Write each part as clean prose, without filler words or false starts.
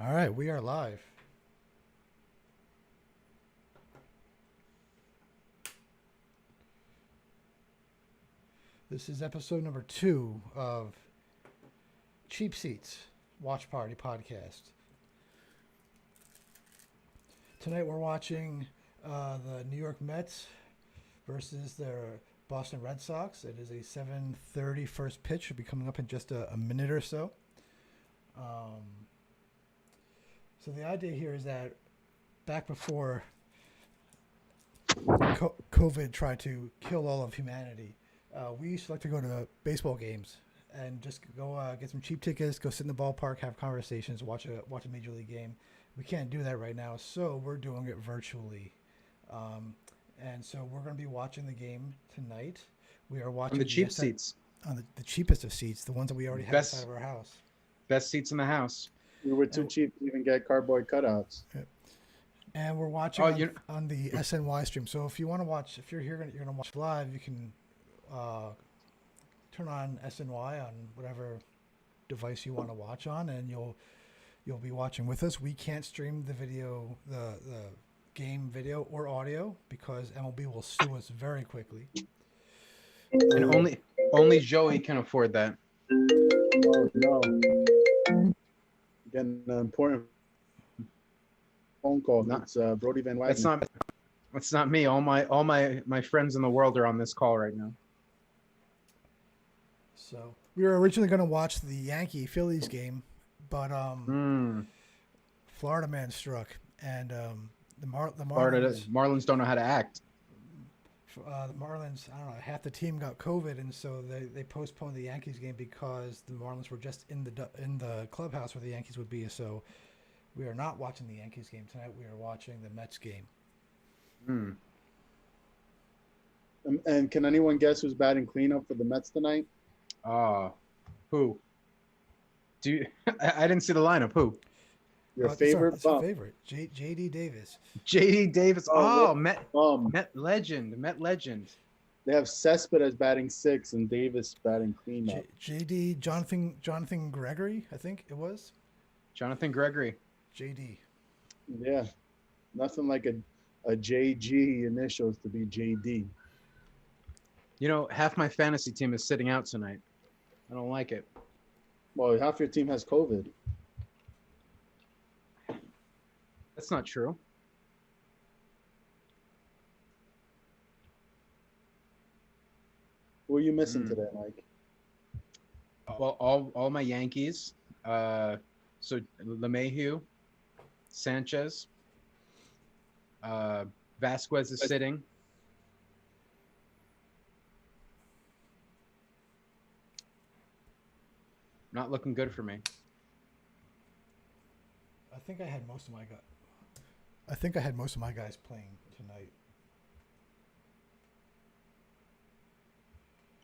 All right, we are live. This is episode number 2 of Cheap Seats Watch Party Podcast. Tonight we're watching the New York Mets versus their Boston Red Sox. It is a 7:30 first pitch. Should be coming up in just a minute or so. So the idea here is that back before COVID tried to kill all of humanity, we used to like to go to baseball games and just go get some cheap tickets, go sit in the ballpark, have conversations, watch a major league game. We can't do that right now, so we're doing it virtually. And so we're going to be watching the game tonight. We are On the watching cheap seats. on the cheapest of seats, the ones that we already have inside Best of our house. best seats in the house. We were too And, cheap to even get cardboard cutouts. and we're watching Oh, on the SNY stream. So if you want to watch, if you're here, you're going to watch live, you can turn on SNY on whatever device you want to watch on, and you'll be watching with us. We can't stream the video, the game video or audio because MLB will sue us very quickly. and only Joey can afford that. Oh no! Getting an important phone call. No. It's Brody Van Wagner. That's not me. All my friends in the world are on this call right now. So we were originally going to watch the Yankee Phillies game, but Florida man struck, and the Marlins don't know how to act. The Marlins, I don't know, half the team got COVID, and so they postponed the Yankees game because the Marlins were just in the clubhouse where the Yankees would be. So we are not watching the Yankees game tonight. We are watching the Mets game. And can anyone guess who's batting cleanup for the Mets tonight? Who? I didn't see the lineup. Who? Your favorite It's our bum. favorite, J.D. Davis. J.D. Davis. Oh, Met Bum. legend. They have Cespedes batting 6 and Davis batting cleanup. J.D. Jonathan Gregory, I think it was. Jonathan Gregory. J.D. Yeah, nothing like a JG initials to be JD. You know, half my fantasy team is sitting out tonight. I don't like it. Well, half your team has COVID. That's not true. Who are you missing today, Mike? Well, all my Yankees. So LeMahieu, Sanchez, Vasquez is sitting. Not looking good for me. I think I had most of my guys playing tonight.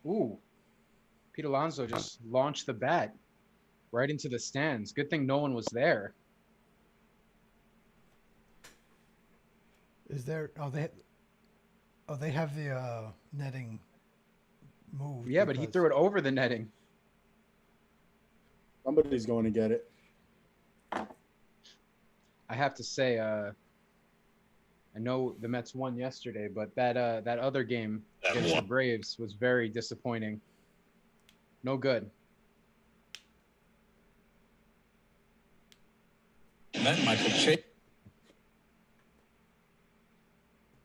Ooh, Pete Alonso just launched the bat right into the stands. Good thing no one was there. Is there? They have the netting moved. Yeah, but he threw it over the netting. Somebody's going to get it. I have to say, I know the Mets won yesterday, but that other game against the Braves was very disappointing. No good. Michael Chase.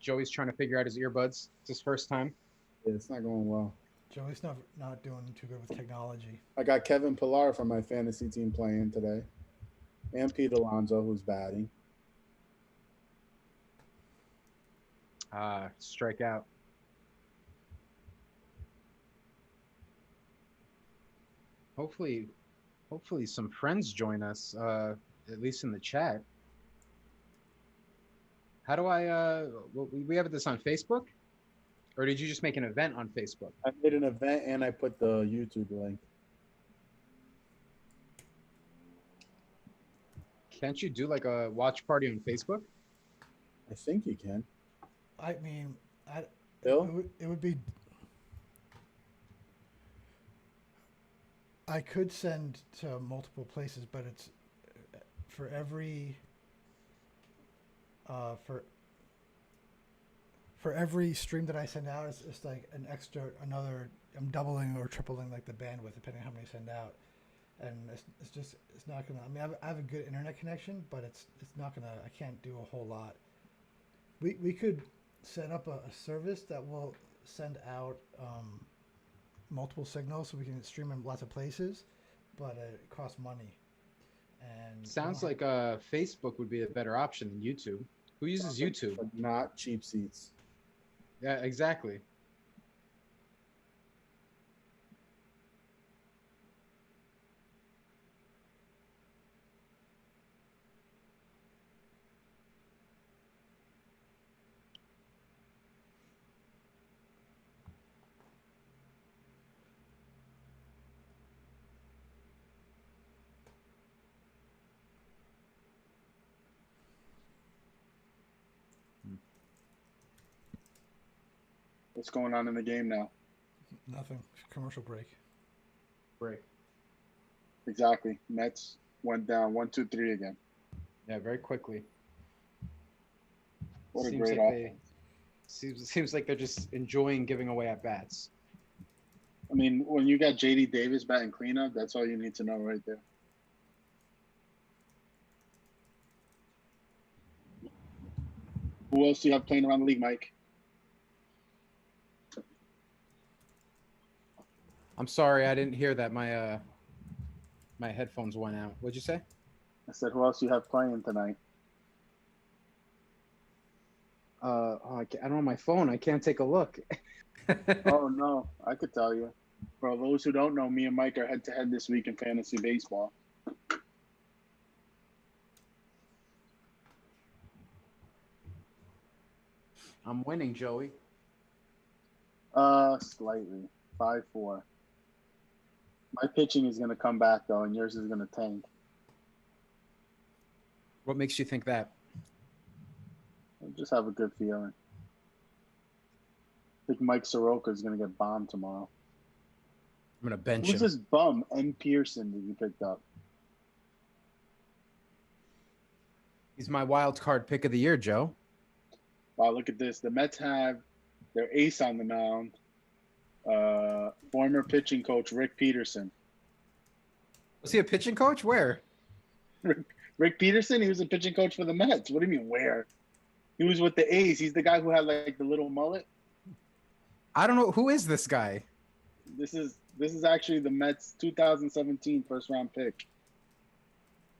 Joey's trying to figure out his earbuds. It's his first time. Yeah, it's not going well. Joey's not doing too good with technology. I got Kevin Pillar from my fantasy team playing today, and Pete Alonso, who's batting. Strike out. Hopefully some friends join us, at least in the chat. How do we have this on Facebook? Or did you just make an event on Facebook? I made an event and I put the YouTube link. Can't you do like a watch party on Facebook? I think you can. I mean, Bill? it would be. I could send to multiple places, but it's for every for every stream that I send out, it's like an extra another. I'm doubling or tripling like the bandwidth depending on how many I send out, and it's not gonna. I mean, I have a good internet connection, but it's not gonna. I can't do a whole lot. We could set up a service that will send out multiple signals so we can stream in lots of places, but it costs money. And Sounds like Facebook would be a better option than YouTube. Who uses YouTube? But not cheap seats. Yeah, exactly. What's going on in the game now? nothing. Commercial break. Break. Exactly. Mets went down 1-2-3 again. Yeah, very quickly. What a Seems great like offense. seems like they're just enjoying giving away at bats. I mean, when you got JD Davis batting cleanup, that's all you need to know right there. Who else do you have playing around the league, Mike? I'm sorry, I didn't hear that. My headphones went out. What'd you say? I said, who else do you have playing tonight? I don't have my phone. I can't take a look. Oh, no. I could tell you. For those who don't know, me and Mike are head-to-head this week in fantasy baseball. I'm winning, Joey. Slightly. 5-4. My pitching is going to come back, though, and yours is going to tank. What makes you think that? I just have a good feeling. I think Mike Soroka is going to get bombed tomorrow. I'm gonna bench Who's him. this bum, N. Pearson, that you picked up? He's my wild card pick of the year, Joe. Wow, look at this. The Mets have their ace on the mound, former pitching coach Rick Peterson. Was he a pitching coach? Where? Rick Peterson, he was a pitching coach for the Mets. What do you mean, where? He was with the A's. He's the guy who had like the little mullet. I don't know. Who is this guy? This is actually the Mets 2017 first round pick,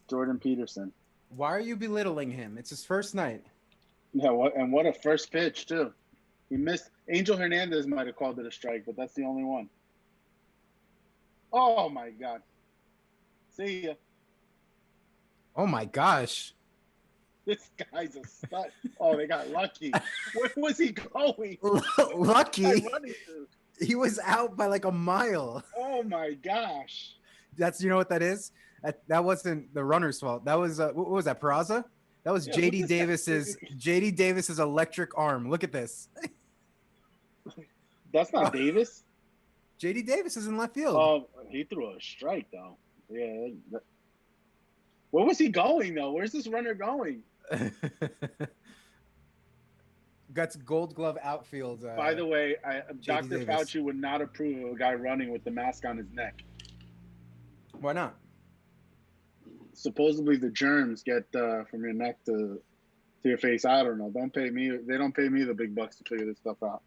Jordan Peterson. Why are you belittling him? It's his first night. Yeah, what a first pitch too. He missed. Angel Hernandez might have called it a strike, but that's the only one. Oh my God. See ya. Oh my gosh. This guy's a stud. Oh, they got lucky. Where was he going? Lucky. Running to? He was out by like a mile. Oh my gosh. You know what that is? That wasn't the runner's fault. That was what was that? Peraza? That was Yeah, JD look at Davis's electric arm. Look at this. That's not Davis. JD Davis is in left field. Oh, he threw a strike though. Yeah. Where was he going though? Where's this runner going? Got Gold Glove outfield. By the way, Dr. Davis. Fauci would not approve of a guy running with the mask on his neck. Why not? Supposedly the germs get from your neck to your face. I don't know. Don't pay me. They don't pay me the big bucks to figure this stuff out.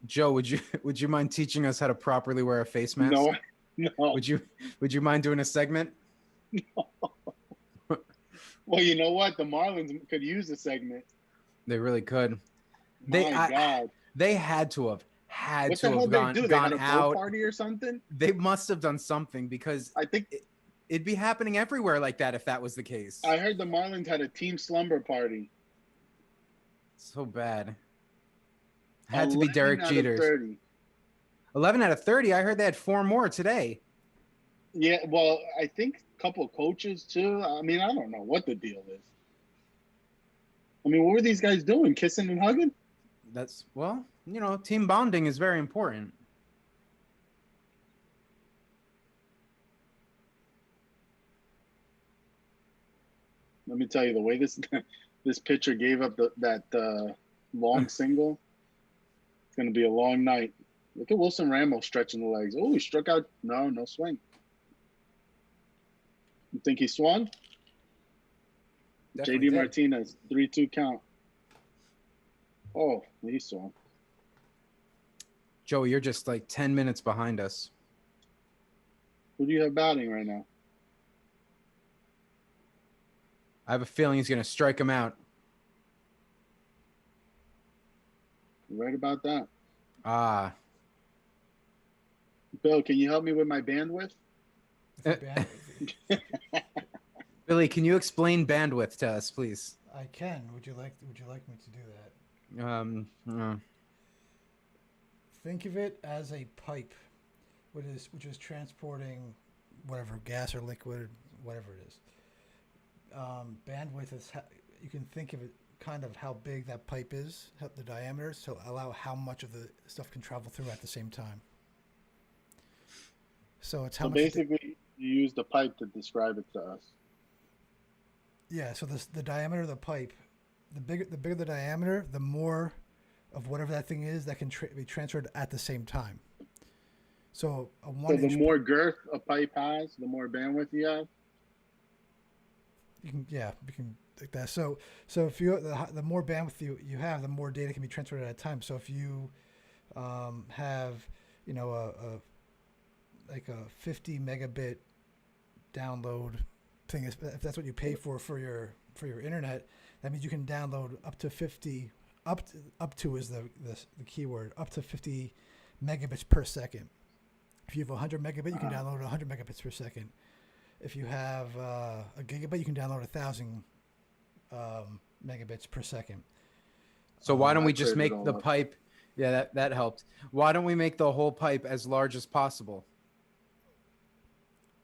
Joe, would you mind teaching us how to properly wear a face mask? No, no. Would you mind doing a segment? Well, you know what? The Marlins could use a segment. They really could. God. They had to have What the hell gone, they do? They gone got a out. boat party or something? They must have done something because I think it'd be happening everywhere like that if that was the case. I heard the Marlins had a team slumber party. So bad. Had to be Derek 11 out of Jeter's. 30. 11 out of 30. I heard they had 4 more today. Yeah, well, I think a couple of coaches too. I mean, I don't know what the deal is. I mean, what were these guys doing? Kissing and hugging? That's, well, team bonding is very important. Let me tell you, the way this this pitcher gave up that long single, it's going to be a long night. Look at Wilson Ramos stretching the legs. Oh, he struck out. No swing. You think he swung? Definitely JD did. Martinez, 3-2 count. Oh, he swung. Joey, you're just like 10 minutes behind us. Who do you have batting right now? I have a feeling he's going to strike him out. You right about that? Ah. Bill, can you help me with my bandwidth? Billy, can you explain bandwidth to us, please? I can. Would you like me to do that? Think of it as a pipe, which is transporting whatever gas or liquid, whatever it is. Bandwidth is you can think of it kind of how big that pipe is, the diameter, to allow how much of the stuff can travel through at the same time. So it's how much. Basically, you use the pipe to describe it to us. Yeah. So the diameter of the pipe, the bigger the diameter, the more of whatever that thing is that can be transferred at the same time. So So the more girth a pipe has, the more bandwidth you have. We can like that. So if you the more bandwidth you have, the more data can be transferred at a time. So if you have a 50 megabit download thing, if that's what you pay for your internet, that means you can download up to 50 up to is the keyword, up to 50 megabits per second. If you have 100 megabit, you can download 100 megabits per second. If you have a gigabit, you can download 1,000 megabits per second. So why don't we just make the pipe? Yeah, that helped. Why don't we make the whole pipe as large as possible?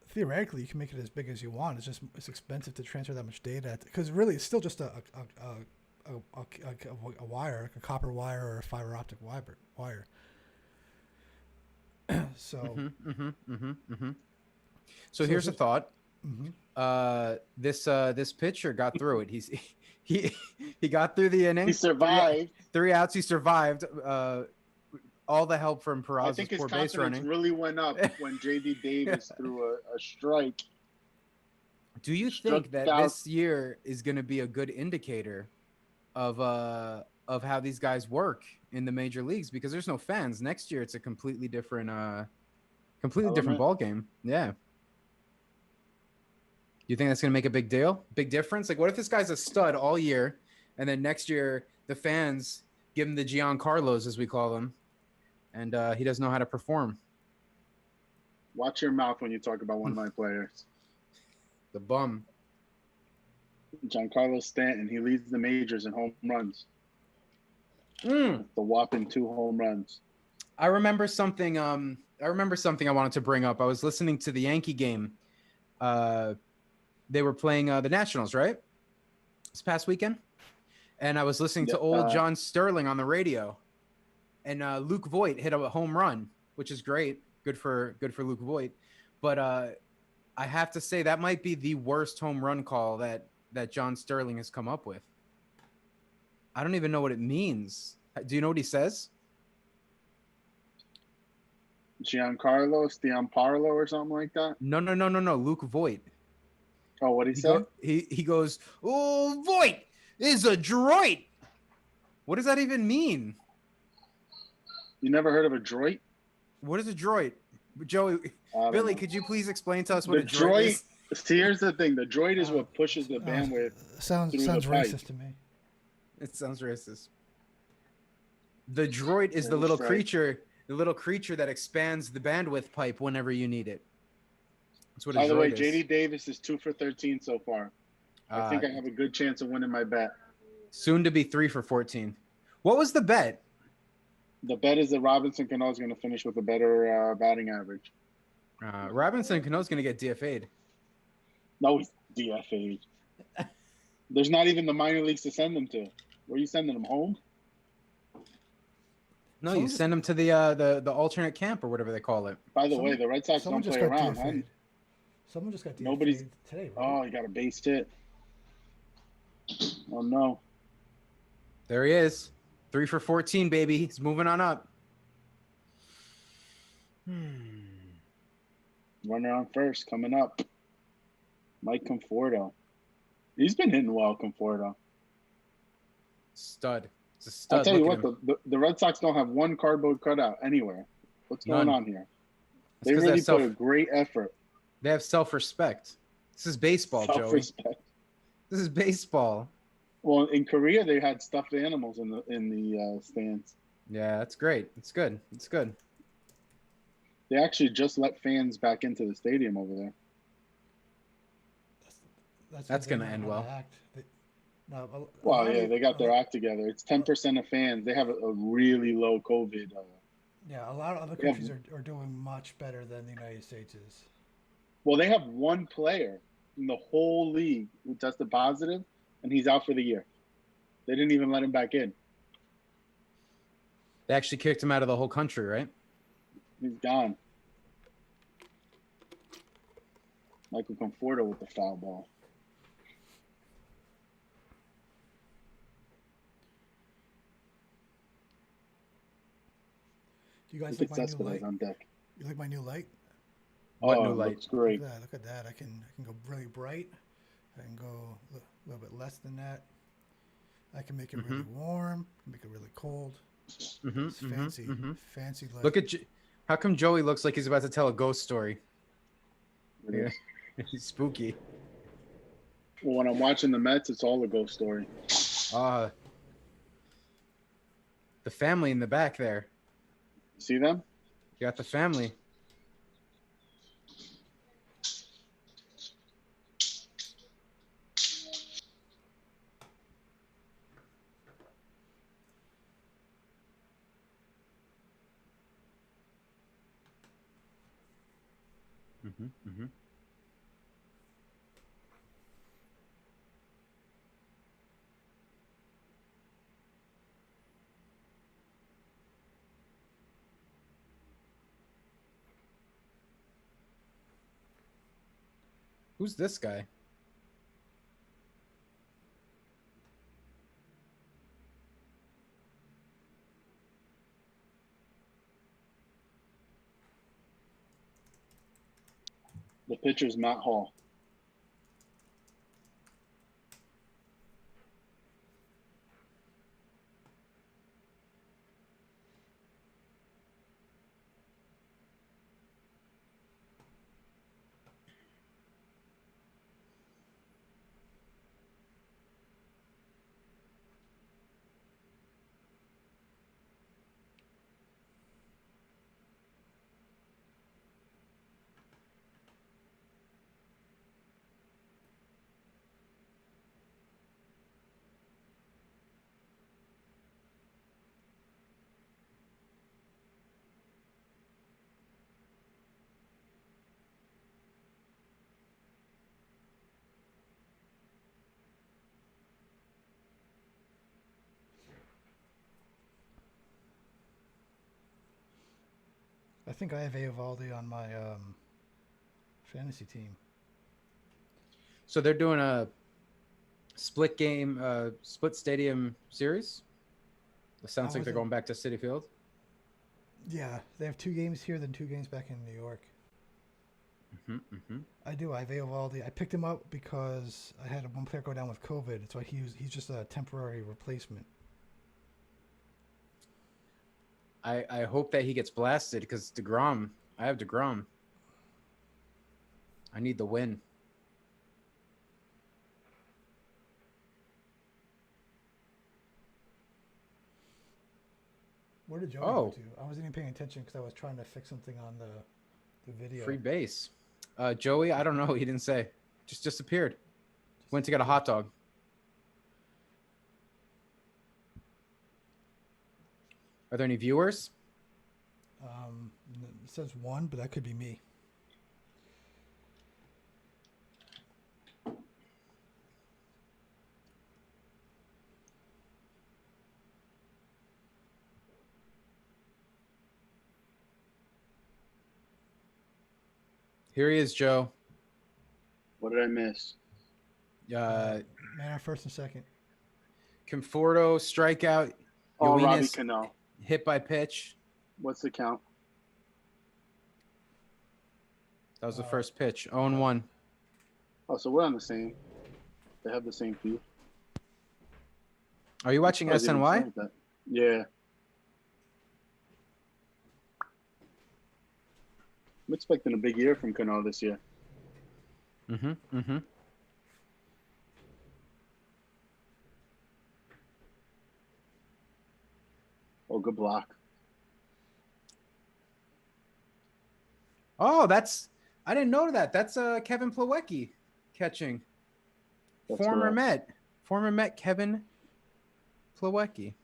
Theoretically, you can make it as big as you want. It's expensive to transfer that much data because really it's still just a wire, like a copper wire or a fiber optic wire. So. So here's a thought. This pitcher got through it. He got through the inning. He survived. Three outs. He survived. All the help from Peraza's I think his poor base confidence running really went up when JD Davis threw a strike. Do you think that this year is going to be a good indicator of how these guys work in the major leagues? Because there's no fans. Next year, it's a completely different ball game. Yeah. You think that's going to make a big difference? Like, what if this guy's a stud all year, and then next year the fans give him the Giancarlos, as we call them, and he doesn't know how to perform? Watch your mouth when you talk about one of my players. The bum. Giancarlo Stanton. He leads the majors in home runs. The whopping 2 home runs. I remember something I wanted to bring up. I was listening to the Yankee game. They were playing the Nationals, right? This past weekend. And I was listening to old John Sterling on the radio. And Luke Voit hit a home run, which is great. Good for Luke Voit. But I have to say that might be the worst home run call that John Sterling has come up with. I don't even know what it means. Do you know what he says? Giancarlo Stiamparlo or something like that? No. Luke Voit. Oh, what he said? He goes, "Oh, Voit is a droid." What does that even mean? You never heard of a droid? What is a droid? Joey, Billy, could you please explain to us what the a droid is? See, here's the thing. The droid is what pushes the bandwidth. Sounds racist to me. It sounds racist. The droid is the little creature that expands the bandwidth pipe whenever you need it. That's what a droid is. By the way, JD Davis is 2 for 13 so far. I think I have a good chance of winning my bet. Soon to be 3 for 14. What was the bet? The bet is that Robinson Cano is going to finish with a better batting average. Robinson Cano is going to get DFA'd. No, he's DFA'd. There's not even the minor leagues to send them to. Where are you sending them home? No, you send them to the alternate camp or whatever they call it. By the way, the Red Sox don't play around, huh? Someone just got DFA'd Nobody's today, right? Oh, he got a base hit. Oh no. There he is. 3 for 14, baby. He's moving on up. Runner on first coming up. Mike Conforto. He's been hitting well, Conforto. Stud. It's a stud. I'll tell you Look what, the Red Sox don't have one cardboard cutout anywhere. What's going None. on here? That's They 'cause really put a great effort. They have self-respect. This is baseball, Joey. Self-respect. This is baseball. Well, in Korea, they had stuffed animals in the stands. Yeah, that's great. It's good. It's good. They actually just let fans back into the stadium over there. That's going to end well. Well, yeah, they got their act together. It's 10% of fans. They have a really low COVID. Yeah, a lot of other countries are doing much better than the United States is. Well, they have one player in the whole league who tested positive, and he's out for the year. They didn't even let him back in. They actually kicked him out of the whole country, right? He's gone. Michael Conforto with the foul ball. Do you guys Look like at my new Cespedes light? on deck. You like my new light? What Oh, new it light? looks great. Look at that. I can go really bright. I can go a little bit less than that. I can make it really warm. Make it really cold. It's fancy, fancy light. Look at how come Joey looks like he's about to tell a ghost story? It is. He's spooky. Well, when I'm watching the Mets, it's all a ghost story. The family in the back there. See them? You got the family. Who's this guy? The pitcher's Matt Hall. I think I have Eovaldi on my fantasy team. So they're doing a split game, split stadium series. It sounds like they're going back to Citi Field. Yeah, they have 2 games here, then 2 games back in New York. I do. I have Eovaldi. I picked him up because I had one player go down with COVID, so he's just a temporary replacement. I hope that he gets blasted because DeGrom. I have DeGrom. I need the win. Where did Joey go to? I wasn't even paying attention because I was trying to fix something on the video. Free base. Joey, I don't know. He didn't say. Just disappeared. Went to get a hot dog. Are there any viewers? It says 1, but that could be me. Here he is, Joe. What did I miss? Man on first and second. Conforto strikeout. Oh, Robbie Yoenis Cano. hit by pitch. What's the count? That was the first pitch. 0-1. Oh, so we're on the same. They have the same feed. Are you watching I was even SNY? saying that. Yeah. I'm expecting a big year from Cano this year. Mm-hmm. Oh, good block. Oh, I didn't know that. That's Kevin Plawecki catching. That's Former correct. Met Kevin Plawecki.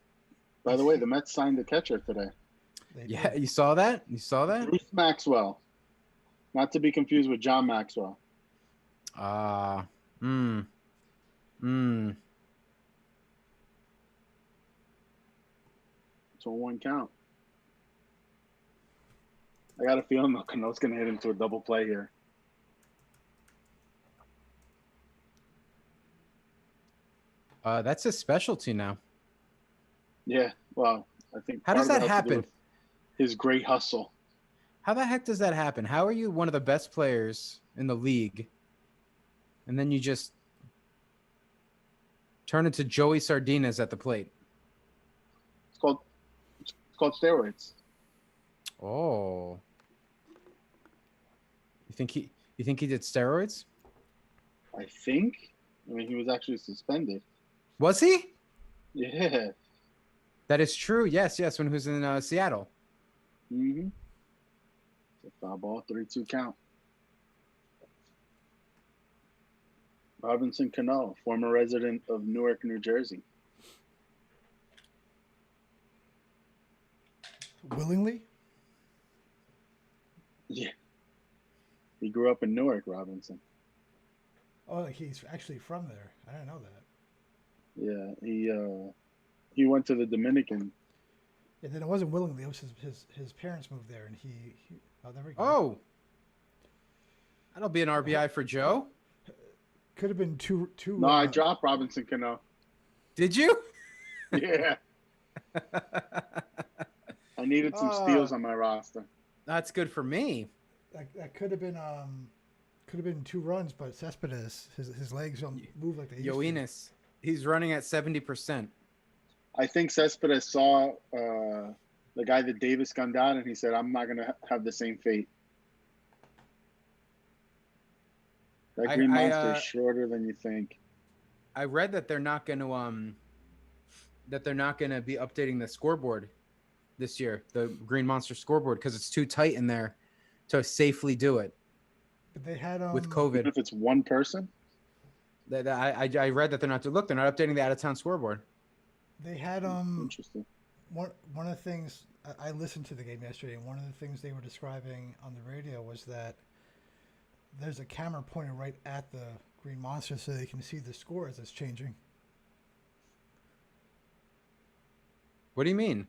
By the way, the Mets signed a catcher today. Yeah, you saw that? Bruce Maxwell. Not to be confused with John Maxwell. It's It's a 1 count. I got a feeling Cano's going to hit into a double play here. That's his specialty now. Yeah, well, I think. How does part that of it has to do happen? with his great hustle. How the heck does that happen? How are you one of the best players in the league, and then you just turn into Joey Sardinas at the plate? It's called steroids. Oh, you think he did steroids? I think. I mean, he was actually suspended. Was he? Yeah. That is true. Yes, when he was in Seattle. Mm-hmm. Foul ball, 3-2 count. Robinson Cano, former resident of Newark, New Jersey. Willingly? Yeah. He grew up in Newark, Robinson. Oh, he's actually from there. I didn't know that. Yeah, he went to the Dominican. And then it wasn't willingly. It was his parents moved there, and he oh, there we go. Oh, that'll be an RBI for Joe. Could have been two. No, I dropped Robinson Cano. Did you? Yeah. I needed some steals on my roster. That's good for me. That could have been 2 runs, but Cespedes, his legs don't move like they used to. Yoenis, he's running at 70%. I think Cespedes saw the guy that Davis gunned out, and he said, I'm not going to have the same fate. That green monster is shorter than you think. I read that they're not going to be updating the scoreboard this year, the Green Monster scoreboard, because it's too tight in there to safely do it. But they had with COVID. Even if it's one person? I read that they're not updating the out-of-town scoreboard. They had Interesting. one of the things I listened to the game yesterday, and one of the things they were describing on the radio was that there's a camera pointed right at the Green Monster so they can see the score as it's changing. What do you mean?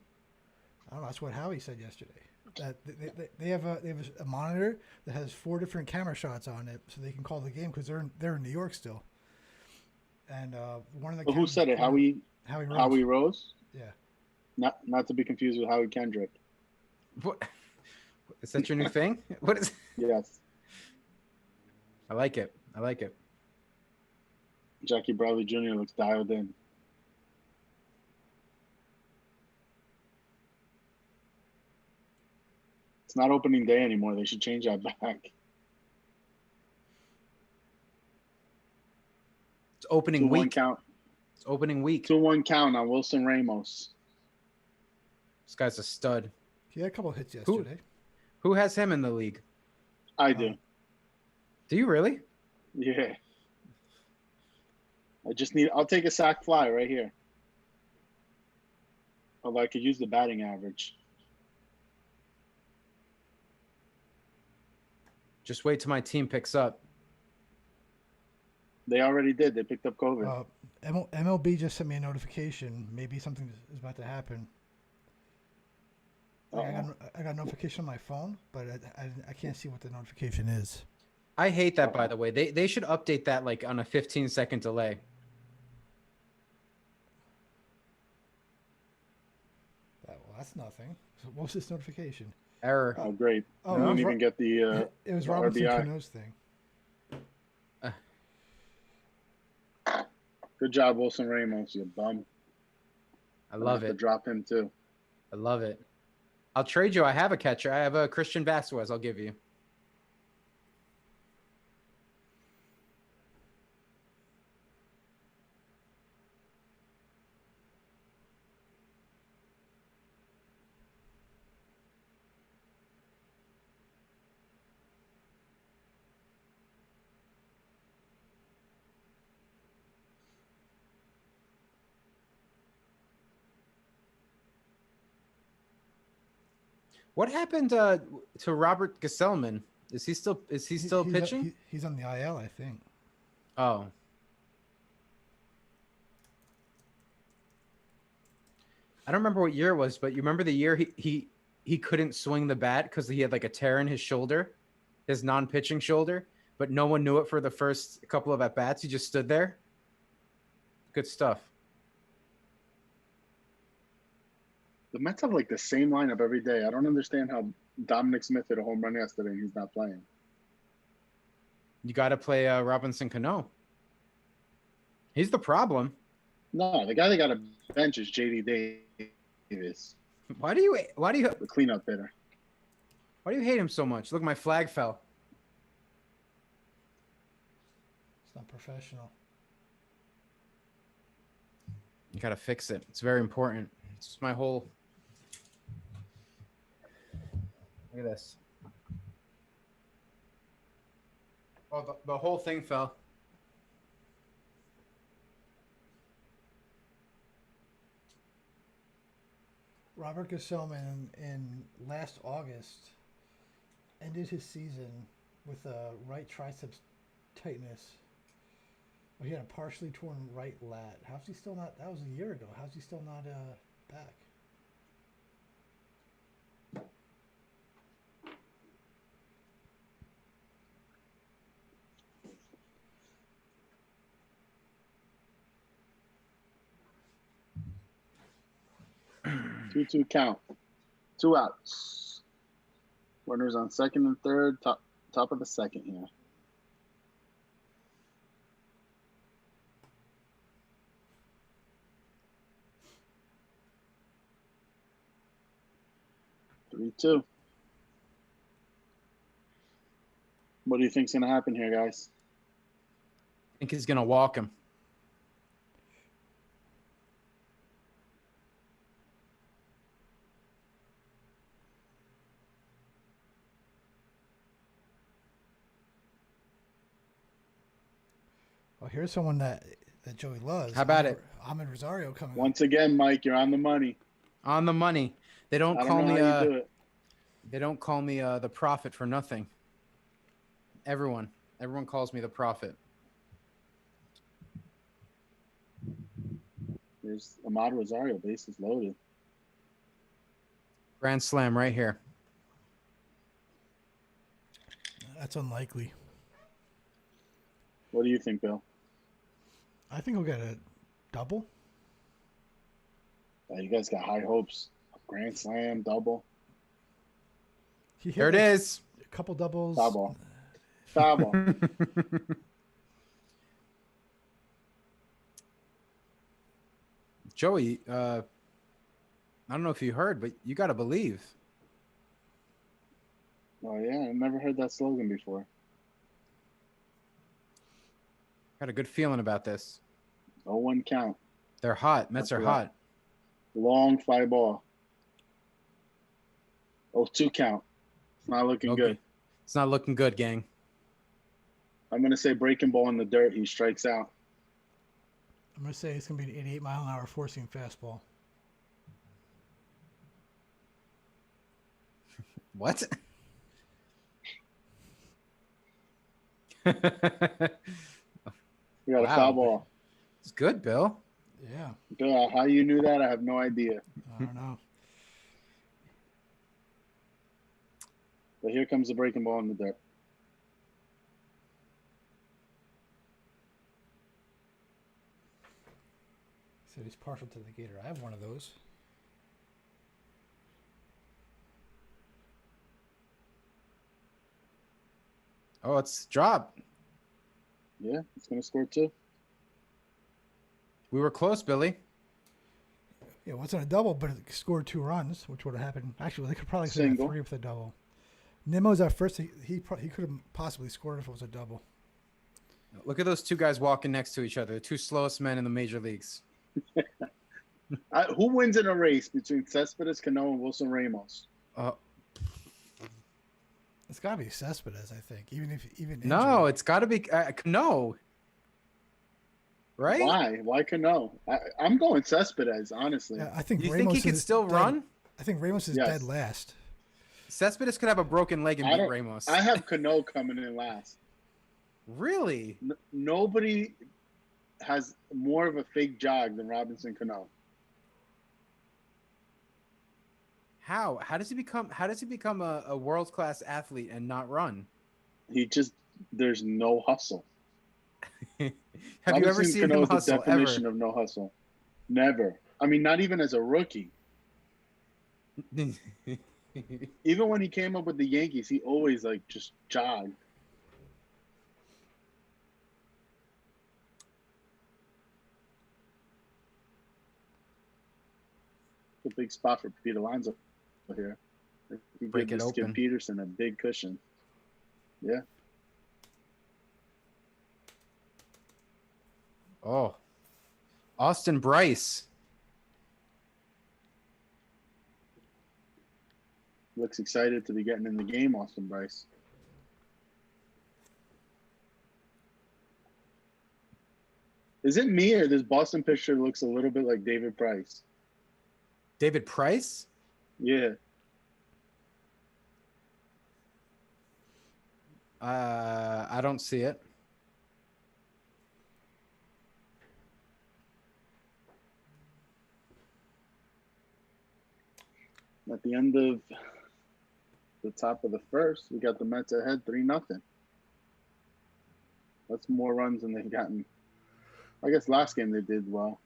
I don't know. That's what Howie said yesterday. That they have a monitor that has 4 different camera shots on it, so they can call the game because they're in New York still. And one of the who said it? Howie Rose. Yeah. Not to be confused with Howie Kendrick. What is that your new thing? What is? Yes. I like it. Jackie Bradley Jr. looks dialed in. It's not opening day anymore. They should change that back. It's opening week. Count. It's opening week. 2-1 count on Wilson Ramos. This guy's a stud. He had a couple of hits yesterday. Who has him in the league? I do. Do you really? Yeah. I'll take a sack fly right here. Although I could use the batting average. Just wait till my team picks up. They already did. They picked up COVID. MLB just sent me a notification. Maybe something is about to happen. I got a notification on my phone, but I can't see what the notification is. I hate that, by the way. They should update that like on a 15-second delay. That's nothing. So what was this notification? Error. Oh, great. Oh, I it didn't was, even get the it was the Robinson RBI. Cano's thing. Good job, Wilson Ramos, you bum. I love To it. drop him too. I love it. I'll trade you. I have a catcher. I have a Christian Vasquez. I'll give you. What happened to Robert Gesellman? Is he still pitching? He's on the IL, I think. Oh. I don't remember what year it was, but you remember the year he couldn't swing the bat because he had like a tear in his shoulder, his non-pitching shoulder, but no one knew it for the first couple of at-bats. He just stood there. Good stuff. The Mets have like the same lineup every day. I don't understand how Dominic Smith hit a home run yesterday and he's not playing. You got to play Robinson Cano. He's the problem. No, the guy that got a bench is JD Davis, Why do you the cleanup hitter. hate him so much? Look, my flag fell. It's not professional. You got to fix it. It's very important. It's my whole. Look at this. Oh, the whole thing fell. Robert Gesellman in last August ended his season with a right triceps tightness. Well, he had a partially torn right lat. How's he still not? That was a year ago. How's he still not back? Two count. 2 outs. Runners on second and third. Top of the second here. Three, 2. What do you think's gonna happen here, guys? I think he's gonna walk him. Well, here's someone that Joey loves. How about it? Ahmed Rosario coming. Once again, Mike, you're on the money. On the money. They don't I don't call know me. how you do it. They don't call me the prophet for nothing. Everyone calls me the prophet. There's Ahmad Rosario, bases loaded. Grand slam right here. That's unlikely. What do you think, Bill? I think we'll get a double. You guys got high hopes. Grand slam, double. He hit There it like is. a couple doubles. Double. Double. Joey, I don't know if you heard, but you got to believe. Oh, yeah. I've never heard that slogan before. Got a good feeling about this. 0-1 count. They're hot. Mets are hot. Long fly ball. 0-2 count. It's not looking Okay. good. It's not looking good, gang. I'm going to say breaking ball in the dirt. He strikes out. I'm going to say it's going to be an 88-mile-an-hour four-seam fastball. What? We got a Wow. foul ball. It's good, Bill. Yeah, Bill, how you knew that, I have no idea. I don't know. But here comes the breaking ball in the dirt. Said he's partial to the gator. I have one of those. Oh, it's dropped. Yeah, it's gonna score 2. We were close, Billy. Yeah, it wasn't a double, but it scored 2 runs, which would have happened. Actually, they could probably have Single. 3 with a double. Nimmo's at first. He could have possibly scored if it was a double. Look at those 2 guys walking next to each other. The 2 slowest men in the major leagues. Who wins in a race between Cespedes, Cano, and Wilson Ramos? It's got to be Cespedes, I think. Even No, injured. it's got to be no. Right? Why Cano? I'm going Cespedes, honestly. Yeah, I think You Ramos think he could is still dead. run? I think Ramos is Yes. dead last. Cespedes could have a broken leg and beat Ramos. I have Cano coming in last. Really? Nobody has more of a fake jog than Robinson Cano. How? How does he become a world-class athlete and not run? There's no hustle. Have you ever seen him Cano is hustle the definition ever? of no hustle. Never. I mean, not even as a rookie. Even when he came up with the Yankees, he always just jogged. A big spot for Pete Alonso here. He Break gave it Skip open. Peterson a big cushion. Yeah. Oh, Austin Bryce. Looks excited to be getting in the game, Austin Bryce. Is it me or this Boston pitcher looks a little bit like David Price? David Price? Yeah. I don't see it. At the end of the top of the first, we got the Mets ahead 3-0. That's more runs than they've gotten. I guess last game they did well.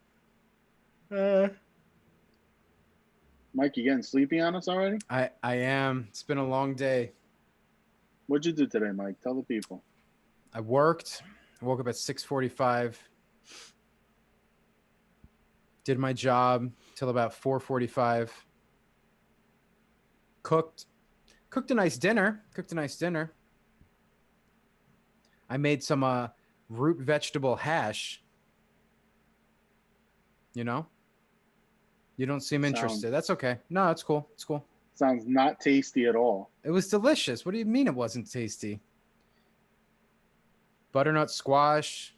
Mike, you getting sleepy on us already? I am. It's been a long day. What'd you do today, Mike? Tell the people. I worked. I woke up at 6:45. Did my job till about 4:45. Cooked a nice dinner. I made some root vegetable hash. You know? You don't seem interested. That's okay. No, it's cool. It's cool. Sounds not tasty at all. It was delicious. What do you mean it wasn't tasty? Butternut squash,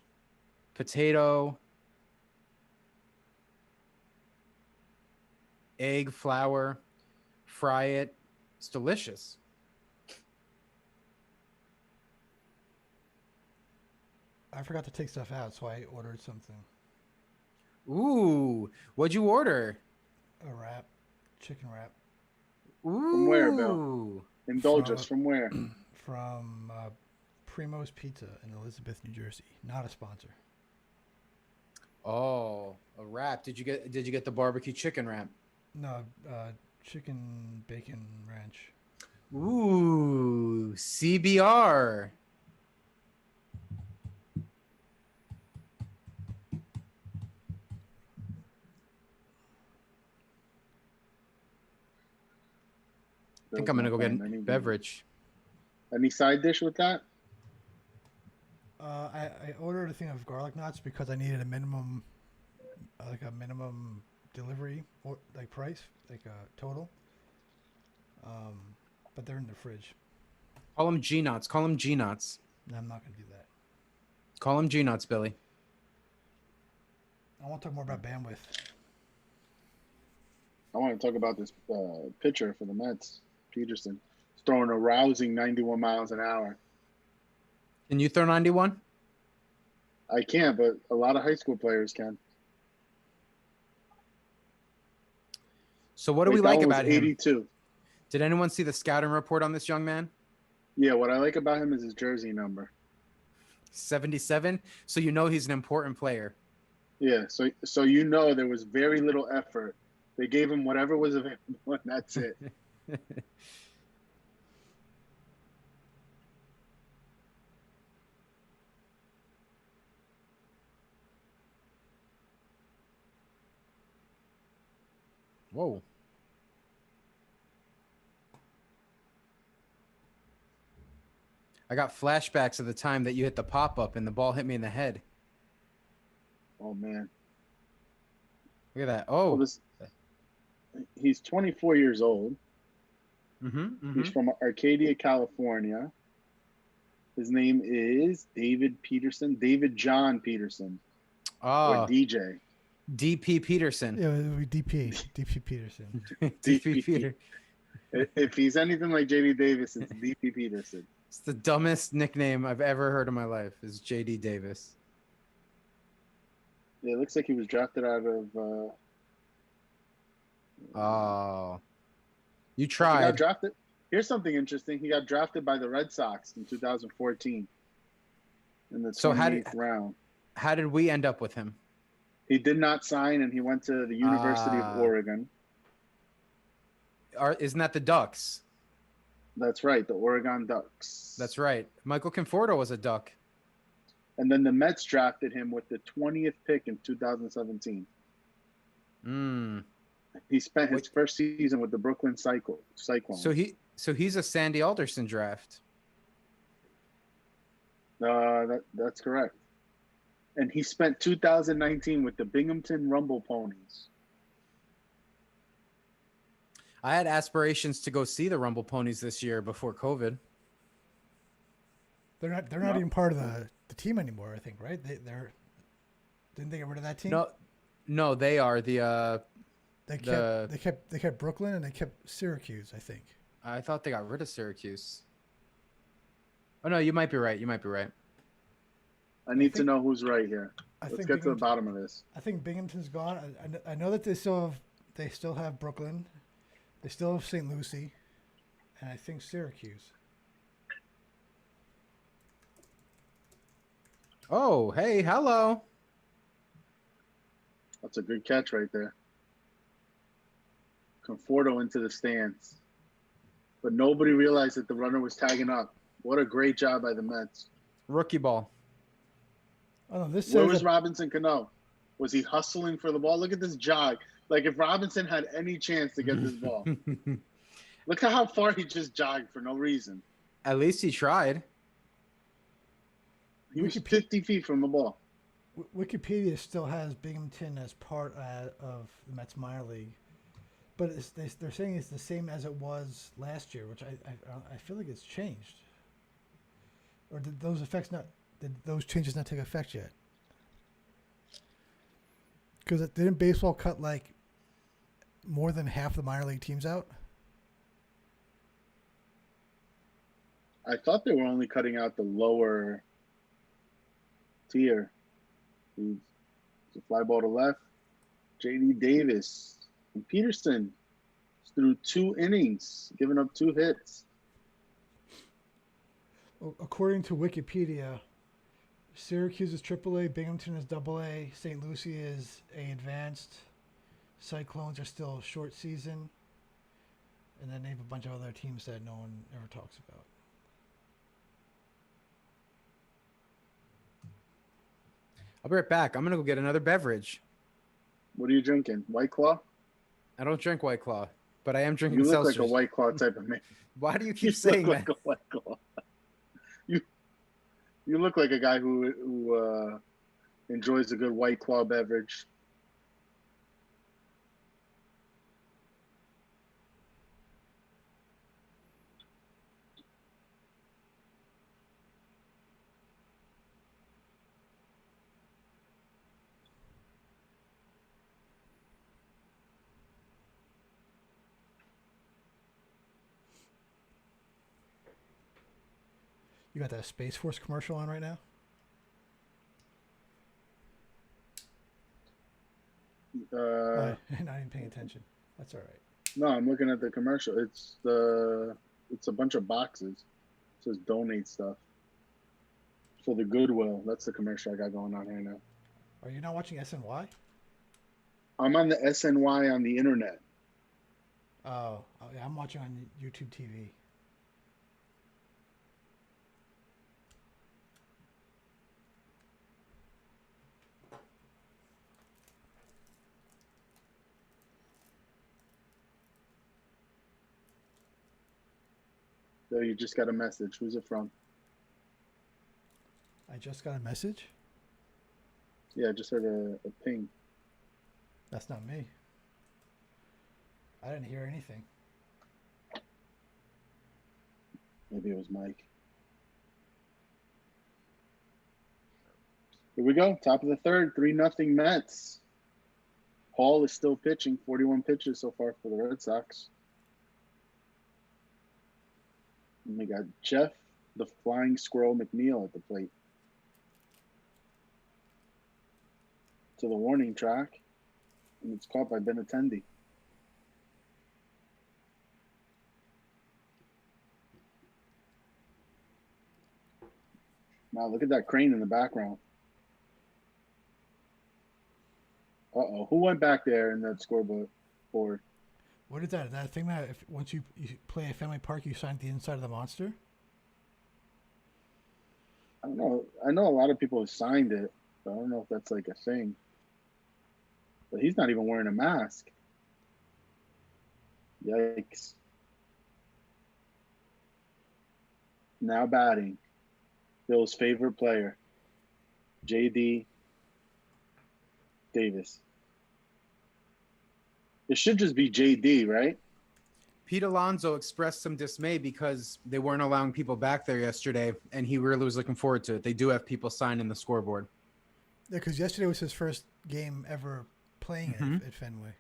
potato, egg, flour, fry it. It's delicious. I forgot to take stuff out, so I ordered something. Ooh, what'd you order? A wrap, chicken wrap. Ooh. From where, Bill? Indulge us. From where? From Primo's Pizza in Elizabeth, New Jersey. Not a sponsor. Oh, a wrap. Did you get the barbecue chicken wrap? No, chicken bacon ranch. Ooh, CBR. I think I'm gonna go get a beverage. Any side dish with that? I ordered a thing of garlic knots because I needed a minimum delivery or price, total. But they're in the fridge. Call them G knots. No, I'm not gonna do that. Call them G knots, Billy. I want to talk more about bandwidth. I want to talk about this pitcher for the Mets, Peterson. He's throwing a rousing 91 miles an hour. Can you throw 91? I can't, but a lot of high school players can. So what do we like about him? 82. Did anyone see the scouting report on this young man? Yeah, what I like about him is his jersey number. 77. So you know he's an important player. Yeah, so there was very little effort. They gave him whatever was available, and that's it. Whoa. I got flashbacks of the time that you hit the pop-up and the ball hit me in the head. Oh man. Look at that. Well, Oh. he's 24 years old. Mm-hmm. He's from Arcadia, California. His name is David Peterson, David John Peterson, or DJ. DP Peterson. Yeah, it would be DP Peterson. DP Peter. If he's anything like JD Davis, it's DP Peterson. It's the dumbest nickname I've ever heard in my life. Is JD Davis. Yeah, it looks like he was drafted out of. Oh, you He tried. got drafted. Here's something interesting. He got drafted by the Red Sox in 2014 in the 28th round. How did we end up with him? He did not sign, and he went to the University of Oregon. Isn't that the Ducks? That's right, the Oregon Ducks. That's right. Michael Conforto was a Duck. And then the Mets drafted him with the 20th pick in 2017. He spent his first season with the Brooklyn Cyclones. So he's a Sandy Alderson draft. That's correct. And he spent 2019 with the Binghamton Rumble Ponies. I had aspirations to go see the Rumble Ponies this year before COVID. They're not even part of the team anymore, I think, right? Didn't they get rid of that team? No, they are they kept Brooklyn and they kept Syracuse, I think. I thought they got rid of Syracuse. Oh no, you might be right. I need to know who's right here. Let's get to the bottom of this. I think Binghamton's gone. I know that they still have Brooklyn. They still have St. Lucie, and I think Syracuse. Oh, hey, hello. That's a good catch right there. Conforto into the stands. But nobody realized that the runner was tagging up. What a great job by the Mets. Rookie ball. Oh, no, Where was Robinson Cano? Was he hustling for the ball? Look at this jog. Like if Robinson had any chance to get this ball. Look at how far he just jogged for no reason. At least he tried. He was 50 feet from the ball. Wikipedia still has Binghamton as part of the Mets minor league, but they're saying it's the same as it was last year, which I feel like it's changed. Or did those changes not take effect yet? Because didn't baseball cut like more than half the minor league teams out? I thought they were only cutting out the lower tier. It's a fly ball to left. JD Davis and Peterson threw 2 innings, giving up 2 hits. Well, according to Wikipedia, Syracuse is AAA, Binghamton is AA, St. Lucie is A advanced, Cyclones are still short season, and then they have a bunch of other teams that no one ever talks about. I'll be right back. I'm going to go get another beverage. What are you drinking? White Claw? I don't drink White Claw, but I am drinking You look seltzers. like a White Claw type of man. Why do you keep saying look that? like a White Claw. You look like a guy who enjoys a good White Claw beverage. You got that Space Force commercial on right now? Not even paying attention. That's all right. No, I'm looking at the commercial. It's a bunch of boxes. It says donate stuff for the Goodwill. That's the commercial I got going on right now. Are you not watching SNY? I'm on the SNY on the internet. Oh yeah, I'm watching on YouTube TV. So you just got a message. Who's it from? I just got a message. Yeah, I just heard a ping. That's not me. I didn't hear anything. Maybe it was Mike. Here we go. Top of the third. 3-0 Mets. Hall is still pitching. 41 pitches so far for the Red Sox. And we got Jeff, the Flying Squirrel McNeil at the plate. To the warning track. And it's caught by Benintendi. Wow, look at that crane in the background. Uh-oh. Who went back there in that scoreboard? What is that? Is that a thing that if once you play at Fenway Park, you sign the inside of the monster? I don't know. I know a lot of people have signed it, but I don't know if that's like a thing. But he's not even wearing a mask. Yikes. Now batting. Bill's favorite player, J.D. Davis. It should just be J.D., right? Pete Alonso expressed some dismay because they weren't allowing people back there yesterday, and he really was looking forward to it. They do have people signing the scoreboard. Yeah, because yesterday was his first game ever playing at Fenway.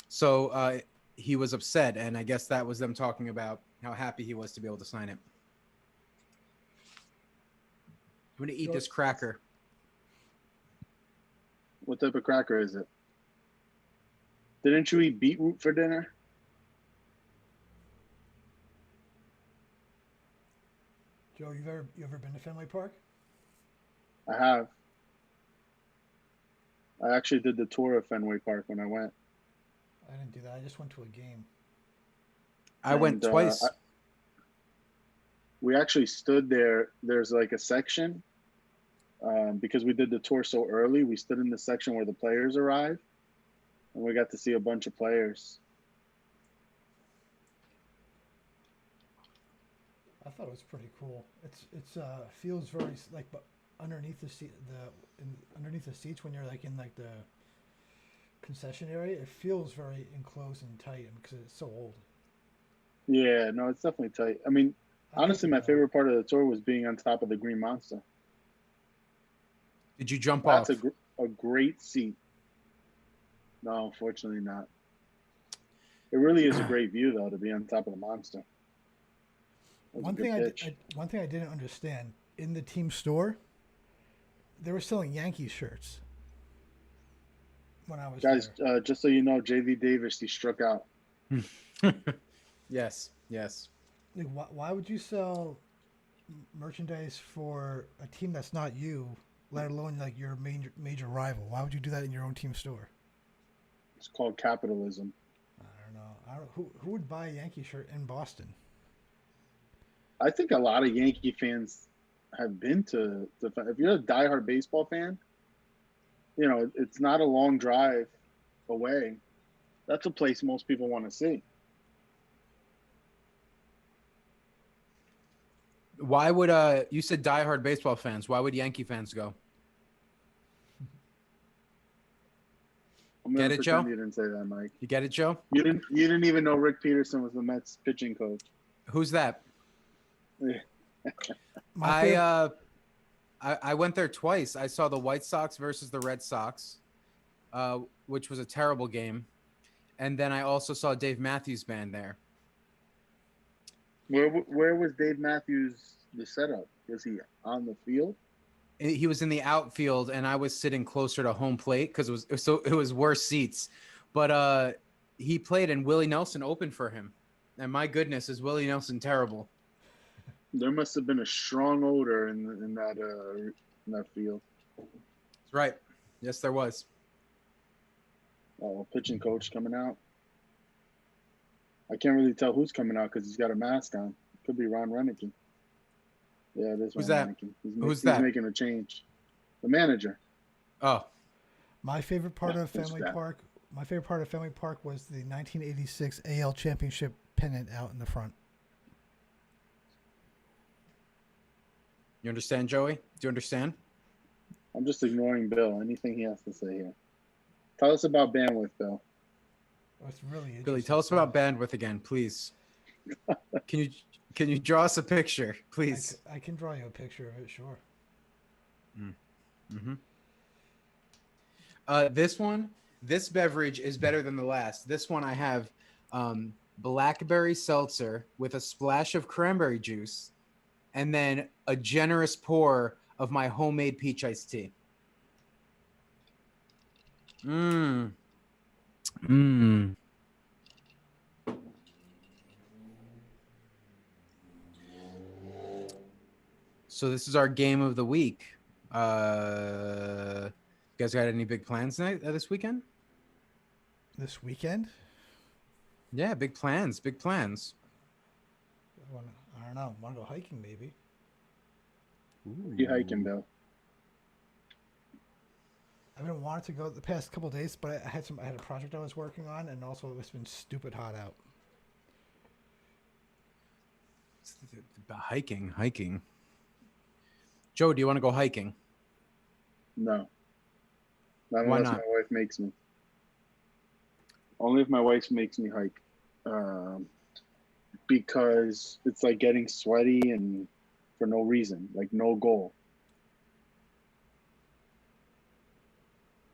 So he was upset, and I guess that was them talking about how happy he was to be able to sign it. I'm going to eat this cracker. What type of cracker is it? Didn't you eat beetroot for dinner? Joe, you ever been to Fenway Park? I have. I actually did the tour of Fenway Park when I went. I didn't do that. I just went to a game. I went twice. We actually stood there. There's like a section because we did the tour so early. We stood in the section where the players arrive, and we got to see a bunch of players. I thought it was pretty cool. It's feels very like underneath the seat underneath the seats when you're like in like the concession area. It feels very enclosed and tight because it's so old. Yeah, no, it's definitely tight. I mean, honestly, my favorite part of the tour was being on top of the Green Monster. Did you jump off? That's a great seat. No, unfortunately not. It really is a great view, though, to be on top of the Monster. One thing I didn't understand, in the team store, they were selling Yankees shirts when I was there. Just so you know, J.V. Davis, he struck out. Yes. Like, why would you sell merchandise for a team that's not you, let alone like your major rival? Why would you do that in your own team store? It's called capitalism. I don't know. Who would buy a Yankee shirt in Boston? I think a lot of Yankee fans have been to if you're a diehard baseball fan, you know, it's not a long drive away. That's a place most people want to see. Why would you said diehard baseball fans? Why would Yankee fans go? Get it, Joe? You didn't say that, Mike. You get it, Joe? You didn't even know Rick Peterson was the Mets pitching coach. Who's that? Yeah. I went there twice. I saw the White Sox versus the Red Sox, which was a terrible game, and then I also saw Dave Matthews Band there. Where was Dave Matthews? The setup, was he on the field? He was in the outfield, and I was sitting closer to home plate because it was worse seats. But he played, and Willie Nelson opened for him. And my goodness, is Willie Nelson terrible? There must have been a strong odor in that field. That's right. Yes, there was. Oh, pitching coach coming out. I can't really tell who's coming out because he's got a mask on. Could be Ron Renicky. Yeah, it is. Who's Ron that? Renicky. Who's that? He's making a change. The manager. Oh. My favorite part of Fenway Park. My favorite part of Fenway Park was the 1986 AL Championship pennant out in the front. You understand, Joey? Do you understand? I'm just ignoring Bill. Anything he has to say here. Tell us about bandwidth, Bill. What's really interesting. Billy, tell us about bandwidth again, please. Can you draw us a picture, please? I can draw you a picture of it, sure. Mm-hmm. This beverage is better than the last. This one I have blackberry seltzer with a splash of cranberry juice, and then a generous pour of my homemade peach iced tea. Mmm. Mmm. So this is our game of the week. You guys got any big plans this weekend? This weekend? Yeah, big plans. Big plans. I don't know. Want to go hiking, maybe? Ooh. You hiking, Bill? I've been wanting to go the past couple of days, but I had a project I was working on, and also it's been stupid hot out. Hiking. Joe, do you want to go hiking? No. Not Why unless not? my wife makes me. Only if my wife makes me hike. Because it's like getting sweaty and for no reason, like no goal.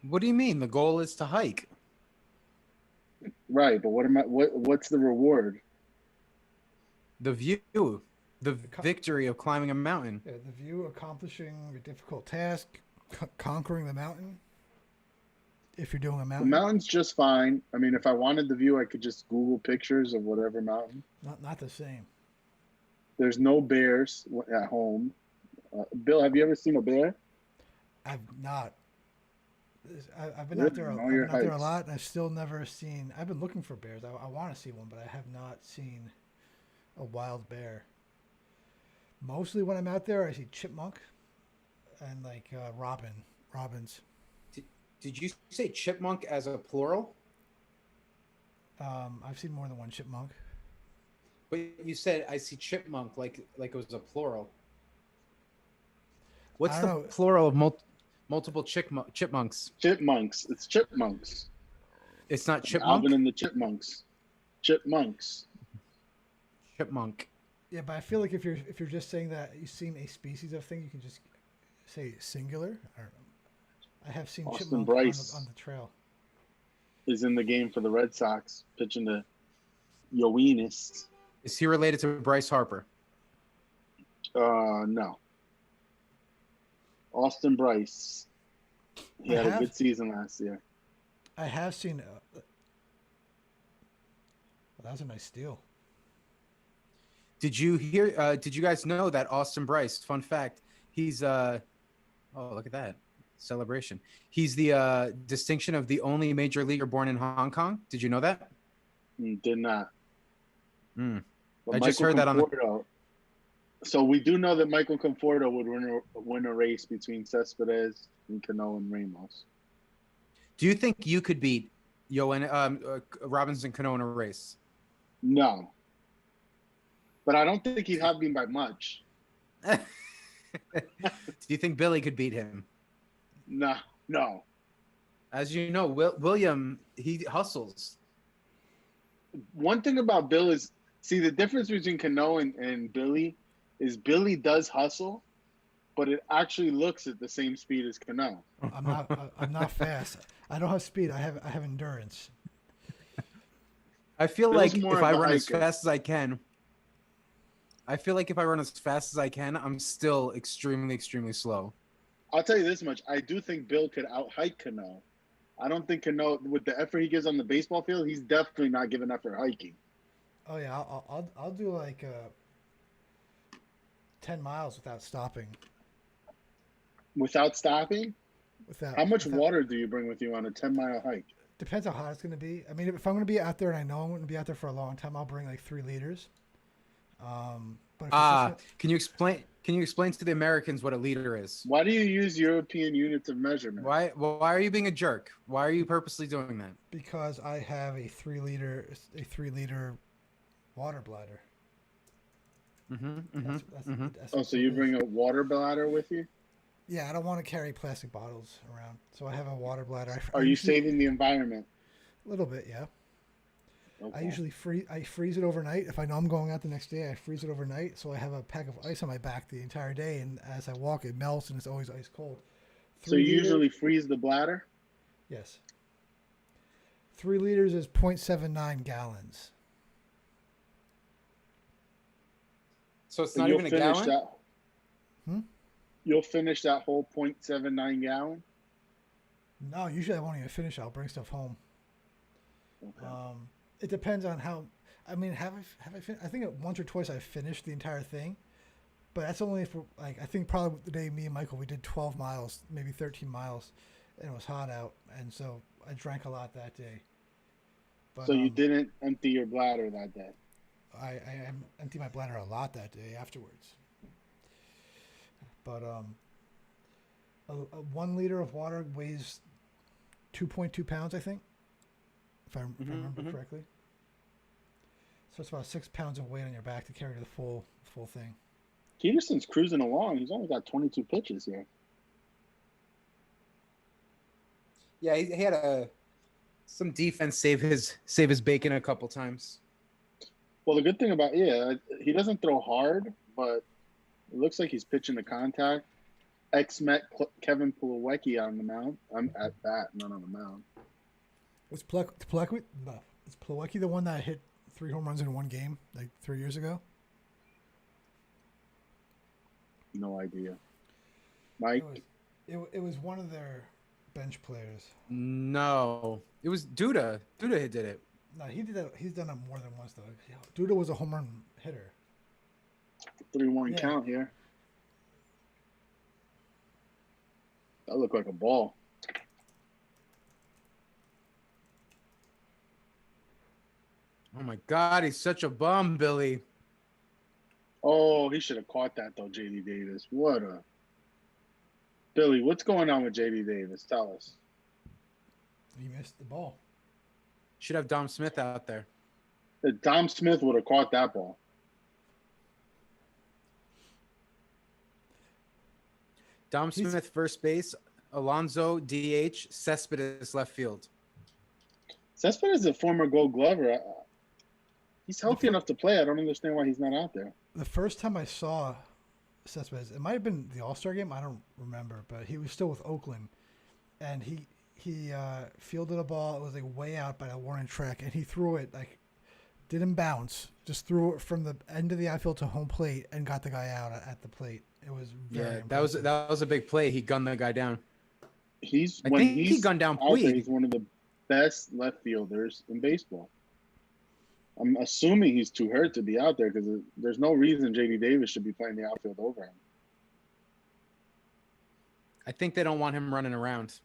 What do you mean? The goal is to hike. Right, but what's the reward? The view, the victory of climbing a mountain. Yeah, the view, accomplishing a difficult task, conquering the mountain. If you're doing a The mountain, mountain's just fine. I mean, if I wanted the view, I could just Google pictures of whatever mountain. not the same. There's no bears at home. Bill, have you ever seen a bear? I've not. I've been Really? out there. Know I've your been out there a hikes. lot, and I've still never seen. I've been looking for bears. I want to see one, but I have not seen a wild bear. Mostly when I'm out there, I see chipmunk and like robins. Did you say chipmunk as a plural? I've seen more than one chipmunk. But you said I see chipmunk like it was a plural. What's I the don't know. plural of multiple chipmunks? Chipmunks. It's chipmunks. It's not Like chipmunk. Alvin and the Chipmunks. Chipmunks. Chipmunk. Yeah, but I feel like if you're just saying that you've seen a species of thing, you can just say singular. I don't know. I have seen Austin chipmunk Bryce. on the trail. Is in the game for the Red Sox, pitching to Yoenis. Is he related to Bryce Harper? No. Austin Bryce. He had a good season last year. I have seen. Well, that was a nice steal. Did you hear? Did you guys know that Austin Bryce? Fun fact: he's oh, look at that celebration. He's the distinction of the only major leaguer born in Hong Kong. Did you know that? Did not. Mm. But I just heard that on the. So we do know that Michael Conforto would win a race between Cespedes and Cano and Ramos. Do you think you could beat Robinson Cano in a race? No. But I don't think he'd have been by much. Do you think Billy could beat him? No. As you know, William, he hustles. One thing about Bill is, see, the difference between Cano and Billy is Billy does hustle, but it actually looks at the same speed as Cano. I'm not fast. I don't have speed. I have endurance. I feel Bill's like more if of I a run as hiker. fast as I can, I'm still extremely, extremely slow. I'll tell you this much. I do think Bill could out-hike Cano. I don't think Cano, with the effort he gives on the baseball field, he's definitely not giving effort hiking. Oh yeah, I'll do like 10 miles without stopping. Without stopping? Without How much without- water do you bring with you on a 10-mile hike? Depends how hot it's going to be. I mean, if I'm going to be out there and I know I'm going to be out there for a long time, I'll bring like 3 liters. But if it's just, Can you explain to the Americans what a liter is? Why do you use European units of measurement? Why are you being a jerk? Why are you purposely doing that? because I have a 3 liter water bladder. That's Oh, so what you it bring is. a water bladder with you? Yeah, I don't want to carry plastic bottles around, so I have a water bladder. I Are you usually saving the environment? a little bit, yeah. I Okay. usually freeze it overnight. If I know I'm going out the next day, I freeze it overnight, so I have a pack of ice on my back the entire day, and as I walk, it melts and it's always ice cold. So Three you liter, usually freeze the bladder? yes. 3 liters is 0.79 gallons. So it's But not you'll even a finish gallon. that. Hmm? You'll finish that whole 0.79 gallon. No, usually I won't even finish. I'll bring stuff home. Okay. It depends on how. I mean, have I? I think once or twice I finished the entire thing, but that's only if like I think probably the day me and Michael we did 12 miles, maybe 13 miles, and it was hot out, and so I drank a lot that day. But So you didn't empty your bladder that day. I emptied my bladder a lot that day afterwards. But a 1 liter of water weighs 2.2 pounds, I think, if I remember correctly. So it's about 6 pounds of weight on your back to carry the full thing. Peterson's cruising along. He's only got 22 pitches here. Yeah, he had some defense save his bacon a couple times. Well, the good thing about he doesn't throw hard, but it looks like he's pitching to contact. Ex-Met Kevin Plawecki on the mound. I'm at bat, not on the mound. Was Plawecki the one that hit 3 home runs in one game like 3 years ago? No idea. Mike? It was one of their bench players. No, it was Duda. Duda did it. No, he did that. He's done it more than once though. Duda was a home run hitter. 3-1 Yeah. count here. That looked like a ball. Oh my God, he's such a bum, Billy. Oh, he should have caught that though, JD Davis. Billy, what's going on with JD Davis? Tell us. He missed the ball. Should have Dom Smith out there. Dom Smith would have caught that ball. Dom Smith first base, Alonso DH, Cespedes left field. Cespedes is a former Gold Glover. He's healthy enough to play. I don't understand why he's not out there. The first time I saw Cespedes, it might have been the All-Star game. I don't remember, but he was still with Oakland, and he fielded a ball. It was like way out by the warning track, and he threw it like didn't bounce, just threw it from the end of the outfield to home plate and got the guy out at the plate. It was very impressive. that was a big play. He gunned the guy down. I He's he gunned down out there, Puig. he's one of the best left fielders in baseball. I'm assuming he's too hurt to be out there because there's no reason JD Davis should be playing the outfield over him. I think they don't want him running around.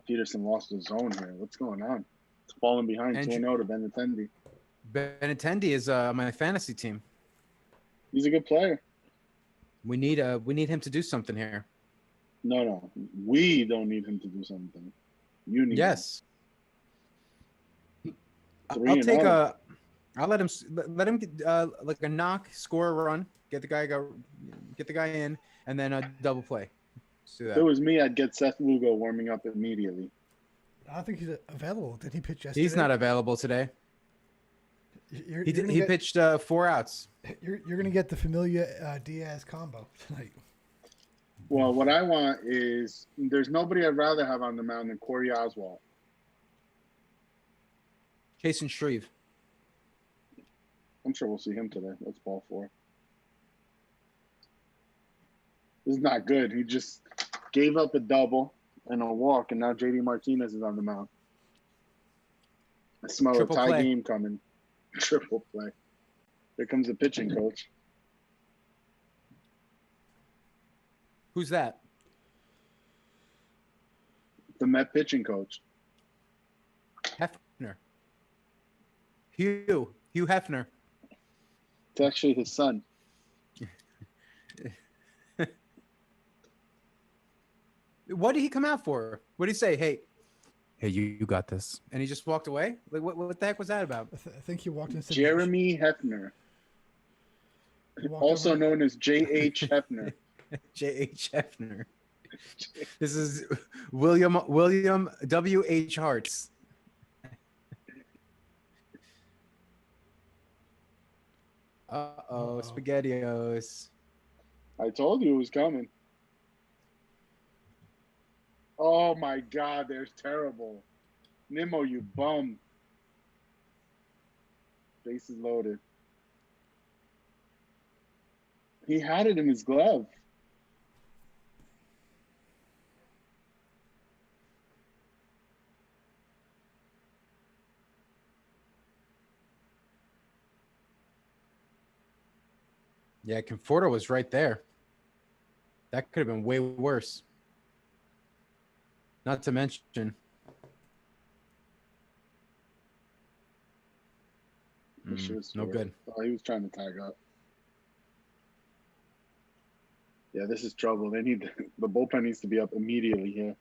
Peterson lost his zone here. What's going on? It's falling behind 2-0 to Benintendi. Benintendi is my fantasy team. He's a good player. We need him to do something here. No. We don't need him to do something. You need Yes. him. I'll take 3-0. I'll let him get, like a knock, score a run, get the guy in, and then a double play. Let's do If it that. was me, I'd get Seth Lugo warming up immediately. I don't think he's available. Did he pitch yesterday? He's not available today. He pitched 4 outs. You're gonna get the Familia Diaz combo tonight. Well, what I want is there's nobody I'd rather have on the mound than Corey Oswalt. Jason Shreve. I'm sure we'll see him today. That's ball 4. This is not good. He just gave up a double and a walk, and now JD Martinez is on the mound. I smell Triple a tie play. game coming. Triple play. Here comes the pitching coach. Who's that? The Met pitching coach. Hefner. Hugh Hefner. It's actually his son. What did he come out for? What did he say? Hey, you got this. And he just walked away? Like what the heck was that about? I think he walked in. Jeremy Hefner. He walked Also over. known as J.H. Hefner. J.H. Hefner. This is William W.H. Hartz. Uh-oh. SpaghettiOs. I told you it was coming. Oh my God, they're terrible. Nimmo, you bum. Bases loaded. He had it in his glove. Yeah, Conforto was right there. That could have been way worse. Not to mention. No good. Oh, he was trying to tag up. Yeah, this is trouble. They need the bullpen needs to be up immediately here.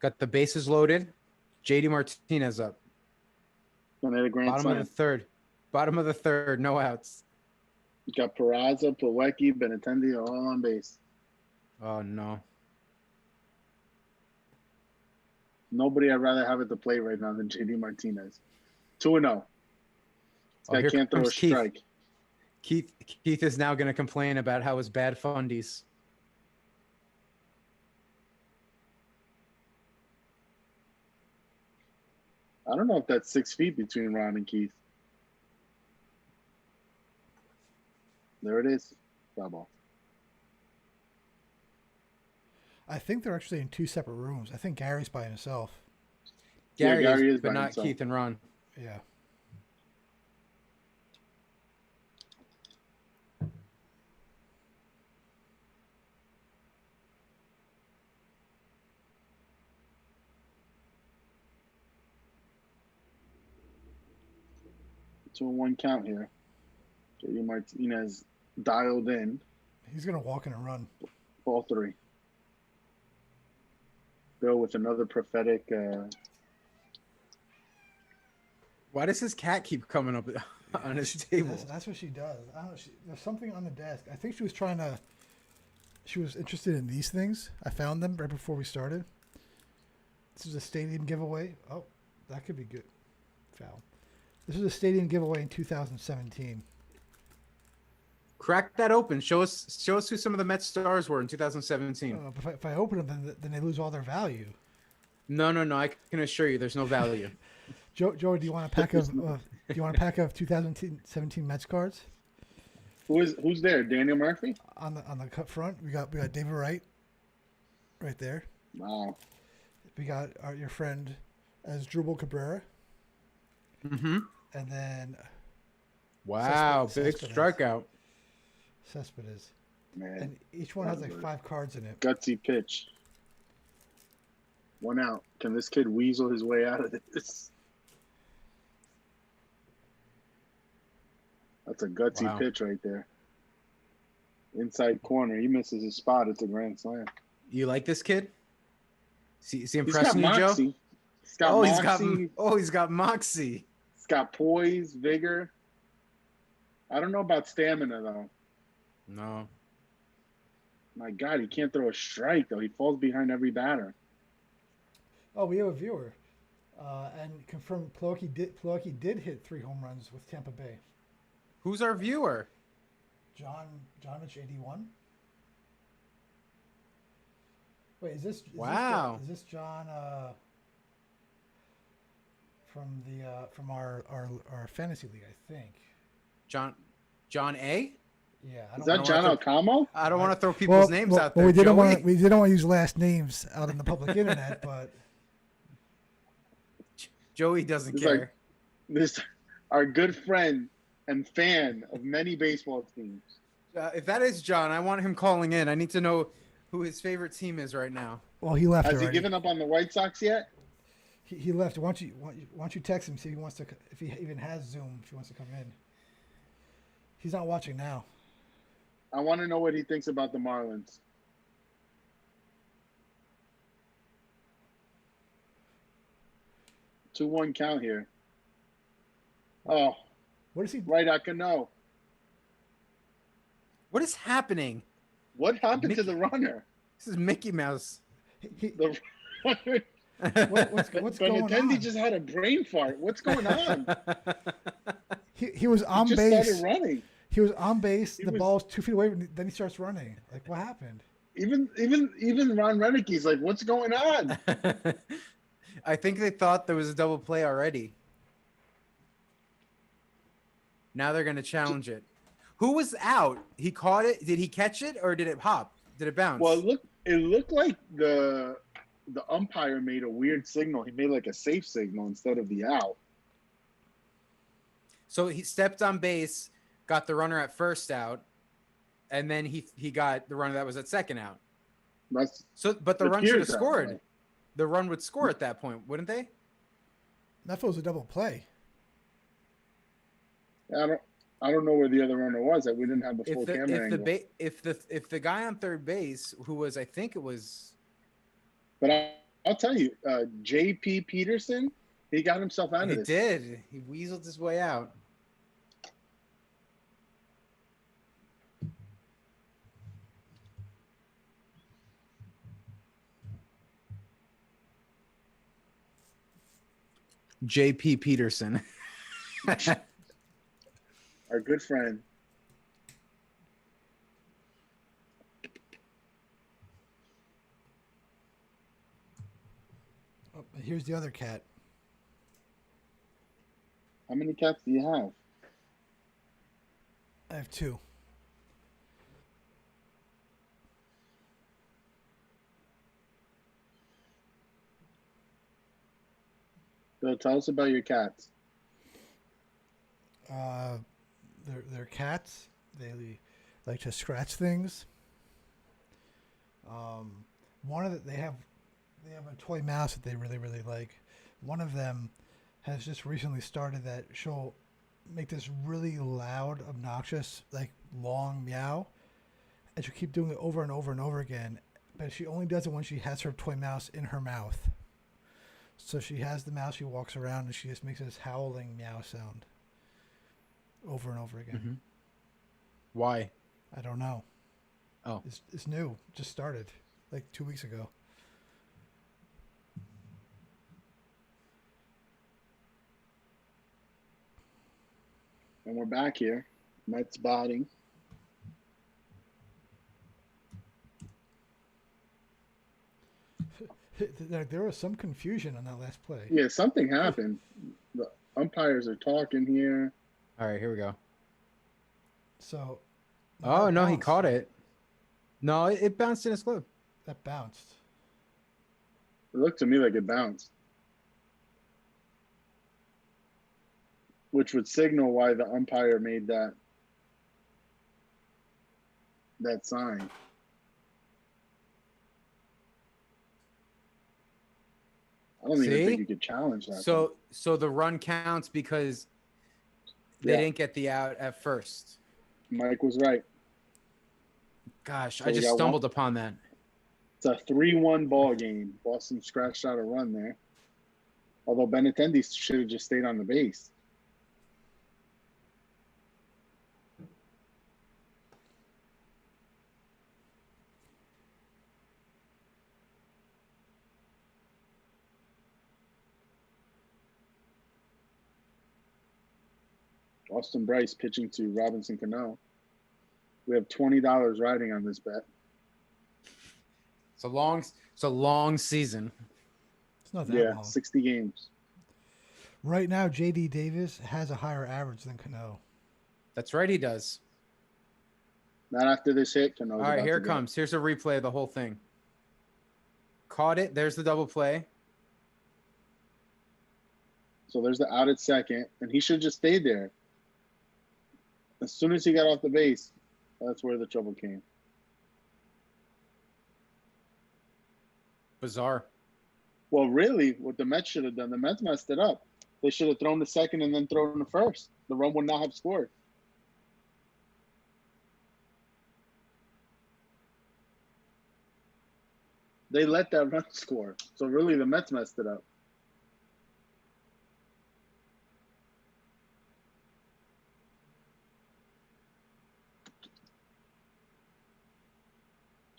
Got the bases loaded. JD Martinez up. And they had a grand Bottom slam. of the third. Bottom of the third. No outs. You got Peraza, Plawecki, Benintendi all on base. Oh, no. Nobody I'd rather have at the plate right now than JD Martinez. 2-0. This guy Here can't throw a comes Keith. strike. Keith is now going to complain about how his bad fundies. I don't know if that's 6 feet between Ron and Keith. There it is. Foul ball. I think they're actually in two separate rooms. I think Gary's by himself. Gary, Gary is but by not himself. Keith and Ron. Yeah. Two and one count here. JD Martinez dialed in. He's going to walk in and run. Ball 3. Bill with another prophetic. Why does his cat keep coming up on his table? That's what she does. I don't know. There's something on the desk. I think she was trying to. She was interested in these things. I found them right before we started. This is a stadium giveaway. Oh, that could be good. Foul. This was a stadium giveaway in 2017. Crack that open. Show us who some of the Mets stars were in 2017. But if I open them, then they lose all their value. No. I can assure you, there's no value. Joey, do you want a pack of 2017 Mets cards? Who's there? Daniel Murphy? On the cut front, we got David Wright, right there. Wow. We got your friend as Drupal Cabrera. Mm-hmm. And then. Wow, big Cespedes. strikeout. Cespedes. Man. And each one has like 5 cards in it. Gutsy pitch. 1 out. Can this kid weasel his way out of this? That's a gutsy pitch right there. Inside corner. He misses his spot. It's a grand slam. You like this kid? Is he He's got impressing you, Joe? moxie. He's got moxie. He's got moxie. He's got poise, vigor. I don't know about stamina, though. No. My God, he can't throw a strike, though. He falls behind every batter. Oh, we have a viewer. And confirmed Plawecki did hit 3 home runs with Tampa Bay. Who's our viewer? John Mitch 81. Wait, is this Wow. is this John from our fantasy league, I think. John A? Yeah, Is that John Alcamo? I don't want to throw people's names out there. We didn't Joey. want to use last names out in the public internet, but Joey doesn't It's care. like- This our good friend and fan of many baseball teams. If that is John, I want him calling in. I need to know who his favorite team is right now. well, he left Has already. he given up on the White Sox yet? He left. Why don't you text him, see if he wants to, if he even has Zoom, if he wants to come in. He's not watching now. I want to know what he thinks about the Marlins. 2-1 count here. Oh, What is he? right at Cano. What is happening? What happened to Mickey- the runner? This is Mickey Mouse. The runner. What's going Benintendi on? just had a brain fart. What's going on? He was He on just base. started running. He was on base. He The was- ball's 2 feet away. Then he starts running. Like, what happened? Even Ron Renicke's like, what's going on? I think they thought there was a double play already. Now they're going to challenge it. Who was out? He caught it. Did he catch it or did it hop? Did it bounce? Well, it looked like the umpire made a weird signal. He made like a safe signal instead of the out. So he stepped on base, got the runner at first out, and then he got the runner that was at second out. That's But the it run should have appears that scored. way. The run would score at that point, wouldn't they? That was a double play. I don't know where the other runner was. That we didn't have the full If the camera angle. if the guy on third base, who was, I think it was, But I'll tell you, J.P. Peterson, he got himself out he of this. did. He weaseled his way out. J.P. Peterson. Our good friend. Oh, here's the other cat. How many cats do you have? I have 2. Bill, tell us about your cats. They're cats. They like to scratch things. They have a toy mouse that they really like. One of them has just recently started that she'll make this really loud, obnoxious, like long meow, and she'll keep doing it over and over and over again. But she only does it when she has her toy mouse in her mouth. So she has the mouse, she walks around, and she just makes this howling meow sound over and over again. Mm-hmm. Why? I don't know. Oh. It's new. Just started like 2 weeks ago. And we're back here. Mets batting. There was some confusion on that last play. Yeah, something happened. The umpires are talking here. All right, here we go. So. Oh, that no, he bounced. caught it. No, it bounced in his glove. That bounced. It looked to me like it bounced. Which would signal why the umpire made that sign. I don't even See? think you could challenge that. So the run counts because they Yeah. didn't get the out at first. Mike was right. Gosh, So I we just got stumbled upon that. It's a 3-1 ball game. Boston scratched out a run there. Although Benintendi should have just stayed on the base. Austin Bryce pitching to Robinson Cano. We have $20 riding on this bet. It's a long season. It's not that Yeah, long. 60 games. Right now, J.D. Davis has a higher average than Cano. That's right, he does. Not after this hit, Cano's All right, about here to it go. comes. Here's a replay of the whole thing. Caught it. There's the double play. So there's the out at second, and he should just stay there. As soon as he got off the base, that's where the trouble came. Bizarre. Well, really, what the Mets should have done, the Mets messed it up. They should have thrown the second and then thrown the first. The run would not have scored. They let that run score. So really, the Mets messed it up.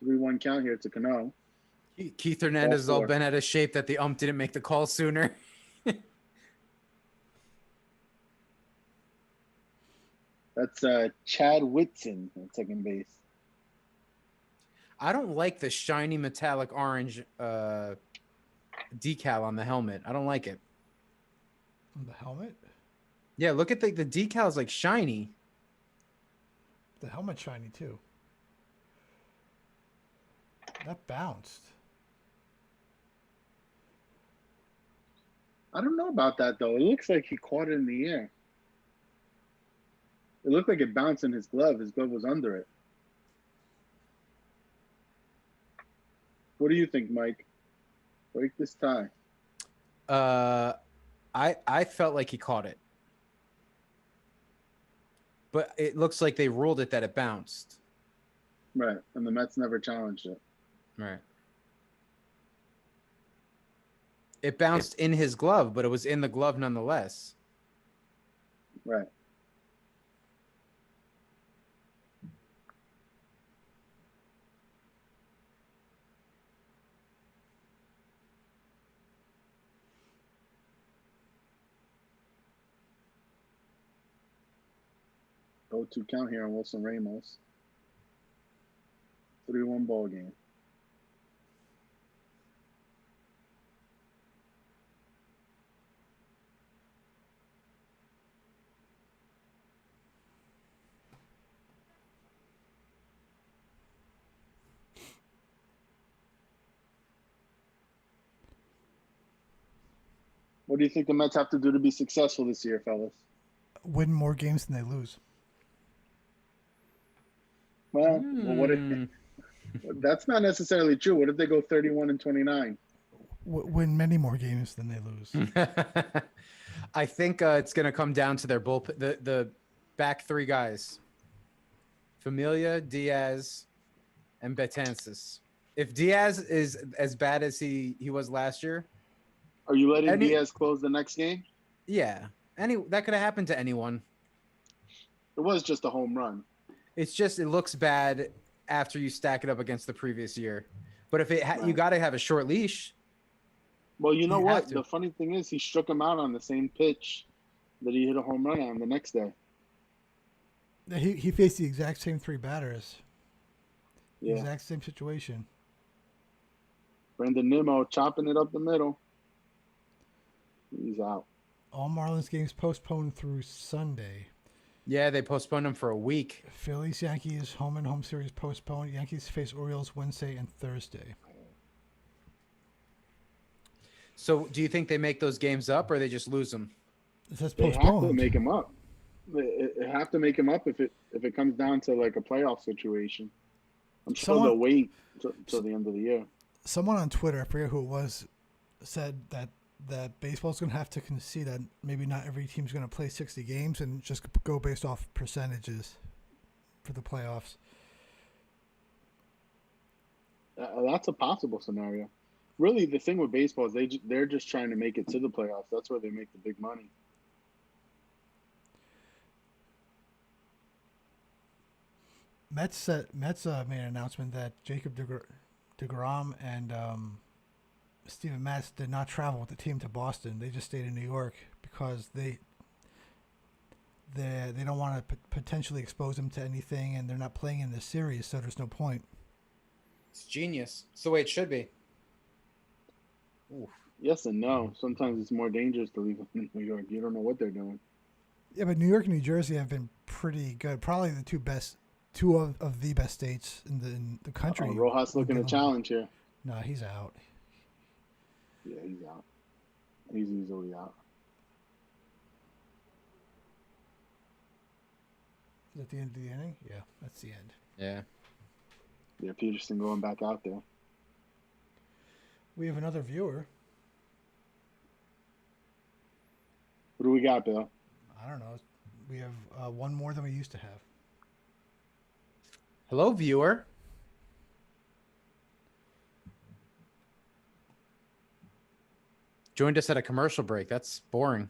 3-1 count here to Cano. Keith Hernandez is all four. bent out of shape that the ump didn't make the call sooner. That's Chad Whitson at second base. I don't like the shiny metallic orange decal on the helmet. I don't like it. On the helmet? Yeah, look at the decal's like shiny. The helmet's shiny too. That bounced. I don't know about that though. It looks like he caught it in the air. It looked like it bounced in his glove. His glove was under it. What do you think, Mike? Break this tie. I felt like he caught it, but it looks like they ruled it that it bounced. Right, and the Mets never challenged it. Right. It bounced in his glove, but it was in the glove nonetheless. Right. Go-to count here on Wilson Ramos. 3-1 ball game. What do you think the Mets have to do to be successful this year, fellas? Win more games than they lose. Well, what if that's not necessarily true? What if they go 31-29? Win many more games than they lose. I think it's going to come down to their bullpen, the back three guys, Familia, Diaz, and Betances. If Diaz is as bad as he was last year, are you letting Diaz close the next game? Yeah, that could have happened to anyone. It was just a home run. It's just it looks bad after you stack it up against the previous year. But if you got to have a short leash. Well, you know what? The funny thing is, he struck him out on the same pitch that he hit a home run on the next day. He faced the exact same three batters. Yeah. Exact same situation. Brandon Nimmo chopping it up the middle. He's out. All Marlins games postponed through Sunday. Yeah, they postponed them for a week. Phillies, Yankees, home and home series postponed. Yankees face Orioles Wednesday and Thursday. So do you think they make those games up or they just lose them? It says postponed. They have to make them up. They have to make them up if it comes down to like a playoff situation. I'm sure they'll wait till the end of the year. Someone on Twitter, I forget who it was, said that baseball's going to have to concede that maybe not every team's going to play 60 games and just go based off percentages for the playoffs. That's a possible scenario. Really, the thing with baseball is they're just trying to make it to the playoffs. That's where they make the big money. Mets made an announcement that Jacob deGrom and Steven Matz did not travel with the team to Boston. They just stayed in New York because they don't want to potentially expose them to anything, and they're not playing in this series, so there's no point. It's genius. It's the way it should be. Oof. Yes and no. Sometimes it's more dangerous to leave in New York. You don't know what they're doing. Yeah, but New York and New Jersey have been pretty good. Probably the two of the best states in the country. Rojas looking to challenge here. No, he's out. Yeah, he's out. He's easily out. Is that the end of the inning? Yeah, that's the end. Yeah. Yeah, Peterson going back out there. We have another viewer. What do we got, Bill? I don't know. We have one more than we used to have. Hello, viewer. Joined us at a commercial break. That's boring.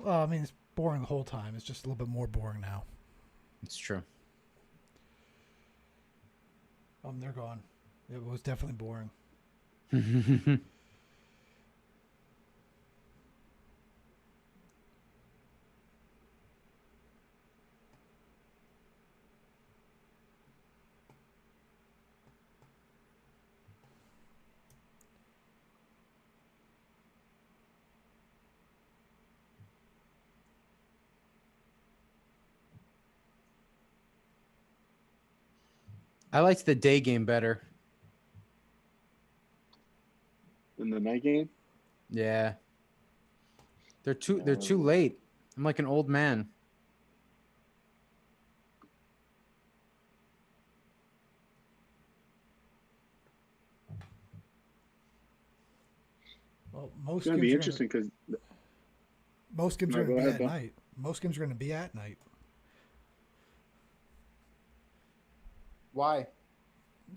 Well, I mean, it's boring the whole time. It's just a little bit more boring now. It's true. They're gone. It was definitely boring. I liked the day game better. In the night game? Yeah. They're too late. I'm like an old man. Well, It's going to be interesting because... most games No, are going go to be ahead, at Bill. night. Most games are going to be at night. Why?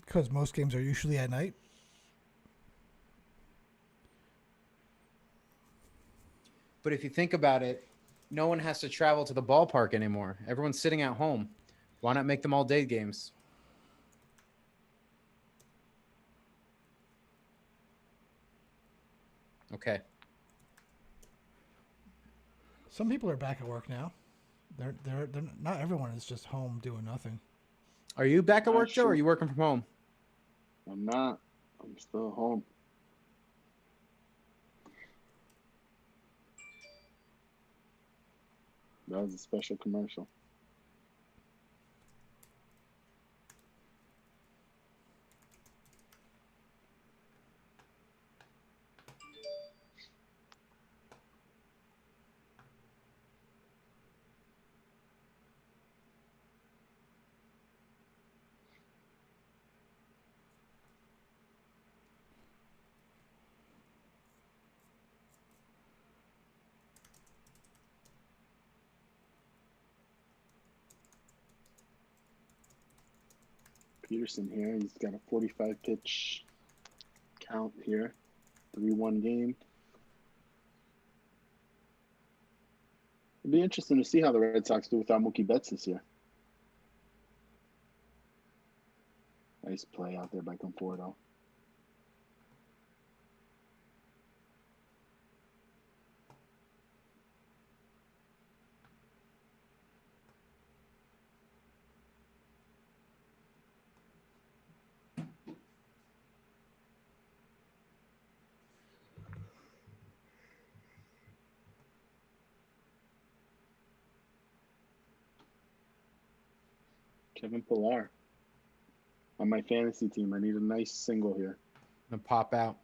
Because most games are usually at night. But if you think about it, no one has to travel to the ballpark anymore. Everyone's sitting at home. Why not make them all day games? Okay. Some people are back at work now. They're not everyone is just home doing nothing. Are you back at work, Joe, or Sure. are you working from home? I'm not. I'm still home. That was a special commercial. Peterson here. He's got a 45 pitch count here. 3-1 game. It'd be interesting to see how the Red Sox do without Mookie Betts this year. Nice play out there by Conforto. Kevin Pillar. On my fantasy team, I need a nice single here. Gonna pop out.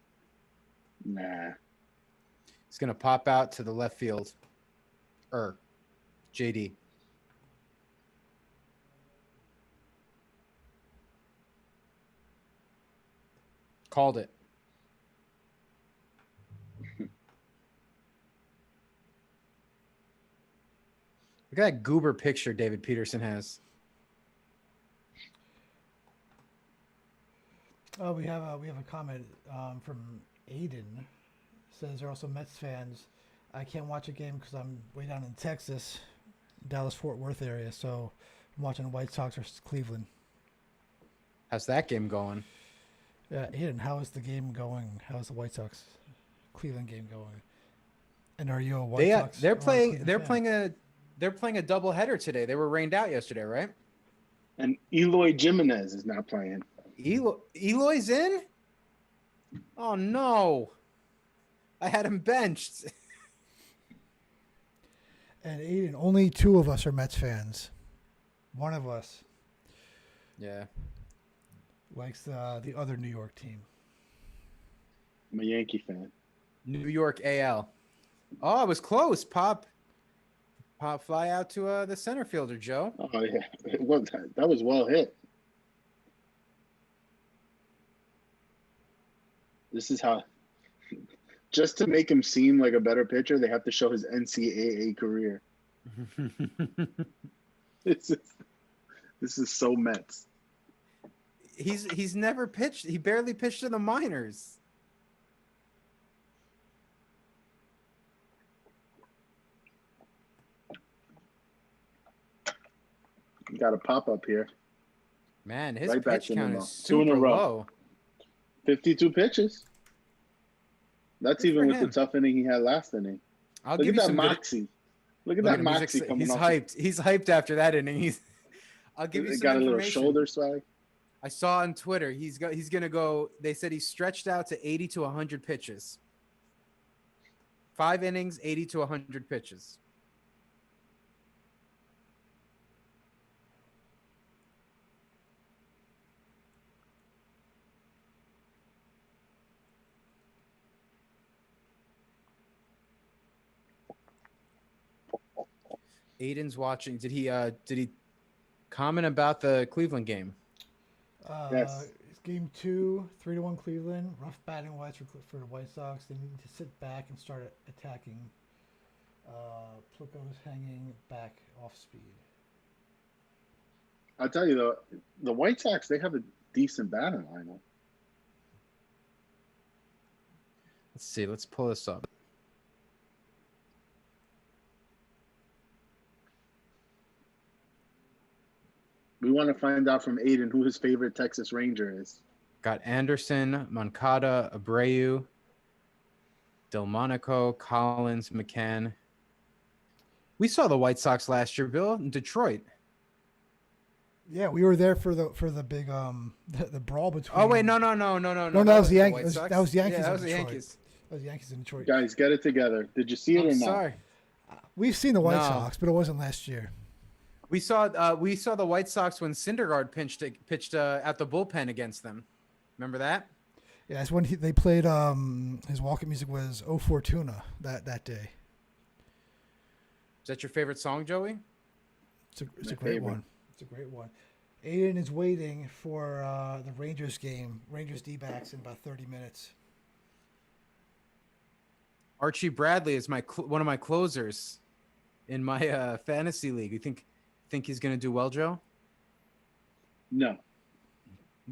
Nah. He's gonna pop out to the left field. JD. Called it. Look at that goober picture David Peterson has. Oh, we have a comment from Aiden. Says they're also Mets fans. I can't watch a game because I'm way down in Texas, Dallas Fort Worth area. So I'm watching White Sox versus Cleveland. How's that game going? Yeah, Aiden, how is the game going? How is the White Sox Cleveland game going? And are you a White Sox? They're or a playing. Cleveland They're fan? playing a doubleheader today. They were rained out yesterday, right? And Eloy Jimenez is not playing. Eloy's in. Oh no! I had him benched. And Aiden, only two of us are Mets fans. One of us Yeah. likes the other New York team. I'm a Yankee fan. New York AL. Oh, it was close. Pop fly out to the center fielder, Joe. Oh yeah, that was well hit. This is how, just to make him seem like a better pitcher, they have to show his NCAA career. This is so Mets. He's never pitched. He barely pitched in the minors. Got a pop up here. Man, his Right back pitch to count Nemo. is 2 in a super row. low. 52 pitches. That's Good even for with the him. tough inning he had last inning. I'll Look give at you that some good. moxie. Look at Look that at him. moxie coming He's off. hyped. He's hyped after that inning. I'll give you It some got a little information. shoulder swag. I saw on Twitter he's gonna go. They said he's stretched out to 80 to 100 pitches. 5 innings, 80 to 100 pitches. Aiden's watching. Did he comment about the Cleveland game? Yes. It's game 2, 3-1 Cleveland. Rough batting wise for the White Sox. They need to sit back and start attacking. Plico's hanging back off speed. I'll tell you though, the White Sox, they have a decent batting lineup. Let's see. Let's pull this up. We want to find out from Aiden who his favorite Texas Ranger is. Got Anderson, Moncada, Abreu, Delmonico, Collins, McCann. We saw the White Sox last year, Bill, in Detroit. Yeah, we were there for the big the brawl between. Oh wait, no. No, that was the White Yankees. Sox. That was Yankees. Yeah, that was in the Detroit. Yankees. That was Yankees in Detroit. Guys, get it together. Did you see it I'm or not? sorry. We've seen the White No. Sox, but it wasn't last year. We saw the White Sox when Syndergaard pitched at the bullpen against them. Remember that? Yeah, that's when they played. His walk-up music was "Oh Fortuna" that day. Is that your favorite song, Joey? It's a My great favorite. one. It's a great one. Aiden is waiting for the Rangers game, Rangers D-backs in about 30 minutes. Archie Bradley is one of my closers in my fantasy league. You think he's gonna do well, Joe? No.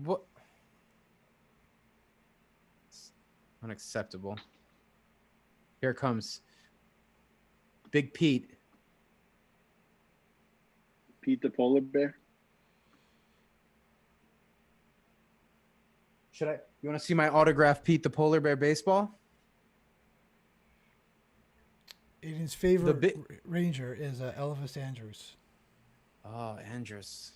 What? It's unacceptable. Here comes Big Pete. Pete the Polar Bear. You want to see my autograph Pete the Polar Bear baseball? Aiden's favorite Ranger is Elvis Andrews. Oh, Andrews.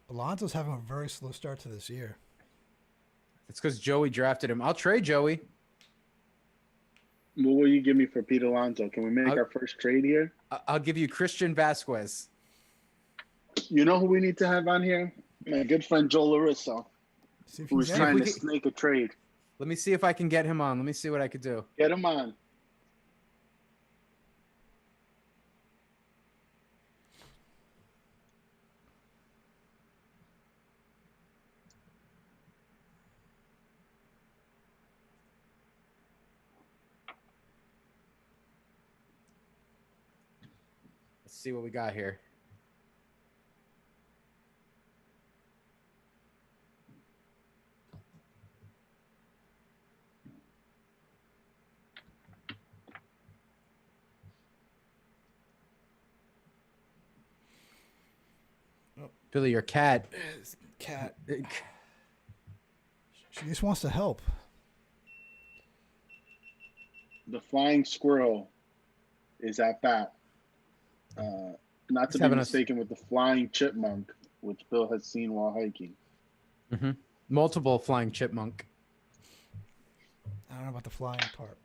Alonso's having a very slow start to this year. It's because Joey drafted him. I'll trade Joey. What will you give me for Pete Alonso? Can we make our first trade here? I'll give you Christian Vasquez. You know who we need to have on here? My good friend Joe Larissa, See if who you was can trying get to him. snake a trade. Let me see if I can get him on. Let me see what I could do. Get him on. Let's see what we got here. Billy, your cat. Cat. She just wants to help. The flying squirrel is at bat. Not to He's be having mistaken with the flying chipmunk, which Bill has seen while hiking. Mm-hmm. Multiple flying chipmunk. I don't know about the flying part.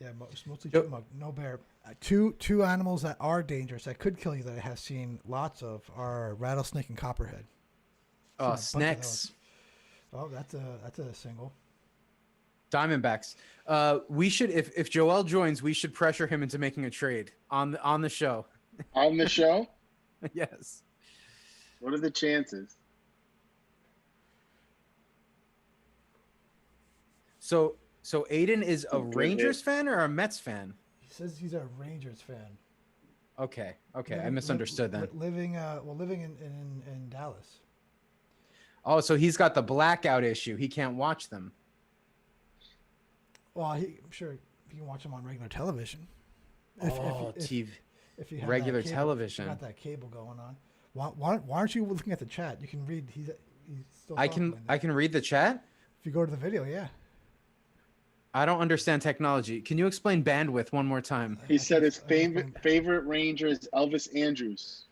Yeah, mostly Yep. chipmunk, no bear. Two animals that are dangerous that could kill you that I have seen lots of are rattlesnake and copperhead. Oh, Seen a bunch of snakes. those. Oh, that's a single. Diamondbacks. We should, if Joel joins, we should pressure him into making a trade on the show. On the show, Yes. what are the chances? So Aiden is a Good Rangers hit. fan or a Mets fan? He says he's a Rangers fan. Okay. I misunderstood then. Living in Dallas. Oh, so he's got the blackout issue. He can't watch them. Well, I'm sure you can watch him on regular television. TV. If you have Regular that cable, television. if you got that cable going on. Why aren't you looking at the chat? You can read. He's still. I talking can right now. I can read the chat. If you go to the video, yeah. I don't understand technology. Can you explain bandwidth one more time? He I said can- his I can favorite Ranger is Elvis Andrews.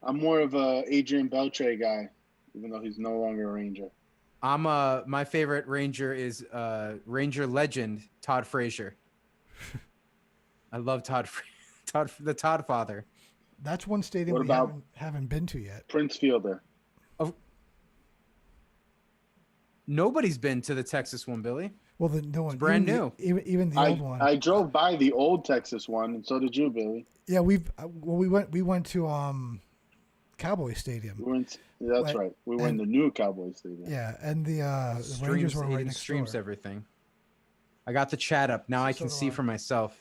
I'm more of a Adrian Beltre guy, even though he's no longer a Ranger. I'm my favorite Ranger is Ranger legend Todd Frazier. I love the Todd father. That's one stadium What we about- haven't been to yet. Prince Fielder. Nobody's been to the Texas one, Billy. Well, the no one brand even new. Even the old one. I drove by the old Texas one, and so did you, Billy. Yeah, we went to Cowboy Stadium. That's Right. right. We were in the new Cowboy Stadium. Yeah, and the Rangers were right Aiden next streams door. everything. I got the chat up now. I So can do see I. for myself.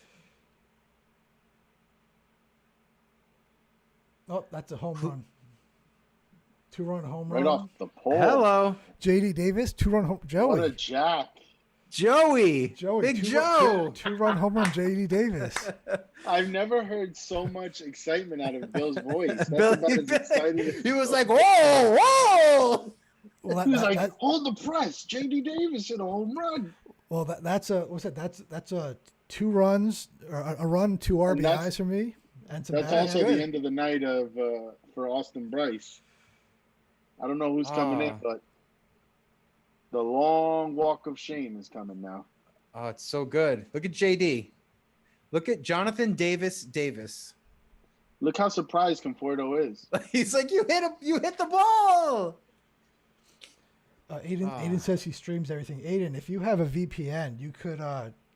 Oh, that's a home run. 2-run home Right run. off the pole. Hello, JD Davis, 2-run home. What a Joey. jack. Joey. Joey. Big 2-run Joe. 2-run home run, JD Davis. I've never heard so much excitement out of Bill's voice. That's Billy, about as excited as he was like, "Whoa, whoa!" Well, he was like, hold the press. J.D. Davis hit a home run. that's a what's that? That's a 2 runs or a run, 2 And RBIs for me, and some That's batting also average. the end of the night of for Austin Bryce. I don't know who's coming in, Ah. but the long walk of shame is coming now. Oh, it's so good. Look at JD. Look at Jonathan Davis. Look how surprised Conforto is. He's like, you hit the ball. Aiden says he streams everything. Aiden, if you have a VPN, you could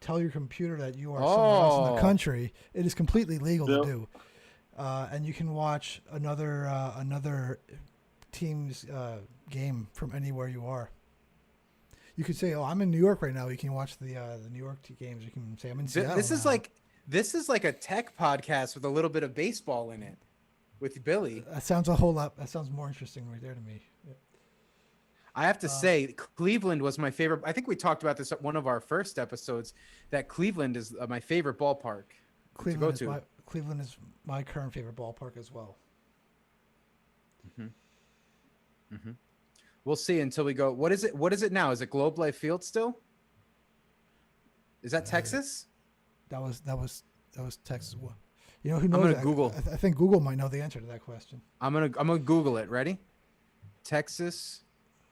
tell your computer that you are somewhere else in the country. It is completely legal to do, and you can watch another team's game from anywhere you are. You could say, "Oh, I'm in New York right now." You can watch the New York games. You can say, "I'm in Seattle." This is now." this is like a tech podcast with a little bit of baseball in it, with Billy. That sounds a whole lot. That sounds more interesting right there to me. Yeah. I have to say, Cleveland was my favorite. I think we talked about this at one of our first episodes. That Cleveland is my favorite ballpark to go to. Cleveland is my current favorite ballpark as well. We'll see until we go. What is it? What is it now? Is it Globe Life Field still? Is that Texas? That was Texas. You know who knows? gonna that? Google. I think Google might know the answer to that question. I'm gonna Google it. Ready? Texas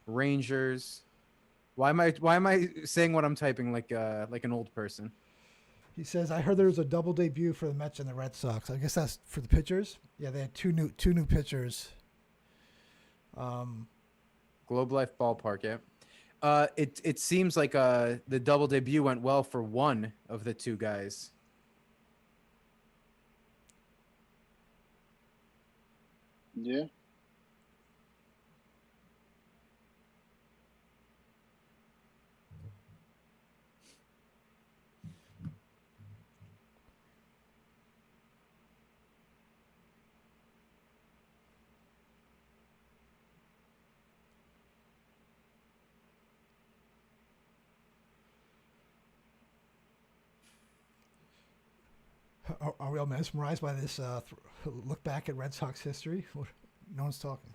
Rangers. Why am I saying what I'm typing like an old person? He says, "I heard there was a double debut for the Mets and the Red Sox. I guess that's for the pitchers. Yeah, they had two new pitchers. Globe Life Ballpark. Yeah. It seems like the double debut went well for one of the two guys. Yeah. Are we all mesmerized by this look back at Red Sox history? No one's talking.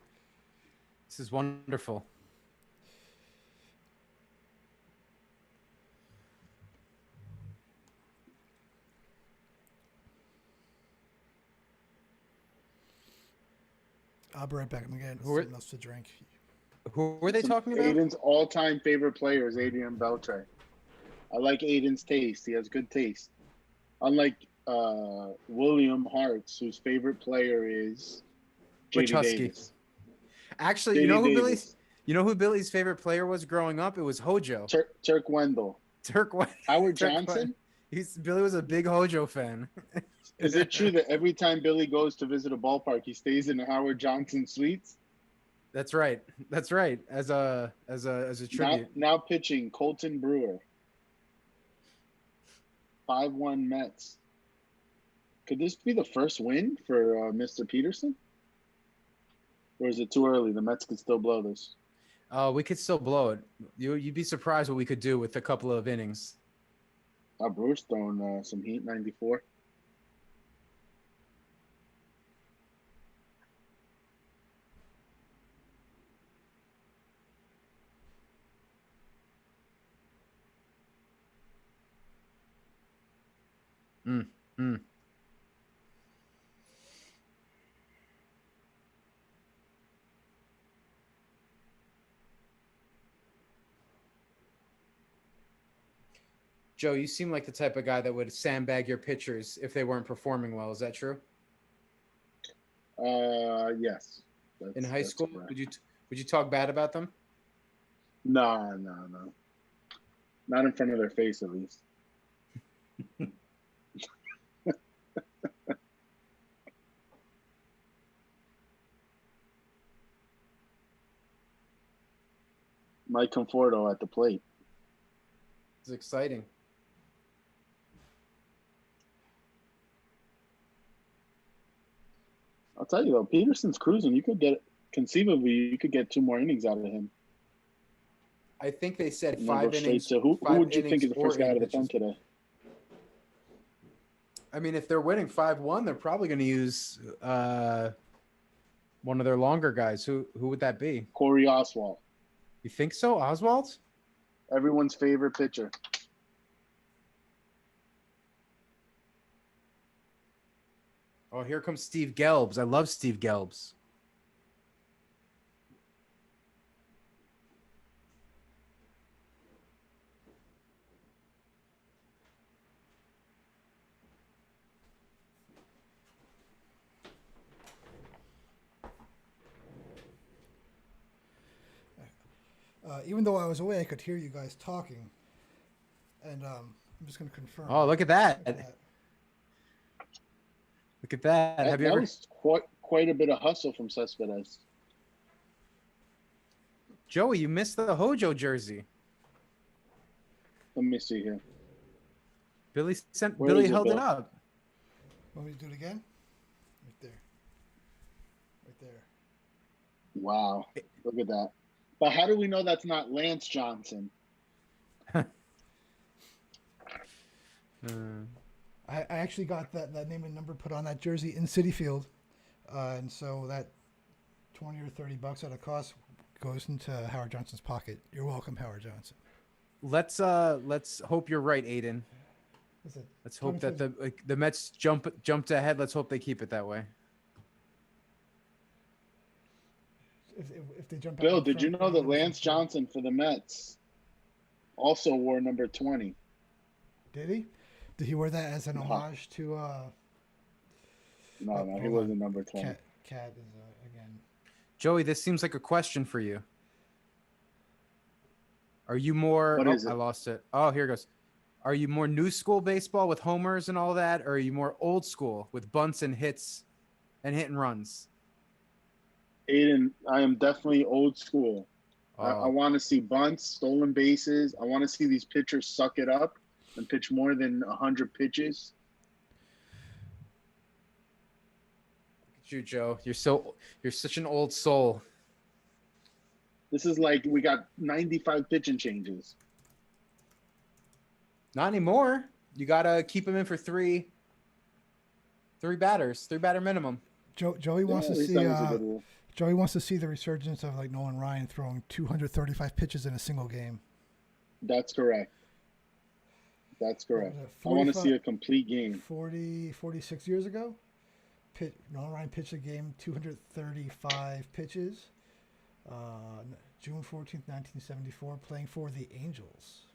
This is wonderful. I'll be right back. I'm getting Who are- something else to drink. Who were they talking about? Aiden's all-time favorite player is Adrian Beltre. I like Aiden's taste. He has good taste. Unlike William Hart's, whose favorite player is Which J.D. Husky? Davis. Actually, J.D. Davis. you know who Billy's favorite player was growing up? It was Hojo. Turk Wendell. Howard Johnson? Billy was a big Hojo fan. Is it true that every time Billy goes to visit a ballpark, he stays in the Howard Johnson suites? That's right. That's right. As a tribute. Now pitching Colton Brewer. 5-1 Mets. Could this be the first win for Mr. Peterson? Or is it too early? The Mets could still blow this. We could still blow it. You'd be surprised what we could do with a couple of innings. Brewer's throwing some heat, 94. Mm, mm. Joe, you seem like the type of guy that would sandbag your pitchers if they weren't performing well. Is that true? Yes. In high That's school, correct. would you talk bad about them? No. Not in front of their face, at least. Mike Conforto at the plate. It's exciting. I'll tell you though, Peterson's cruising. Conceivably, you could get 2 more innings out of him. I think they said And then 5 go straight innings. to who 5 would you think innings is the or first guy 8 out of the pitches. pen today? I mean, if they're winning 5-1, they're probably going to use one of their longer guys. Who would that be? Corey Oswalt, You think so, Oswald? everyone's favorite pitcher. Oh, here comes Steve Gelbs. I love Steve Gelbs. Even though I was away, I could hear you guys talking. And I'm just going to confirm. Oh, look at that. Look at that. Look at that. Have you That ever? was quite a bit of hustle from Cespedes. Joey, you missed the Hojo jersey. Let me see here. Billy Where Billy is it, held it Bill? up. Want me to do it again? Right there. Right there. Wow, look at that. But how do we know that's not Lance Johnson? I actually got that name and number put on that jersey in Citi Field. And so that 20 or 30 bucks at a cost goes into Howard Johnson's pocket. You're welcome, Howard Johnson. Let's hope you're right, Aiden. Listen, Let's hope 20 that the Mets jumped ahead. Let's hope they keep it that way. if they jump out Bill, in did you front, know that then Lance it's- Johnson for the Mets also wore number 20? Did he? Did he wear that as an No. homage to No, he hold wasn't on. number 20. Cat is again. Joey, this seems like a question for you. Are you more? What is it? I lost it. Oh, here it goes. Are you more new school baseball with homers and all that, or are you more old school with bunts and hits and hit and runs? Aiden, I am definitely old school. I Oh. want to see bunts, stolen bases. I want to see these pitchers suck it up and pitch more than 100 pitches. Look at you, Joe. You're such an old soul. This is like we got 95 pitching changes. Not anymore. You gotta keep him in for three batter minimum. Joey wants Yeah, to at least see. that was a good rule. Joey wants to see the resurgence of like Nolan Ryan throwing 235 pitches in a single game. That's correct. That's correct. I want to see a complete game. 46 years ago, Nolan Ryan pitched a game 235 pitches. June 14th, 1974, playing for the Angels.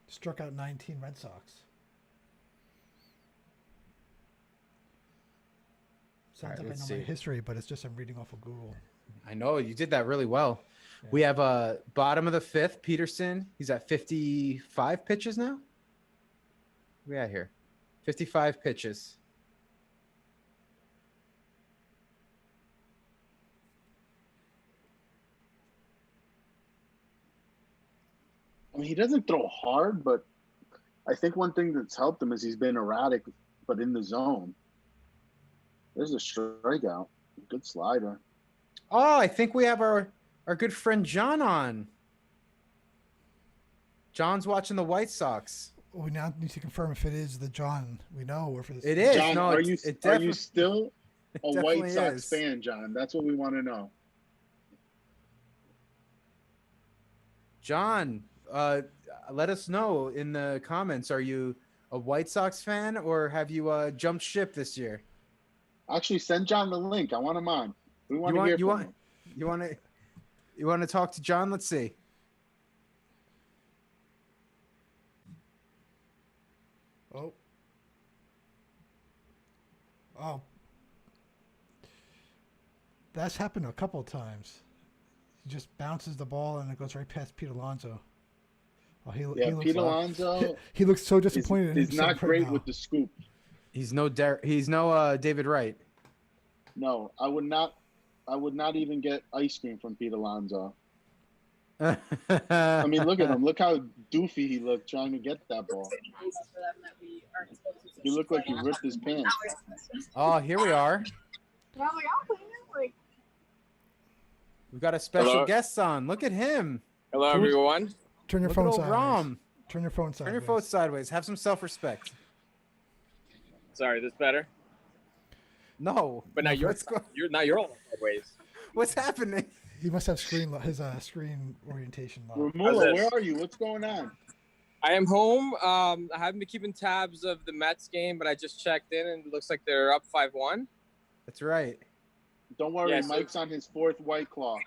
Struck out 19 Red Sox. Sounds All right, like I let's know my see. history, but it's just I'm reading off of Google. I know you did that really well. Yeah. We have bottom of the fifth, Peterson. He's at 55 pitches now. We at here, 55 pitches. I mean, he doesn't throw hard, but I think one thing that's helped him is he's been erratic, but in the zone. There's a strikeout. Good slider. Oh, I think we have our good friend John on. John's watching the White Sox. We now need to confirm if it is the John we know or if it's It is. John, No, are it you definitely- still a definitely White Sox is. fan, John? That's what we want to know. John, let us know in the comments. Are you A White Sox fan, or have you jumped ship this year? Actually, send John the link. I want him on. We want to hear from him. You want to talk to John? Let's see. Oh. Oh. That's happened a couple of times. He just bounces the ball and it goes right past Pete Alonso. Oh, he looks Pete Alonso. He looks so disappointed. He's not great now. with the scoop. He's no David Wright. No, I would not even get ice cream from Pete Alonso. I mean, look at him. Look how doofy he looked trying to get that ball. He looked like he ripped his pants. Oh, here we are. We've got a special guest on. Look at him. Hello, everyone. Turn your Look phone at old sideways. Rom. Turn your phone sideways. Turn your phone sideways. Have some self-respect. Sorry, this better? No. But now you're all sideways. What's happening? He must have screen orientation locked. Romulo, where are you? What's going on? I am home. I haven't been keeping tabs of the Mets game, but I just checked in, and it looks like they're up 5-1. That's right. Don't worry, Yeah, so- Mike's on his 4th White Claw.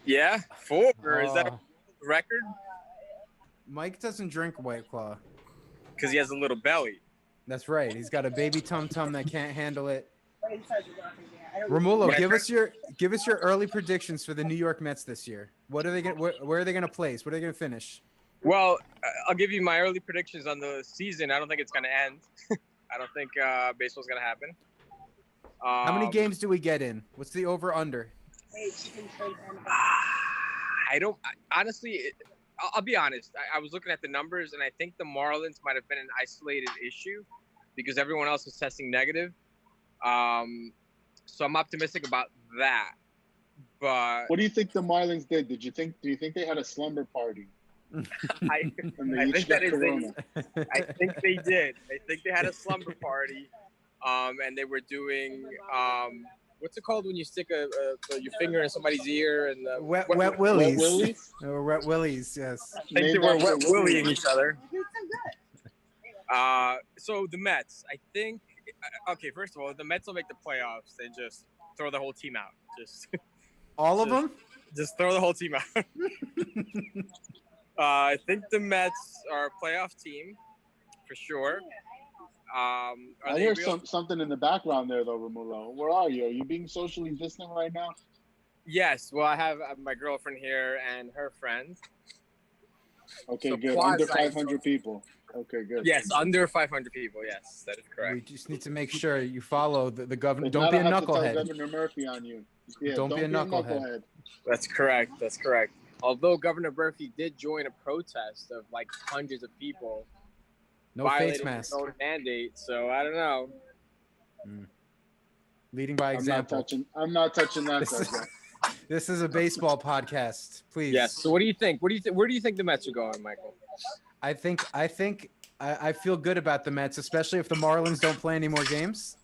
Yeah, 4. Is that a record? Mike doesn't drink White Claw. Because he has a little belly. That's right. He's got a baby tum-tum that can't handle it. Romulo, give us your early predictions for the New York Mets this year. What are they going? Where are they going to place? What are they going to finish? Well, I'll give you my early predictions on the season. I don't think it's going to end. I don't think baseball's going to happen. How many games do we get in? What's the over/under? Honestly, I'll be honest. I was looking at the numbers, and I think the Marlins might have been an isolated issue because everyone else was testing negative. So I'm optimistic about that. But What do you think the Marlins did? Do you think they had a slumber party? I And they think each got that is corona? I think they did. I think they had a slumber party, and they were doing what's it called when you stick your finger in somebody's ear and Wet Wet willies. Willies? Wet willies. Yes. I think they Named were after wet Wet willying Willies. each other. So the Mets, I think. Okay, first of all, the Mets will make the playoffs. They just throw the whole team out. All of them? Just throw the whole team out. I think the Mets are a playoff team for sure. I hear something in the background there, though, Romulo. Where are you? Are you being socially distant right now? Yes. Well, I have my girlfriend here and her friend. Okay, So good. quasi- Under 500 people. Okay, good. Yes, under 500 people. Yes, that is correct. We just need to make sure you follow the governor. If Don't not, be a I'll have to tell knucklehead. Governor Murphy on you. Yeah, Don't be a knucklehead. That's correct. That's correct. Although Governor Murphy did join a protest of like hundreds of people No violating face mask. his own mandate, so I don't know. Leading by example. I'm not touching that This is- subject. This is a baseball podcast. Please. Yes. So what do you think? Where do you think the Mets are going, Michael? I feel good about the Mets, especially if the Marlins don't play any more games.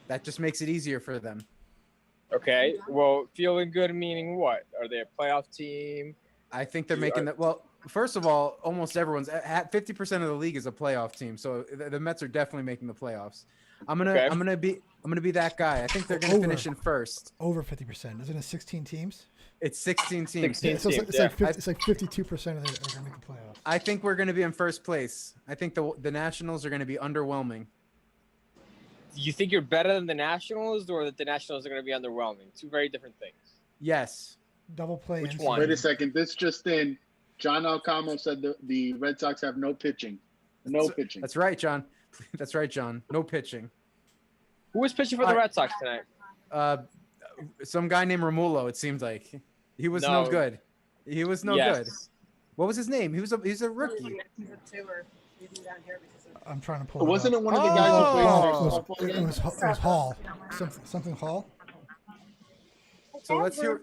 That just makes it easier for them. Okay. Well, feeling good meaning what? Are they a playoff team? I think they're making that. Well, first of all, almost everyone's at 50% of the league is a playoff team, so the Mets are definitely making the playoffs. I'm gonna be that guy. I think they're gonna finish in first. Over 50%. Isn't it 16 teams? It's 16 teams. 16. So teams, it's like 52% of them are going to make the playoffs. I think we're gonna be in first place. I think the Nationals are gonna be underwhelming. Do you think you're better than the Nationals, or that the Nationals are going to be underwhelming? Two very different things. Yes. Double play. Which NC. one? Wait a second. This just in. John Alcamo said the Red Sox have no pitching. No pitching. That's right, John. That's right, John. No pitching. Who was pitching for the Red Sox tonight? Some guy named Romulo. It seemed like he was no good. He was no good. What was his name? He's a rookie. I'm trying to pull Wasn't it it one of the guys who up. played It was Hall. Something Hall. So let's hear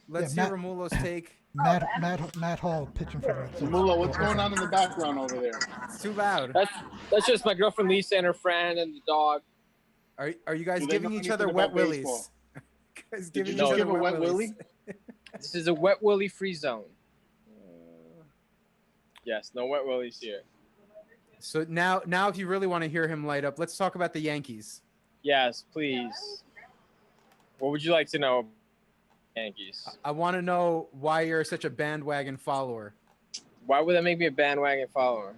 Matt- Romulo's take. Matt Hall pitching for the Red Sox. Mula, what's going on in the background over there? It's too loud. That's just my girlfriend Lisa and her friend and the dog. Are you guys Do they giving know each other anything wet about willies? baseball? Guys Did you giving just each give other a wet willies? willy? This is a wet willy free zone. Yes, no wet willies here. So now, if you really want to hear him light up, let's talk about the Yankees. Yes, please. What would you like to know about the Yankees? I want to know why you're such a bandwagon follower. Why would that make me a bandwagon follower?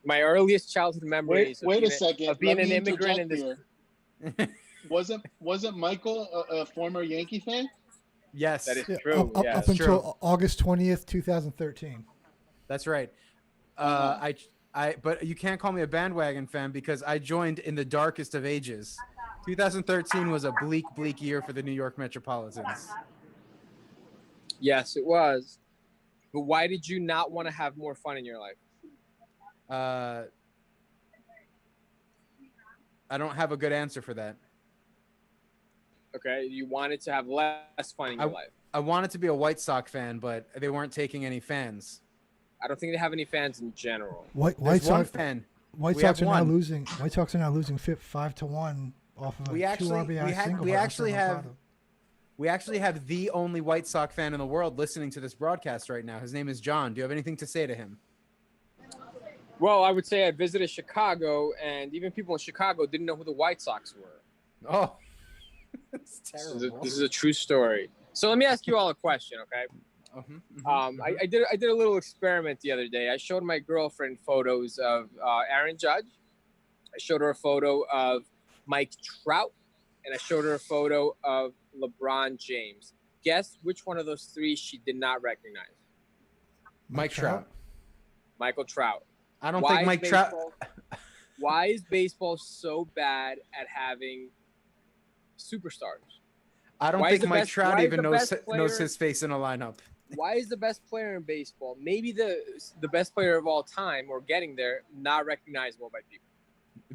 My earliest childhood memories Wait a of second. being Let an me immigrant in interject this. here. Wasn't Michael a former Yankee fan? Yes, That is Yeah, true. up True. until August 20th, 2013. that's right. But you can't call me a bandwagon fan because I joined in the darkest of ages. 2013 was a bleak year for the New York Metropolitans. Yes, it was. But why did you not want to have more fun in your life? I don't have a good answer for that. Okay, you wanted to have less fun in your life. I wanted to be a White Sox fan, but they weren't taking any fans. I don't think they have any fans in general. White There's one Sox fan. White We Sox have are now one. losing. White Sox are now losing 5-1 off of a We 2 actually- RBI we had- single. we by actually Rafael have- Mercado. We actually have the only White Sox fan in the world listening to this broadcast right now. His name is John. Do you have anything to say to him? Well, I would say I visited Chicago, and even people in Chicago didn't know who the White Sox were. Oh, it's This terrible. is a true story. So let me ask you all a question, okay? I did a little experiment the other day. I showed my girlfriend photos of Aaron Judge. I showed her a photo of Mike Trout, and I showed her a photo of LeBron James. Guess which one of those three she did not recognize? Mike Trout. Michael Trout. I don't Why think is Mike Trout. Why is baseball so bad at having superstars? I don't why is think the Mike best- Trout why is even the knows best knows player- his face in a lineup. Why is the best player in baseball, maybe the best player of all time, or getting there, not recognizable by people?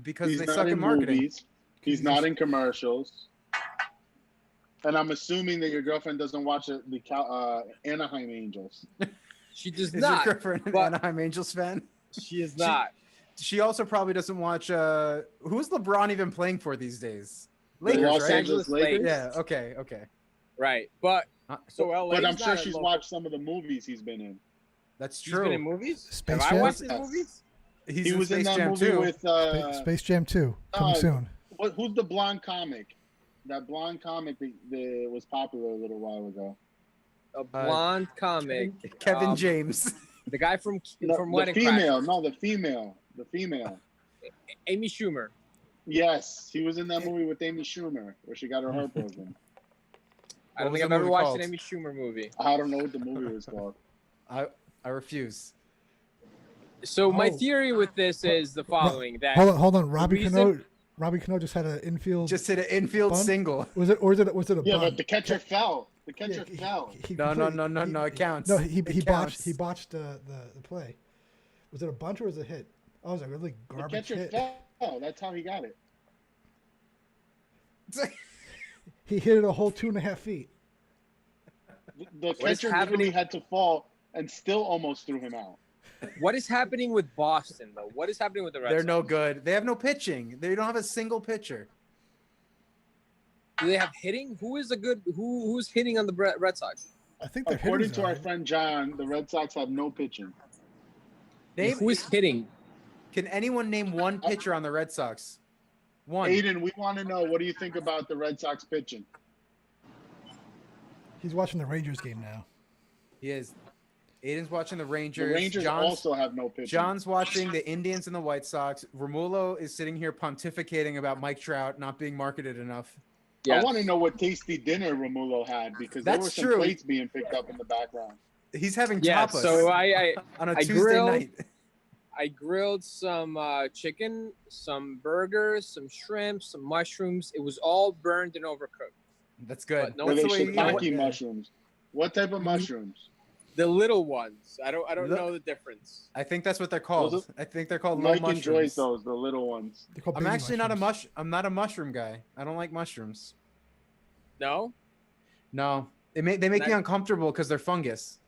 Because He's they not suck in at marketing. movies. He's not in commercials. And I'm assuming that your girlfriend doesn't watch the Anaheim Angels. She does Is not. your girlfriend an but- Anaheim Angels fan? She is not. She also probably doesn't watch. Who's LeBron even playing for these days? The Lakers, Los right? Angeles Lakers? Yeah. Okay. Right, but Uh, so LA. But I'm sure she's watched some of the movies he's been in. That's He's been in true. movies. Space Have Jam? I watched his Yes. movies? He's He was in Space that Jam movie too. with Space Jam 2 coming soon. who's the blonde comic? That blonde comic that was popular a little while ago. A blonde comic. Kevin James. The guy from The Wedding female. Crashers. No, the female. Amy Schumer. Yes, he was in that movie with Amy Schumer where she got her heart broken. I don't was think the I've ever movie watched called? an Amy Schumer movie. I don't know what the movie was called. I refuse. So my Oh. theory with this is the following: that Hold on. Robbie reason- Cano just had an infield. Just hit an infield Bunt? single. was it a Yeah, bunt? but the catcher fell. The catcher Yeah, fell. he No, completely- it counts. No, It he counts. botched the play. Was it a bunt or was it a hit? Oh, it was a really The garbage catcher hit. fell. That's how he got it. He hit it a whole 2.5 feet. The What is catcher literally happening? had to fall and still almost threw him out. what is happening with Boston though? What is happening with the Red They're Sox? no good. They have no pitching. They don't have a single pitcher. Do they have hitting? Who is a good? Who's hitting on the Red Sox? I think they're According hitters, to our though. friend John, the Red Sox have no pitching. Who is hitting? Can anyone name one pitcher on the Red Sox? One. Aiden, we want to know, what do you think about the Red Sox pitching? He's watching the Rangers game now. He is. Aiden's watching the The Rangers. Rangers John's, also have no pitching. John's watching the Indians and the White Sox. Romulo is sitting here pontificating about Mike Trout not being marketed enough. I want to know what tasty dinner Romulo had because there That's were some true. plates being picked up in the background. He's having Yeah. tapas So I on a I Tuesday grilled- night. I grilled some chicken, some burgers, some shrimp, some mushrooms. It was all burned and overcooked. That's good. But no Were That's they the way you eat it. shiitake Yeah. mushrooms? What type of mushrooms? The little ones. I don't Look- know the difference. I think that's what they're called. Those I think they're called low Mike mushrooms. enjoys those, the little ones. They're called I'm baby actually not a mushrooms. I'm not a mushroom guy. I don't like mushrooms. No? No, they make me Nice. uncomfortable because they're fungus.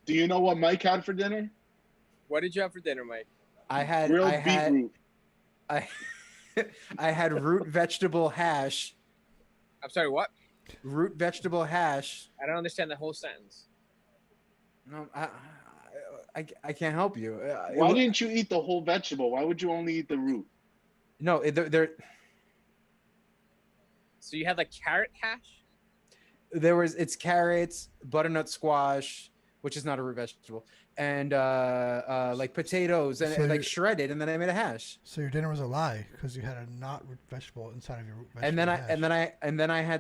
Do you know what Mike had for dinner? What did you have for dinner, Mike? I had Grilled beetroot. I had root vegetable hash. I'm sorry, what? Root vegetable hash. I don't understand the whole sentence. No, I can't help you. Why didn't you eat the whole vegetable? Why would you only eat the root? No, they're So you had like carrot hash? it's carrots, butternut squash, which is not a root vegetable, and like potatoes and So like you're- shredded, and then I made a hash. So your dinner was a lie because you had a not root vegetable inside of your root vegetable. And then hash. I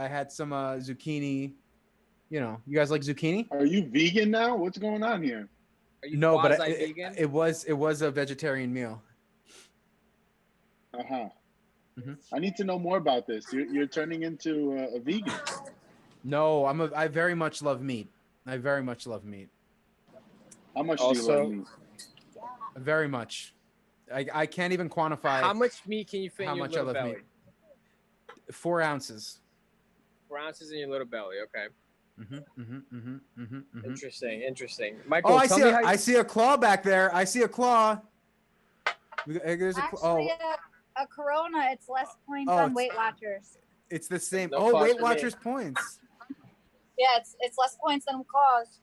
had some zucchini. You know, you guys like zucchini? Are you vegan now? What's going on here? Are you No, but quasi-vegan? it was a vegetarian meal. Uh-huh. Mhm. I need to know more about this. You're turning into a vegan. No, I very much love meat. I very much love meat. How much do you Also- love meat? Very much. I can't even quantify How much meat can you fit how in your much I little love belly? meat. 4 ounces. 4 ounces in your little belly. Okay. Mm-hmm. Interesting. Michael, Oh, tell me how I see a claw back there. I see a claw. There's a Actually, a Corona, it's less points Oh, on it's- Weight Watchers. it's the same. No Oh, claws Weight for me. Watchers points. Yeah, it's less points than claws.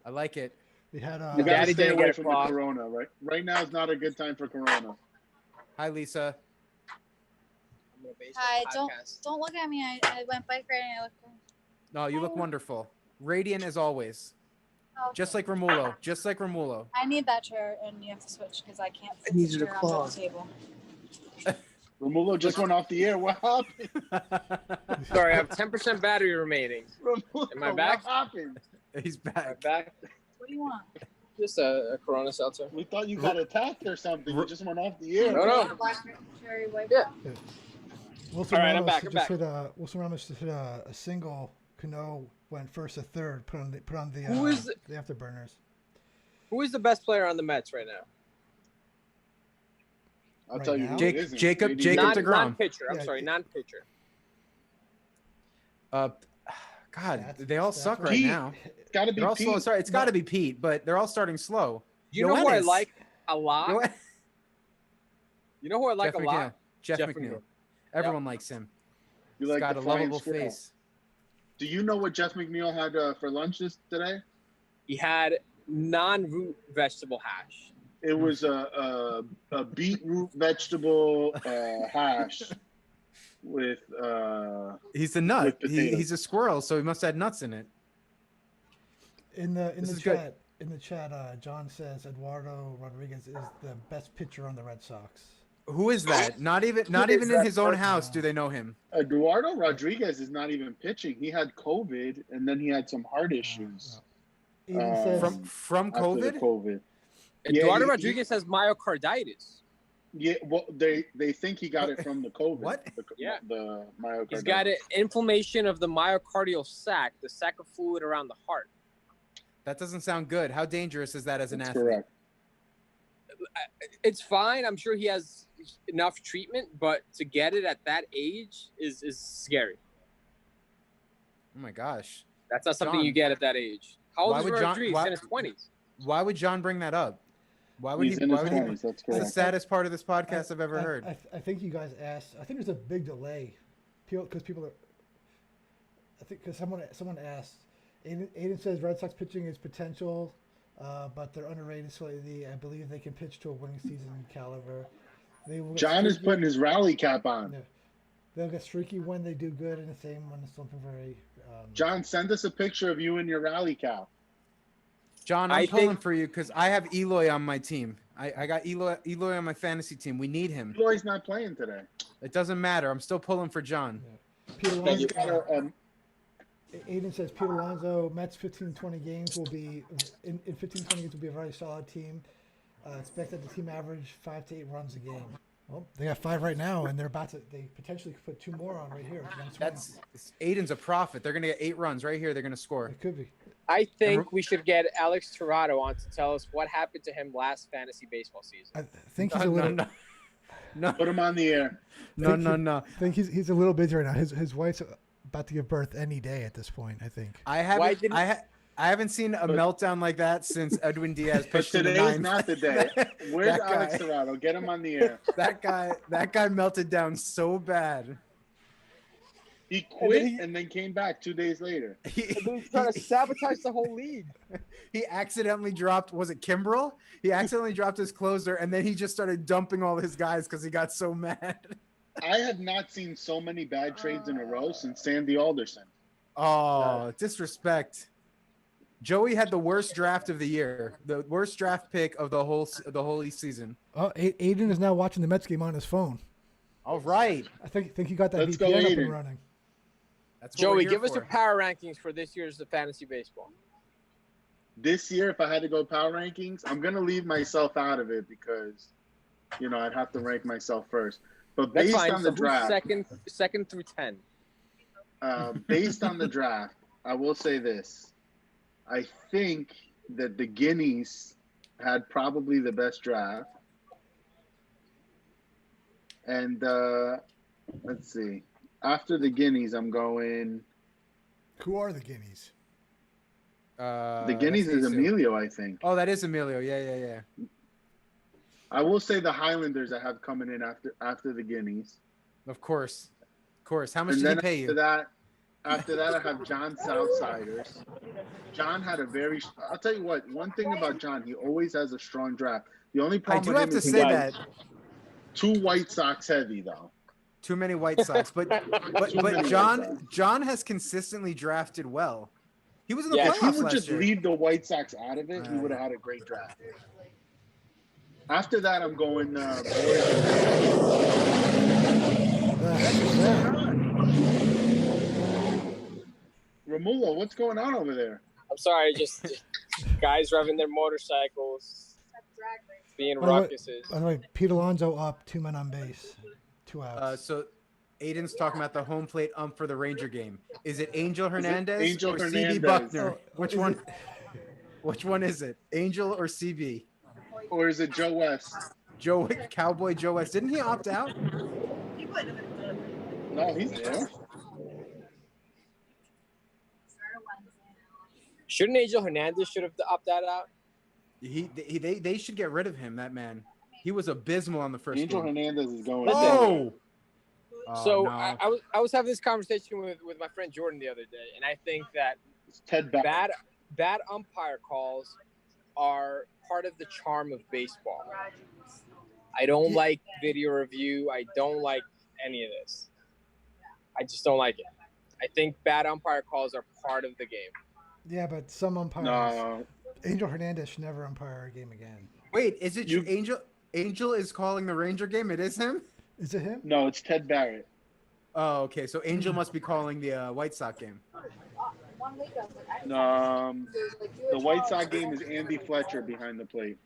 I like it. They had You gotta Daddy stay didn't away get a from claw. the corona, right? Right now is not a good time for corona. Hi, Lisa. Hi, don't look at me. I went bike riding. I look good. No, you look wonderful. Radiant as always. Oh, Just like Romulo. Just like Romulo. I need that chair, and you have to switch because I can't fit need the you to chair claw. onto the table. Romulo just went off the air. What happened? Sorry, I have 10% battery remaining. Romulo, Am I back? What happened? He's Am I back. back? What do you want? Just a Corona seltzer. We thought you got attacked or something. You just went off the air. No. Black cherry white. Yeah. Wilson All right, I'm Ramos back, just I'm back. hit Wilson Ramos just hit a single. Cano went first to third. Put on the Who is- the afterburners. Who is the best player on the Mets right now? I'll Right tell you now? who Jake- it isn't. Jacob- JD Jacob Davis. DeGrom. Non-pitcher. I'm Yeah, sorry, non-pitcher. God, they all suck right Pete. now. It's got to be They're all slow. Pete. Sorry, it's got to be Pete, but they're all starting slow. You know who I Yoenis. like a lot? Yoenis. You know who I like Jeff a lot? McNeil. Jeff Jeff McNeil. McNeil. Everyone likes him. You He's like got the a flying lovable squirrel. face. Do you know what Jeff McNeil had for lunch today? He had non-root vegetable hash. It was a beetroot vegetable hash with He's a nut. With potatoes. He's a squirrel, so he must have nuts in it. In the This is good. chat, John says Eduardo Rodriguez is the best pitcher on the Red Sox. Who is that? Not even is in that his own person? house do they know him. Eduardo Rodriguez is not even pitching. He had COVID and then he had some heart issues Eden Um, says From after the COVID? COVID. Yeah, Eduardo he- Rodriguez has myocarditis. Yeah, well, they think he got it from the COVID. What? Yeah. The myocarditis. He's got an inflammation of the myocardial sac, the sac of fluid around the heart. That doesn't sound good. How dangerous is that as an That's athlete? correct. It's fine. I'm sure he has enough treatment, but to get it at that age is scary. Oh my gosh. That's not something John, you get at that age. How old why is would John- Rodriguez? why- In his 20s. Why would John bring that up? Why would He's he? in Why his would he? 20s. That's It's the correct. saddest part of this podcast I've ever heard. I think you guys asked. I think there's a big delay, because people are. I think because someone asked. Aiden says Red Sox pitching is potential, but they're underrated slightly. I believe they can pitch to a winning season caliber. They will get John is streaky. putting his rally cap on. Yeah. They'll get streaky when they do good, and the same when it's something very. John, send us a picture of you in your rally cap. John, I I'm pulling think- for you because I have Eloy on my team. I got Eloy on my fantasy team. We need him. Eloy's not playing today. It doesn't matter. I'm still pulling for John. Peter He's Alonso, got a, Aiden says Peter Alonso, Mets 15-20 games will be in 15-20 games will be a very solid team. Expect that the team average 5 to 8 runs a game. Well, they got 5 right now, and they potentially could put 2 more on right here. That's Aiden's a prophet. They're gonna get 8 runs right here. They're gonna score. It could be. I think we should get Alex Tirado on to tell us what happened to him last fantasy baseball season. I think he's No, a little. no, no, put him on the air. no, no, no. I think he's a little busy right now. His wife's about to give birth any day at this point. I think. I haven't. didn't- I haven't seen a meltdown like that since Edwin Diaz But pitched in the today is ninth. not the day. Where's That Alex guy. Tirado? Get him on the air. That guy melted down so bad. He quit and then came back 2 days later. And then he's trying to sabotage the whole league. He accidentally dropped, was it Kimbrel? He accidentally dropped his closer, and then he just started dumping all his guys because he got so mad. I have not seen so many bad trades in a row since Sandy Alderson. Oh, disrespect. Joey had the worst draft of the year, the worst draft pick of the whole season. Oh, Aiden is now watching the Mets game on his phone. All right. I think he got that Let's go, VPN up Aiden. and running. That's what we're Joey, here give us for. the power rankings for this year's fantasy baseball. This year, if I had to go power rankings, I'm going to leave myself out of it because, I'd have to rank myself first. But That's based fine. on So the draft, second through 10. based on the draft, I will say this. I think that the Guineas had probably the best draft. And let's see. After the Guineas, I'm going. Who are the Guineas? The Guineas that's is these two. Emilio, I think. Oh, that is Emilio. Yeah. I will say the Highlanders I have coming in after the Guineas. Of course. How much And did he then pay you? after that, I have John Southsiders. John had a very. I'll tell you what. One thing about John, he always has a strong draft. The only I problem do with have him to is he say got that too White Sox heavy though. too many White Sox, but Too many White Sox. John has consistently drafted well. He was in the Yeah, If he playoffs would last just year. leave the White Sox out of it, he would have had a great draft. After that, I'm going. Romulo, what's going on over there? I'm sorry, just guys revving their motorcycles, being ruckuses. By the way, Pete Alonso up, 2 men on base, 2 outs. So Aiden's talking about the home plate ump for the Ranger game. Is it Angel Hernandez Angel or Hernandez? CB Buckner? Oh, Which is one? it- Which one is it? Angel or CB? Or is it Joe West? Cowboy Joe West. Didn't he opt out? No, he's there. Shouldn't Angel Hernandez should have opted out? They should get rid of him. That man. He was abysmal on the first Angel game. Hernandez is going. Oh. So no. I was having this conversation with my friend Jordan the other day, and I think that It's Ted Barrett. bad umpire calls are part of the charm of baseball. I don't like video review. I don't like any of this. I just don't like it. I think bad umpire calls are part of the game. Yeah, but some umpires. No, Angel Hernandez should never umpire a game again. Wait, is it Angel? Angel is calling the Ranger game. It is him. Is it him? no, it's Ted Barrett. Oh, okay. So Angel must be calling the White Sox game. The White Sox game is Andy Fletcher behind the plate.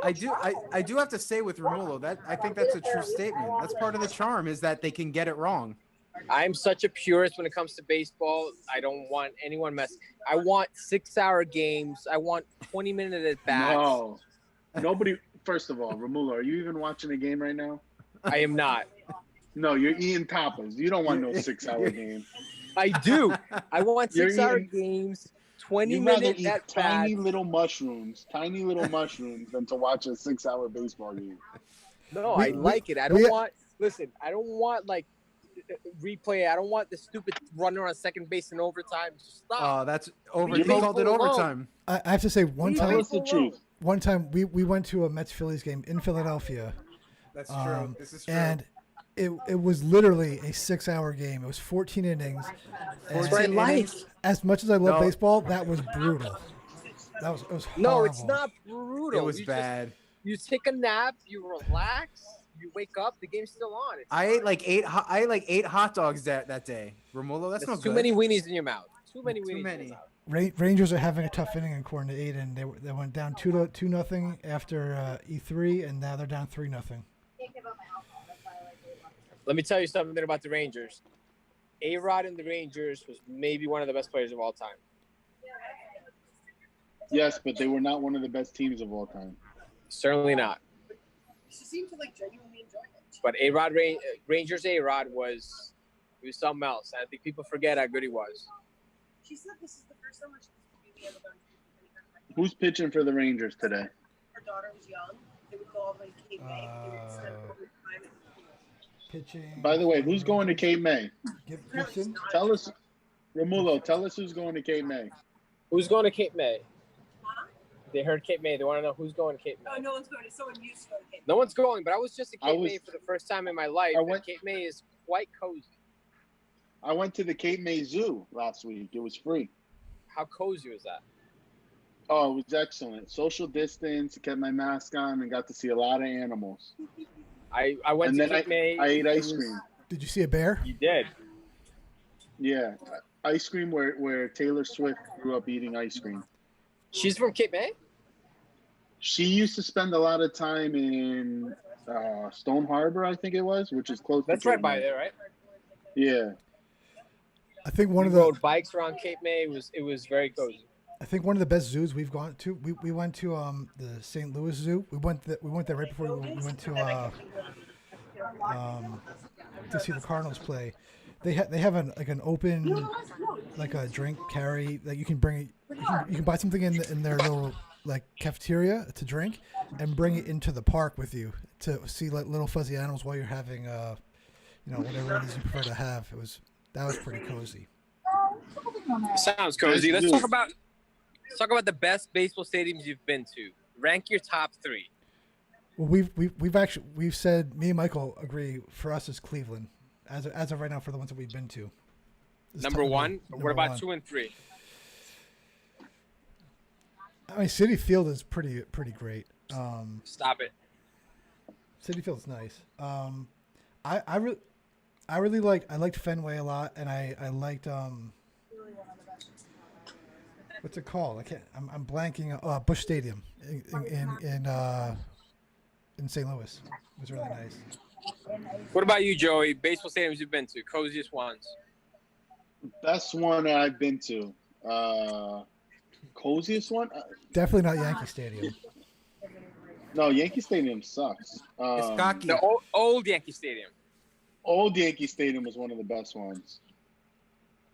I do have to say with Romulo that I think that's a true statement. That's part of the charm is that they can get it wrong. I'm such a purist when it comes to baseball. I don't want anyone mess. I want 6-hour games. I want 20-minute at bats. No, nobody. First of all, Romulo, are you even watching a game right now? I am not. No, you're eating tapas. You don't want no 6-hour game. I do. I want You're 6-hour eating- games, You'd rather 20-minute eat at tiny bats. little mushrooms than to watch a 6-hour baseball game. No, We- I we- like it. I we- don't want. Listen, I don't want like replay. I don't want the stupid runner on second base in overtime. Stop. Oh, that's over. Leave They called it baseball alone. overtime. I have to say, one Tell time, us the truth. we went to a Mets Phillies game in Philadelphia, That's true. This is true. and it was literally a 6-hour game. It was 14 innings. That's And what I like. as much as I love No. baseball, that was brutal. It was horrible. No, it's not brutal. it was You bad. you take a nap. You relax. You wake up. The game's still on. I ate like 8 hot dogs that day. Romulo, that's not Too good. many weenies in your mouth. Too many Too weenies in many. your mouth. Rangers are having a tough inning according to Aiden. They went down 2-0 after E3, and now they're down 3-0. Let me tell you something about the Rangers. A-Rod and the Rangers was maybe one of the best players of all time. Yes, but they were not one of the best teams of all time. Certainly not. She seemed to like genuinely enjoy it. But Rangers A-Rod was something else. I think people forget how good he was. She said this is the first summer she's really ever done. Who's pitching for the Rangers today? Her daughter was young. They would go all the way to Cape May. They would spend all the time pitching. By the way, who's going to Cape May? Gibson. Tell us, Romulo. Tell us who's going to Cape May. Who's going to Cape May? Huh? They heard Cape May. They want to know who's going to Cape May. Oh, no one's going. Someone used to go to Cape. No one's going, but I was just at Cape was- May for the first time in my life. And Cape May is quite cozy. I went to the Cape May Zoo last week. It was free. How cozy was that? Oh, it was excellent. Social distance, kept my mask on, and got to see a lot of animals. I went And to then Cape May. I ate ice cream. Did you see a bear? You did. Yeah, ice cream where Taylor Swift grew up eating ice cream. She's from Cape May? She used to spend a lot of time in Stone Harbor, I think it was, which is close. That's to right Cape by May. there, right? Yeah. I think one We of the rode bikes around Cape May. It was very cozy. I think one of the best zoos we've gone to. We went to the St. Louis Zoo. We went there right before we went to see the Cardinals play. They have an open like a drink carry that you can bring. You can buy something in their little like cafeteria to drink and bring it into the park with you to see like little fuzzy animals while you're having whatever it is you prefer to have. That was pretty cozy. Sounds cozy. Let's talk about the best baseball stadiums you've been to. Rank your top 3. Well, we've said, me and Michael agree, for us it's Cleveland as of right now for the ones that we've been to. Number 1. Number What about 1. 2 and 3? I mean, Citi Field is pretty great. Stop it. Citi Field's nice. I really liked Fenway a lot, and I liked what's it called? I'm blanking. Busch Stadium in St. Louis. It was really nice. What about you, Joey? Baseball stadiums you've been to, coziest ones. Best one I've been to. Coziest one? Definitely not Yankee Stadium. No, Yankee Stadium sucks. It's cocky. The old Yankee Stadium. Old Yankee Stadium was one of the best ones.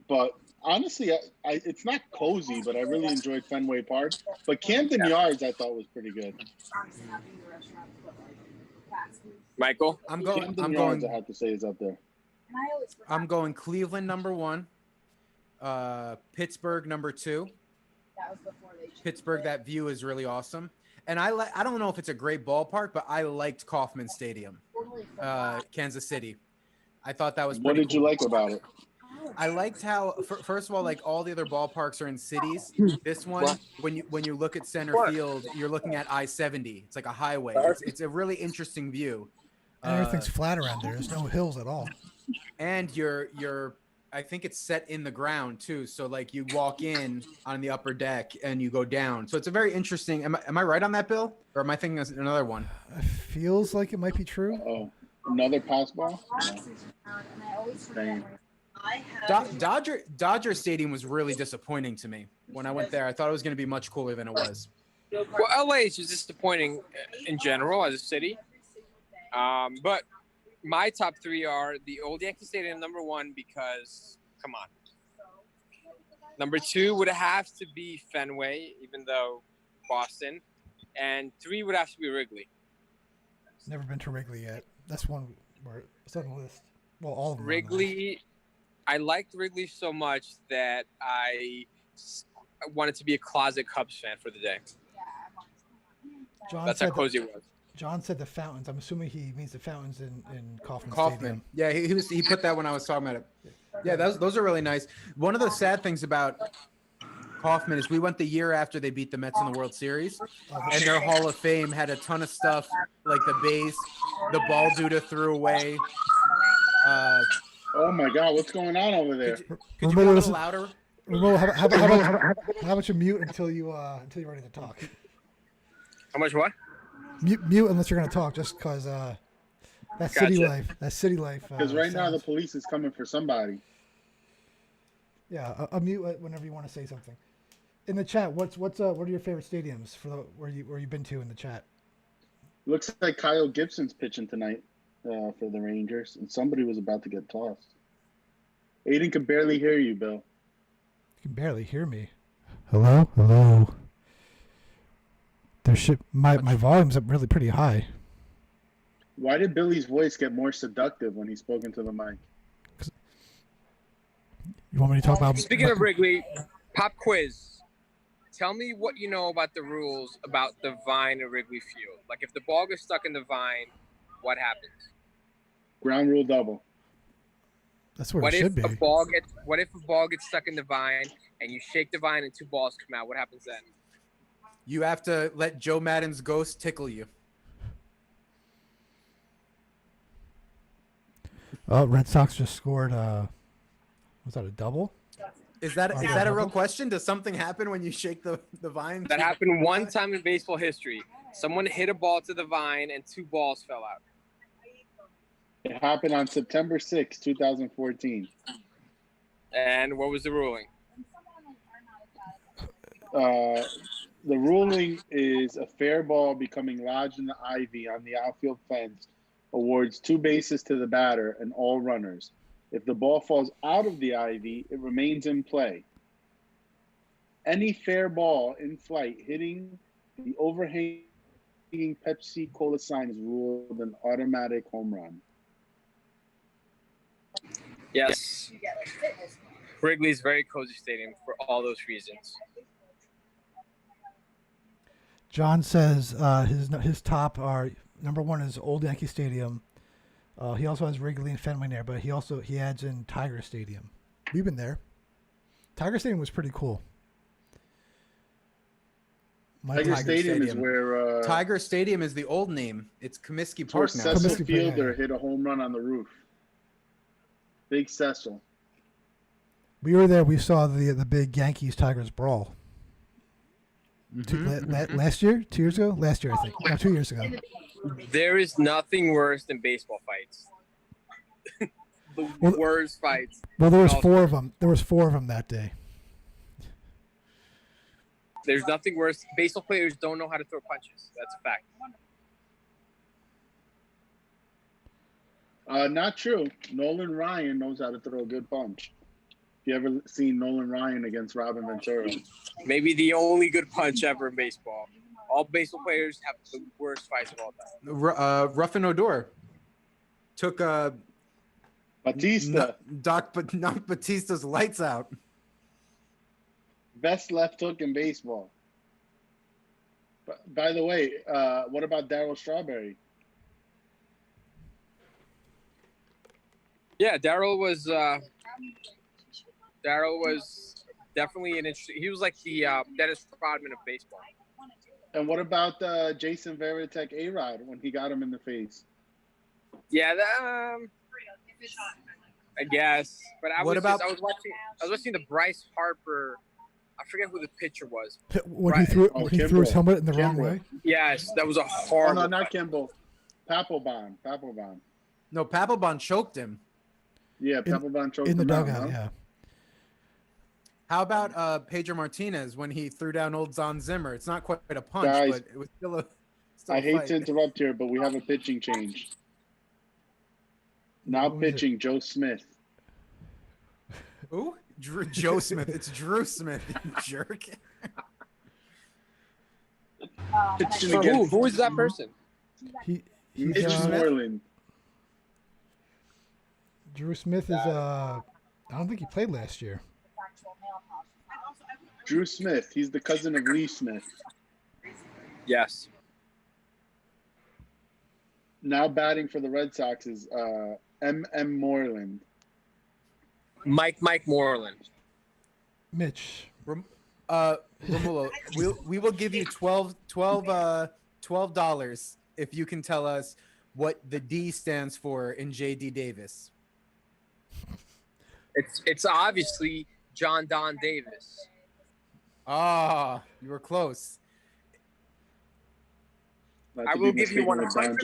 But honestly, it's not cozy, but I really enjoyed Fenway Park. But Camden Yards, I thought was pretty good. Michael? Camden Yards, I have to say, is up there. I'm going Cleveland number 1, Pittsburgh number 2. Pittsburgh, that view is really awesome. And I don't know if it's a great ballpark, but I liked Kauffman Stadium, Kansas City. I thought that was pretty What did you cool. like about it? I liked how, first of all, like all the other ballparks are in cities. This one, when you look at center field, you're looking at I-70. It's like a highway. It's a really interesting view. And everything's flat around there. There's no hills at all. And you're I think it's set in the ground too. So like you walk in on the upper deck and you go down. So it's a very interesting. Am I right on that, Bill? Or am I thinking of another one? It feels like it might be true. Oh, another pass ball? Dodger Stadium was really disappointing to me when I went there. I thought it was going to be much cooler than it was. Well, LA is just disappointing in general as a city. But my top 3 are the old Yankee Stadium, number 1, because, come on. Number 2 would have to be Fenway, even though Boston. And 3 would have to be Wrigley. Never been to Wrigley yet. That's one where it's on the list. Well, all of them. Wrigley, I liked Wrigley so much that I wanted to be a closet Cubs fan for the day. That's how cozy it was. John said the fountains. I'm assuming he means the fountains in Kauffman Stadium. Yeah, he put that when I was talking about it. Yeah, those are really nice. One of the sad things about Kauffman is we went the year after they beat the Mets in the World Series, and their Hall of Fame had a ton of stuff like the base, the ball Duda threw away. Oh my God, what's going on over there? Could you be a little louder? Ramon, how about you mute until you're ready to talk? How much what? Mute unless you're going to talk, just because that's city life. That's city life. Because right now the police is coming for somebody. Yeah, a mute whenever you want to say something. In the chat, what are your favorite stadiums where you've been to in the chat? Looks like Kyle Gibson's pitching tonight for the Rangers, and somebody was about to get tossed. Aiden can barely hear you, Bill. You can barely hear me. Hello. My volume's up really pretty high. Why did Billy's voice get more seductive when he spoke into the mic? You want me to talk about? Speaking of Wrigley, pop quiz. Tell me what you know about the rules about the vine at Wrigley Field. Like if the ball gets stuck in the vine, what happens? Ground rule double. That's where What it if should be. a ball gets stuck in the vine and you shake the vine and 2 balls come out? What happens then? You have to let Joe Madden's ghost tickle you. Oh, Red Sox just scored. Was that a double? Is that a real question? Does something happen when you shake the vine? That happened one time in baseball history. Someone hit a ball to the vine and 2 balls fell out. It happened on September 6, 2014. And what was the ruling? The ruling is a fair ball becoming lodged in the ivy on the outfield fence awards 2 bases to the batter and all runners. If the ball falls out of the ivy, it remains in play. Any fair ball in flight hitting the overhanging Pepsi Cola sign is ruled an automatic home run. Yes. Wrigley's very cozy stadium for all those reasons. John says his top are number 1 is Old Yankee Stadium. He also has Wrigley and Fenway there, but he adds in Tiger Stadium. We've been there. Tiger Stadium was pretty cool. Tiger Stadium is where Tiger Stadium is the old name. It's Comiskey where Park now. Cecil Fielder hit a home run on the roof. Big Cecil. We were there. We saw the big Yankees Tigers brawl. Last year, 2 years ago. Last year, I think. No, 2 years ago. There is nothing worse than baseball fights. The worst fights. Well, there was 4 of them. There was 4 of them that day. There's nothing worse. Baseball players don't know how to throw punches. That's a fact. Not true. Nolan Ryan knows how to throw a good punch. If you ever seen Nolan Ryan against Robin Ventura. Maybe the only good punch ever in baseball. All baseball players have the worst fights of all time. Ruffin Odor took Batista. knocked Batista's lights out. Best left hook in baseball. By the way, what about Darryl Strawberry? Yeah, Darryl was definitely an interesting. He was like the Dennis Rodman of baseball. And what about Jason Varitek A-Rod when he got him in the face? Yeah, I guess. But I was watching the Bryce Harper. I forget who the pitcher was. When he threw his helmet in the wrong way. Yes, that was a horrible. Oh, no, not Kimball. Papelbon. No, Papelbon choked him. Yeah, Papelbon choked him in the out, dugout. huh? Yeah. How about Pedro Martinez when he threw down old Zon Zimmer? It's not quite a punch, Guys, but it was still a I hate fight. to interrupt here, but we have a pitching change. Now pitching Joe Smith. Who? Joe Smith. It's Drew Smith, you jerk. Pitching against Who is that person? He's Mitch Moreland. Drew Smith is I don't think he played last year. Drew Smith. He's the cousin of Lee Smith. Yes. Now batting for the Red Sox is M.M. Moreland. Mike Moreland. Mitch. Romulo, we will give you $12 if you can tell us what the D stands for in J.D. Davis. It's obviously John Don Davis. Ah, you were close. I will give you $100,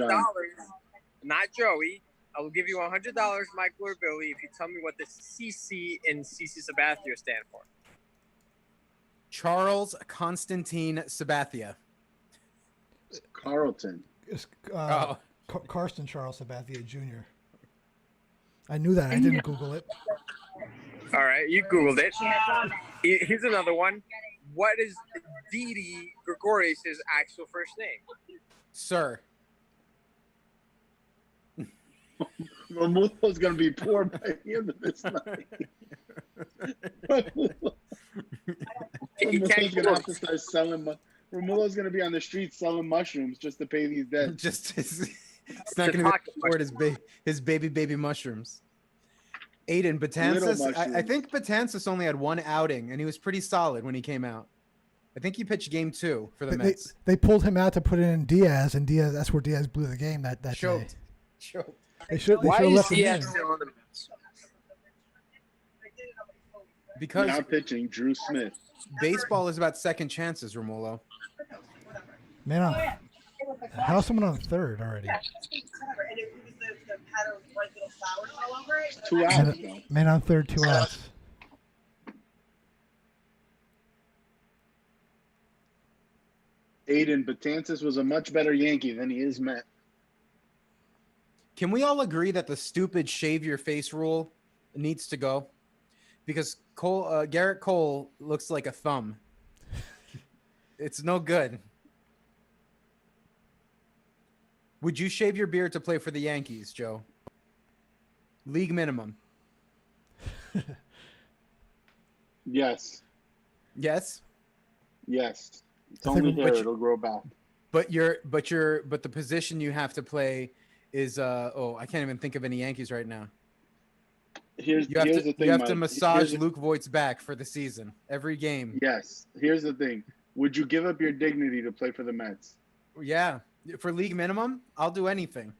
not Joey. I will give you $100, Michael or Billy, if you tell me what the CC in CC Sabathia stand for. Charles Constantine Sabathia. Carlton. It's, Karsten Charles Sabathia Jr. I knew that. I didn't Google it. All right, you Googled it. Here's another one. What is Didi Gregorius' actual first name? Sir. Romulo's going to be poor by the end of this night. You Romulo's can't going to have cook. to start selling. Romulo's going to be on the streets selling mushrooms just to pay these debts. Just it's not going to afford his baby mushrooms. Aiden Little Betances, I mushrooms. think Betances only had one outing, and he was pretty solid when he came out. I think he pitched game 2 for the Mets. They pulled him out to put in Diaz, and Diaz, that's where Diaz blew the game that day. Choked. They should Why have is left him Diaz in. still on the Mets? Because Now pitching Drew Smith. baseball is about second chances, Romulo. Man, how's someone on third already? And it was the pattern of white little flowers all over it. 2 outs, though. Man on third, 2 outs. Aiden Betances was a much better Yankee than he is Met. Can we all agree that the stupid shave your face rule needs to go? Because Garrett Cole looks like a thumb. It's no good. Would you shave your beard to play for the Yankees, Joe? League minimum. Yes. Yes, Yes. It's I think only we- hair. It'll grow back. but the position you have to play is I can't even think of any Yankees right now. Here's You have the to thing. you have to Mike. massage Here's- Luke Voigt's back for the season every game. Yes. Here's the thing. Would you give up your dignity to play for the Mets? Yeah, for league minimum, I'll do anything.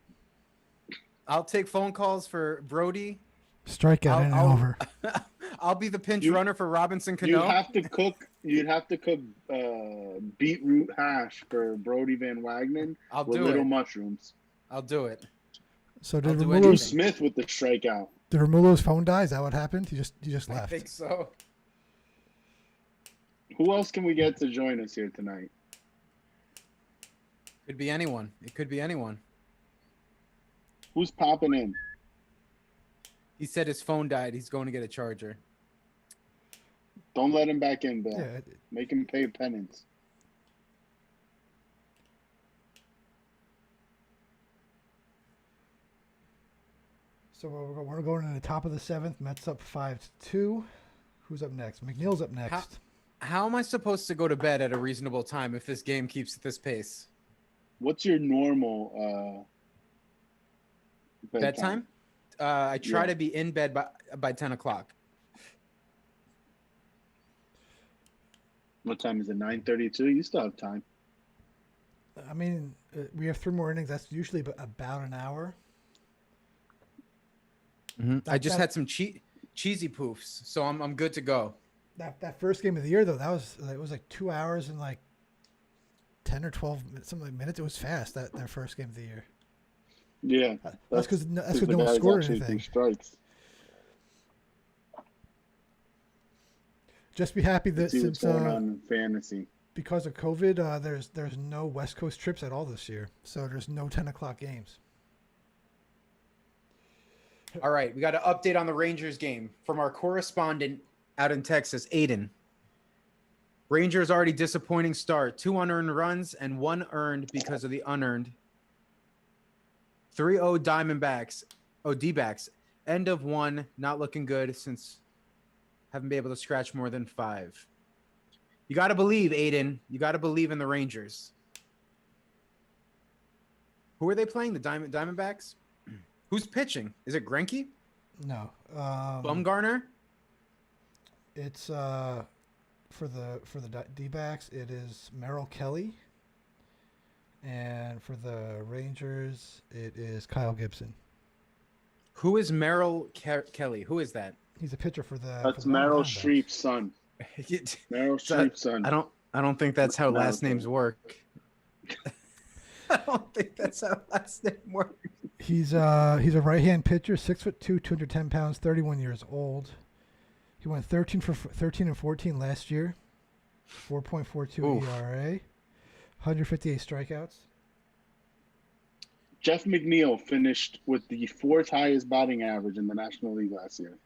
I'll take phone calls for Brody. Strikeout in and over. I'll be the pinch You- runner for Robinson You'd Cano. have to cook. You'd have to cook beetroot hash for Brody Van Wagenen I'll with do little it. mushrooms. I'll do it. So I'll did do Drew anything. Romulo's, Smith with the strikeout. did Romulo's phone die? Is that what happened? He just I left. think so. Who else can we get to join us here tonight? Could be anyone. It could be anyone. Who's popping in? He said his phone died. He's going to get a charger. Don't let him back in, Bill. Yeah, Make him pay penance. so we're going to the top of the 7th. Mets up 5-2. Who's up next? McNeil's up next. How am I supposed to go to bed at a reasonable time if this game keeps at this pace? What's your normal Bedtime? I try Yeah. to be in bed by 10 o'clock. What time is it? 9:32. You still have time. I mean, we have 3 more innings. That's usually about an hour. I just had some cheesy poofs, so I'm good to go. That first game of the year, though, it was like 2 hours and like 10 or 12 minutes. It was fast, that first game of the year. Yeah, That's because the no one guys scored actually anything. threw strikes. Just be happy that Let's see what's since going on in fantasy. because of COVID, there's no West Coast trips at all this year, so there's no 10 o'clock games. All right, we got an update on the Rangers game from our correspondent out in Texas, Aiden. Rangers already disappointing start. 2 unearned runs and 1 earned because of the unearned. 3-0 Diamondbacks. D-backs. End of 1. Not looking good since haven't been able to scratch more than 5. You got to believe, Aiden. You got to believe in the Rangers. Who are they playing? The Diamondbacks? Who's pitching? Is it Greinke? No, Bumgarner? it's for the D-backs. It is Merrill Kelly, and for the Rangers, it is Kyle Gibson. Who is Merrill Kelly? Who is that? He's a pitcher for the. That's for the Meryl Diamondbacks. Streep's son. Meryl Streep's son. I don't think that's how last Merrill names Kelly. work. I don't think that's how last name works. He's a right-hand pitcher, 6'2", 210 pounds, 31 years old. He went 13 and 14 last year, 4.42 Oof. ERA, 158 strikeouts. Jeff McNeil finished with the 4th highest batting average in the National League last year.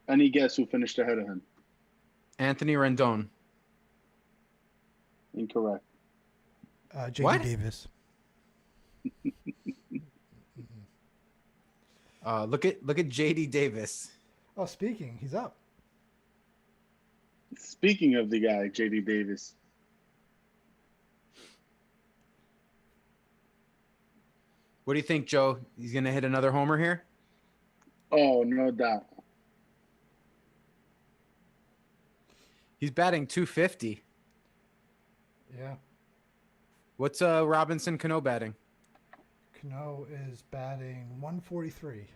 Any guess who finished ahead of him? Anthony Rendon. Incorrect. J.D. What? Davis. Look at JD Davis. Oh, speaking, he's up. Speaking of the guy, J.D. Davis. What do you think, Joe? He's gonna hit another homer here? Oh, no doubt. He's batting 250. Yeah. What's Robinson Cano batting? Cano is batting 143.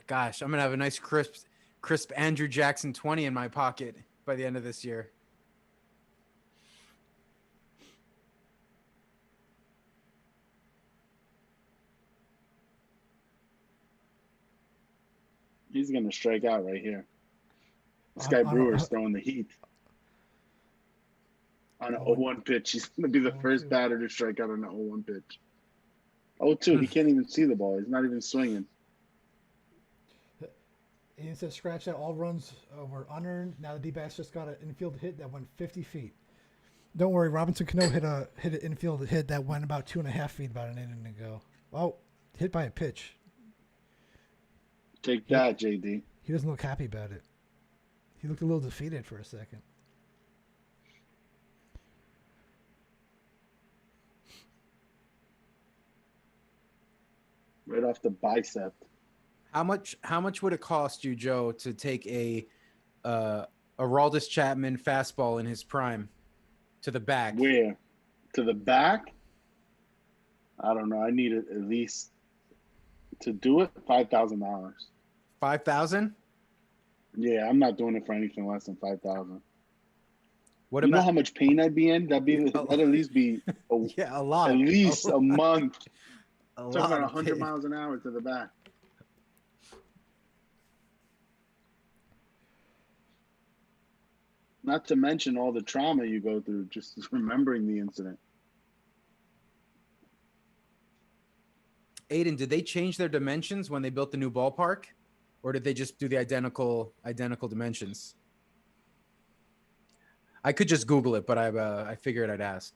Gosh, I'm gonna have a nice crisp Andrew Jackson 20 in my pocket by the end of this year. He's going to strike out right here. This guy Brewer's throwing the heat. On an 0-1 pitch. He's going to be the first batter to strike out on an 0-1 pitch. 0-2. He can't even see the ball. He's not even swinging. Ian says, scratch that. All runs were unearned. Now the D-backs just got an infield hit that went 50 feet. Don't worry. Robinson Cano hit an infield hit that went about 2.5 feet about an inning ago. Oh, hit by a pitch. Take that, JD. He doesn't look happy about it. He looked a little defeated for a second. Right off the bicep. How much would it cost you, Joe, to take a Aroldis Chapman fastball in his prime to the back? Where? To the back? I don't know. I need it at least to do it $5,000. 5,000? Yeah, I'm not doing it for anything less than 5,000. What you about know how much pain I'd be in? That'd at least be a lot. At least a month. Talking about 100 miles an hour to the back. Not to mention all the trauma you go through just remembering the incident. Aiden, did they change their dimensions when they built the new ballpark, or did they just do the identical dimensions? I could just Google it, but I figured I'd ask.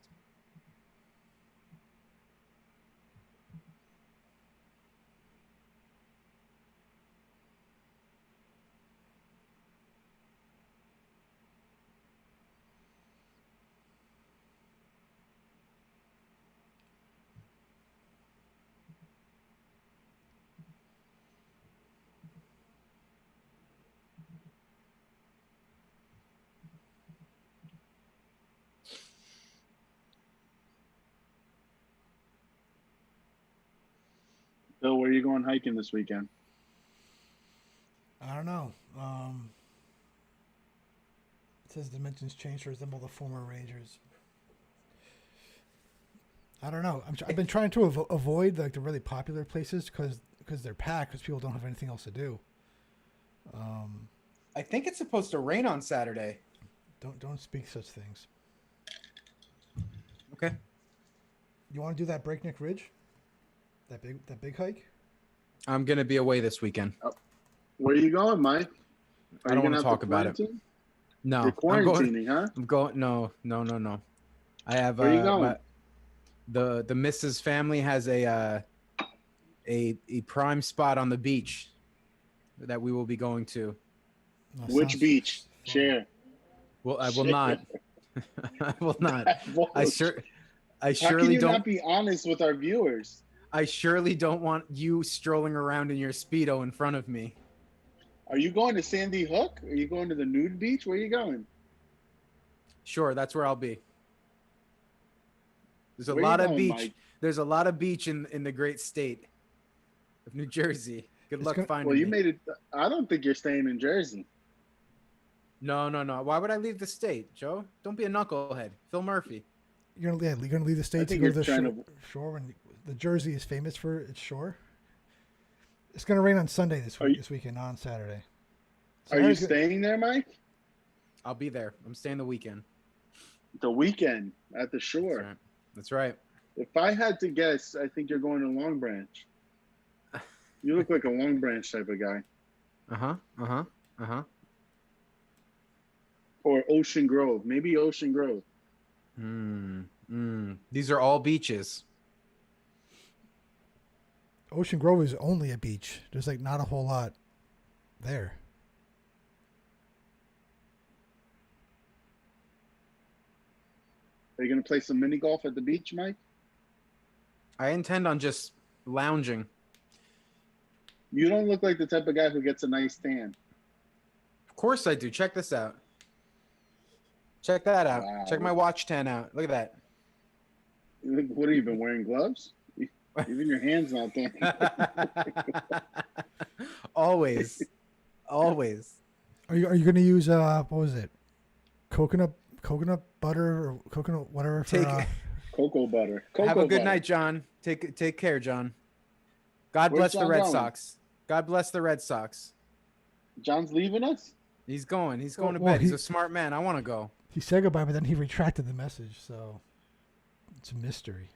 Bill, where are you going hiking this weekend? I don't know. It says dimensions change to resemble the former Rangers. I don't know. I've been trying to avoid like the really popular places because they're packed because people don't have anything else to do. I think it's supposed to rain on Saturday. Don't speak such things. Okay. You want to do that Breakneck Ridge? That big hike? I'm gonna be away this weekend. Where are you going, Mike? I don't want to talk about it. No, you're quarantining, huh? I'm going. No. I have. Where are you going? The Mrs. family has a prime spot on the beach that we will be going to. Which beach? Share. Well, I will not. I will not. I surely How can you don't. not be honest with our viewers? I surely don't want you strolling around in your Speedo in front of me. Are you going to Sandy Hook? Are you going to the nude beach? Where are you going? Sure, that's where I'll be. There's a Where lot you of going, beach. Mike? There's a lot of beach in the great state of New Jersey. Good luck finding Well, you me. made it. I don't think you're staying in Jersey. No. Why would I leave the state, Joe? Don't be a knucklehead. Phil Murphy. You're gonna leave the state to think go to you're the trying shore when the Jersey is famous for its shore. It's gonna rain on Sunday this weekend, not on Saturday. Are you staying there, Mike? I'll be there. I'm staying the weekend. The weekend at the shore. That's right. If I had to guess, I think you're going to Long Branch. You look like a Long Branch type of guy. Or Ocean Grove. Maybe Ocean Grove. These are all beaches. Ocean Grove is only a beach. There's like not a whole lot there. Are you gonna play some mini golf at the beach, Mike? I intend on just lounging. You don't look like the type of guy who gets a nice tan. Of course I do. Check this out. Check that out. Wow. Check my watch tan out. Look at that. What have you been wearing gloves? Even your hands not tan. Always. Always. Are you going to use what was it? Coconut butter or coconut whatever for Cocoa butter. Have a good butter. night, John. Take care, John. God Where's bless the John Red going? Sox. God bless the Red Sox. John's leaving us? He's going. He's going to Well, bed. He's a smart man. I want to go. He said goodbye, but then he retracted the message, so it's a mystery.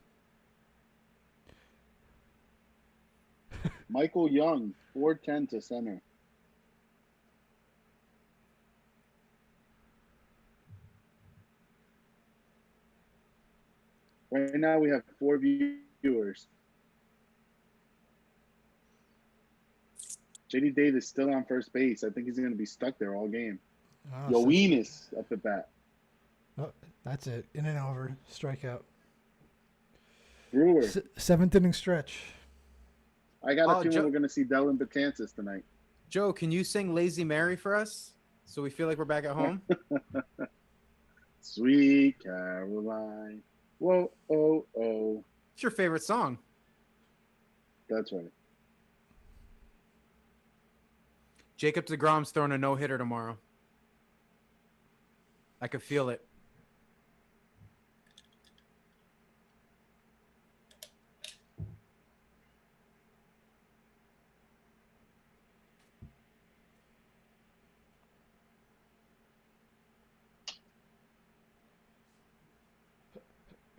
Michael Young, 410 to center. Right now we have 4 viewers. JD Davis still on first base. I think he's going to be stuck there all game. Oh, Yoenis up the bat. Oh, that's it. In and over. Strikeout. Brewer. 7th inning stretch. I got a feeling Joe- we're going to see Dylan Betances tonight. Joe, can you sing Lazy Mary for us so we feel like we're back at home? Sweet Caroline. Whoa, oh, oh. It's your favorite song. That's right. Jacob deGrom's throwing a no-hitter tomorrow. I could feel it.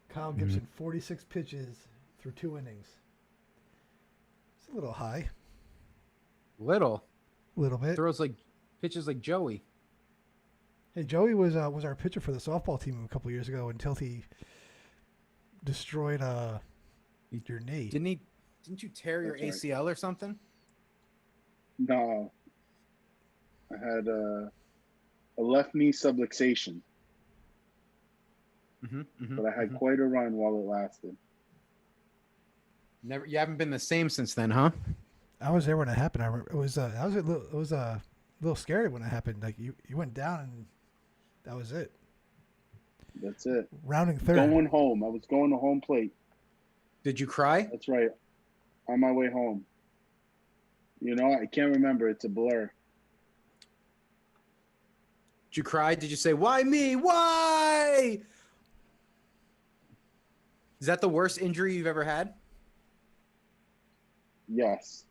Kyle Gibson, 46 pitches through 2 innings. It's a little high. Little. A little bit. Throws like pitches like Joey. Hey, Joey was our pitcher for the softball team a couple years ago until he destroyed your knee. Didn't you tear your That's ACL or something? No. I had a left knee subluxation, but I had quite a run while it lasted. You haven't been the same since then, huh? I was there when it happened. I remember it was a little scary when it happened. Like you went down and that was it. That's it. Rounding third. Going home. I was going to home plate. Did you cry? That's right. On my way home. You know, I can't remember. It's a blur. Did you cry? Did you say, "Why me? Why?" Is that the worst injury you've ever had? Yes.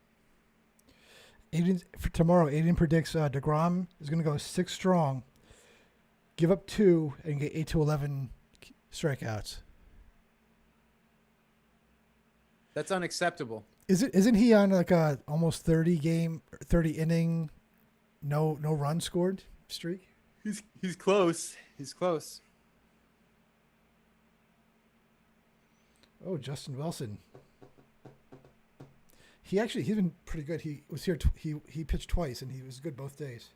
For tomorrow, Aiden predicts DeGrom is going to go 6 strong, give up 2, and get 8 to 11 strikeouts. That's unacceptable. Isn't he on like a almost 30 inning, no run scored streak? He's close. He's close. Oh, Justin Wilson. He's been pretty good. He was here. He pitched twice, and he was good both days.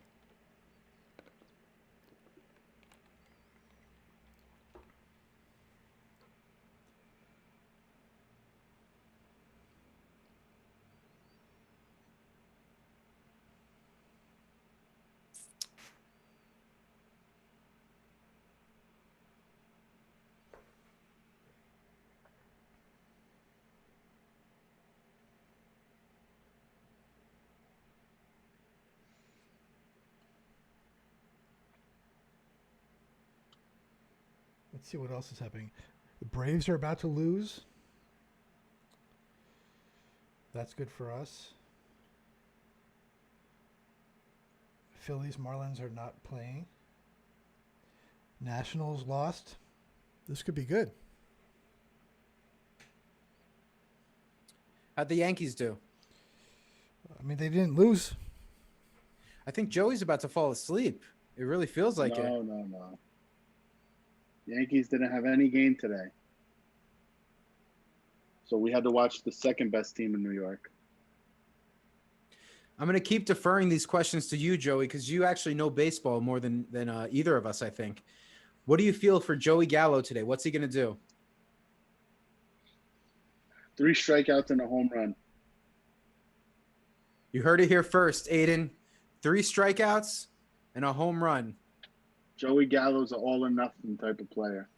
Let's see what else is happening. The Braves are about to lose. That's good for us. Phillies, Marlins are not playing. Nationals lost. This could be good. How'd the Yankees do? I mean, they didn't lose. I think Joey's about to fall asleep. It really feels like it. No. Yankees didn't have any game today. So we had to watch the second best team in New York. I'm gonna keep deferring these questions to you, Joey, because you actually know baseball more than either of us, I think. What do you feel for Joey Gallo today? What's he gonna do? 3 strikeouts and a home run. You heard it here first, Aiden. 3 strikeouts and a home run. Joey Gallo's an all or nothing type of player.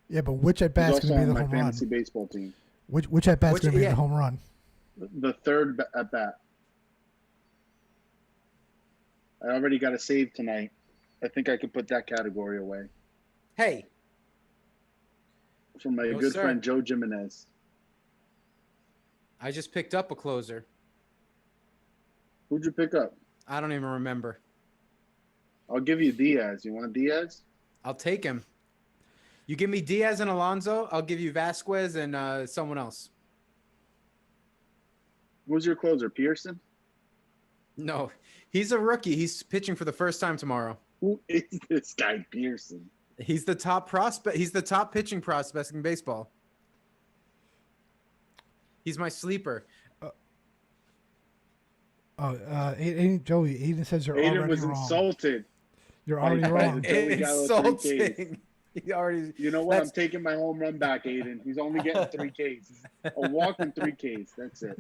Yeah, but which at He's bat's also going to on be the my home run? fantasy baseball team. Which at bat's going to be the home run? The third at bat. I already got a save tonight. I think I could put that category away. Hey. From my good friend Joe Jimenez. I just picked up a closer. Who'd you pick up? I don't even remember. I'll give you Diaz. You want Diaz? I'll take him. You give me Diaz and Alonso, I'll give you Vasquez and someone else. Who's your closer, Pearson? No, he's a rookie. He's pitching for the first time tomorrow. Who is this guy, Pearson? He's the top prospect. He's the top pitching prospect in baseball. He's my sleeper. Joey, Aiden says you're Aiden already was wrong. Insulted. You're already wrong. Insulting. He already. You know what? I'm taking my home run back, Aiden. He's only getting 3 Ks. A walk and 3 Ks. That's it.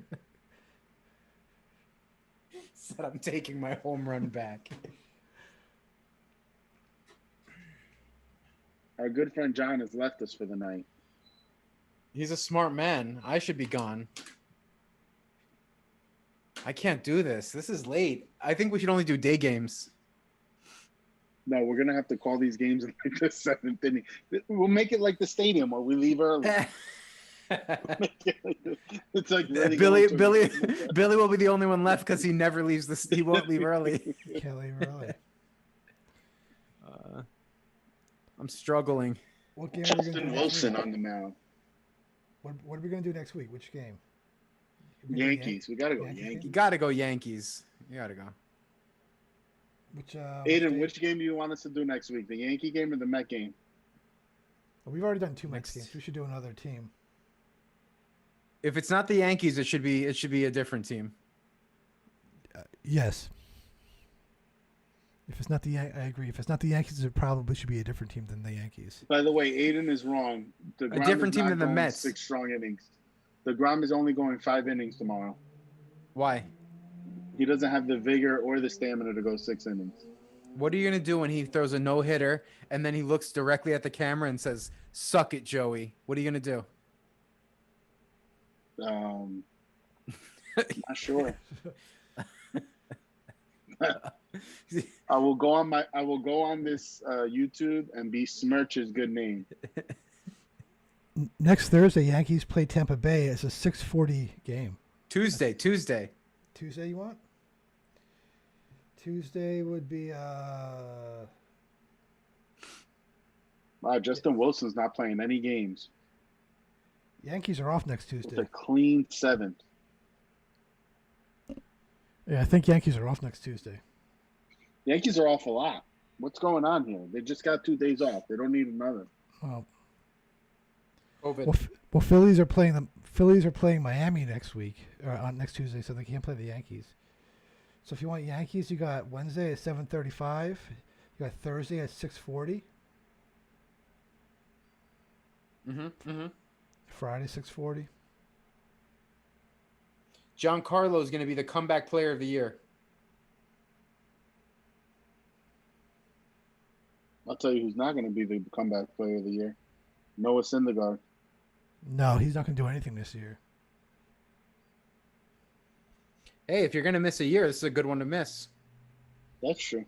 Said I'm taking my home run back. Our good friend John has left us for the night. He's a smart man. I should be gone. I can't do this. This is late. I think we should only do day games. No, we're gonna have to call these games in like the 7th inning. We'll make it like the stadium where we leave early. It's like Billy will be the only one left because he never leaves this. He won't leave early. Can't leave early. I'm struggling. What game are we Justin gonna do Wilson on the mound. What are we gonna do next week? Which game? Yankees. We gotta go Yankees Yankees. You gotta go Yankees. You gotta go. Aiden, which game do you want us to do next week? The Yankee game or the Met game? We've already done 2 Mets games. We should do another team. If it's not the Yankees, it should be a different team. Yes. If it's not I agree. If it's not the Yankees, it probably should be a different team than the Yankees. By the way, Aiden is wrong. A different team than the Mets. 6 strong innings. DeGrom is only going 5 innings tomorrow. Why? He doesn't have the vigor or the stamina to go 6 innings. What are you gonna do when he throws a no-hitter and then he looks directly at the camera and says, "Suck it, Joey"? What are you gonna do? Not sure. I will go on this YouTube and besmirch his good name. Next Thursday, Yankees play Tampa Bay. It's a 6:40 game. Tuesday. Tuesday, you want? Tuesday would be Wow, Justin Wilson's not playing any games. Yankees are off next Tuesday. It's a clean 7th. Yeah, I think Yankees are off next Tuesday. Yankees are off a lot. What's going on here? They just got 2 days off. They don't need another. Well, COVID. well, Phillies are playing Miami next week or on next Tuesday, so they can't play the Yankees. So if you want Yankees, you got Wednesday at 7:35. You got Thursday at 6:40. Friday 6:40. Giancarlo is going to be the comeback player of the year. I'll tell you who's not going to be the comeback player of the year. Noah Syndergaard. No, he's not going to do anything this year. Hey, if you're going to miss a year, this is a good one to miss. That's true.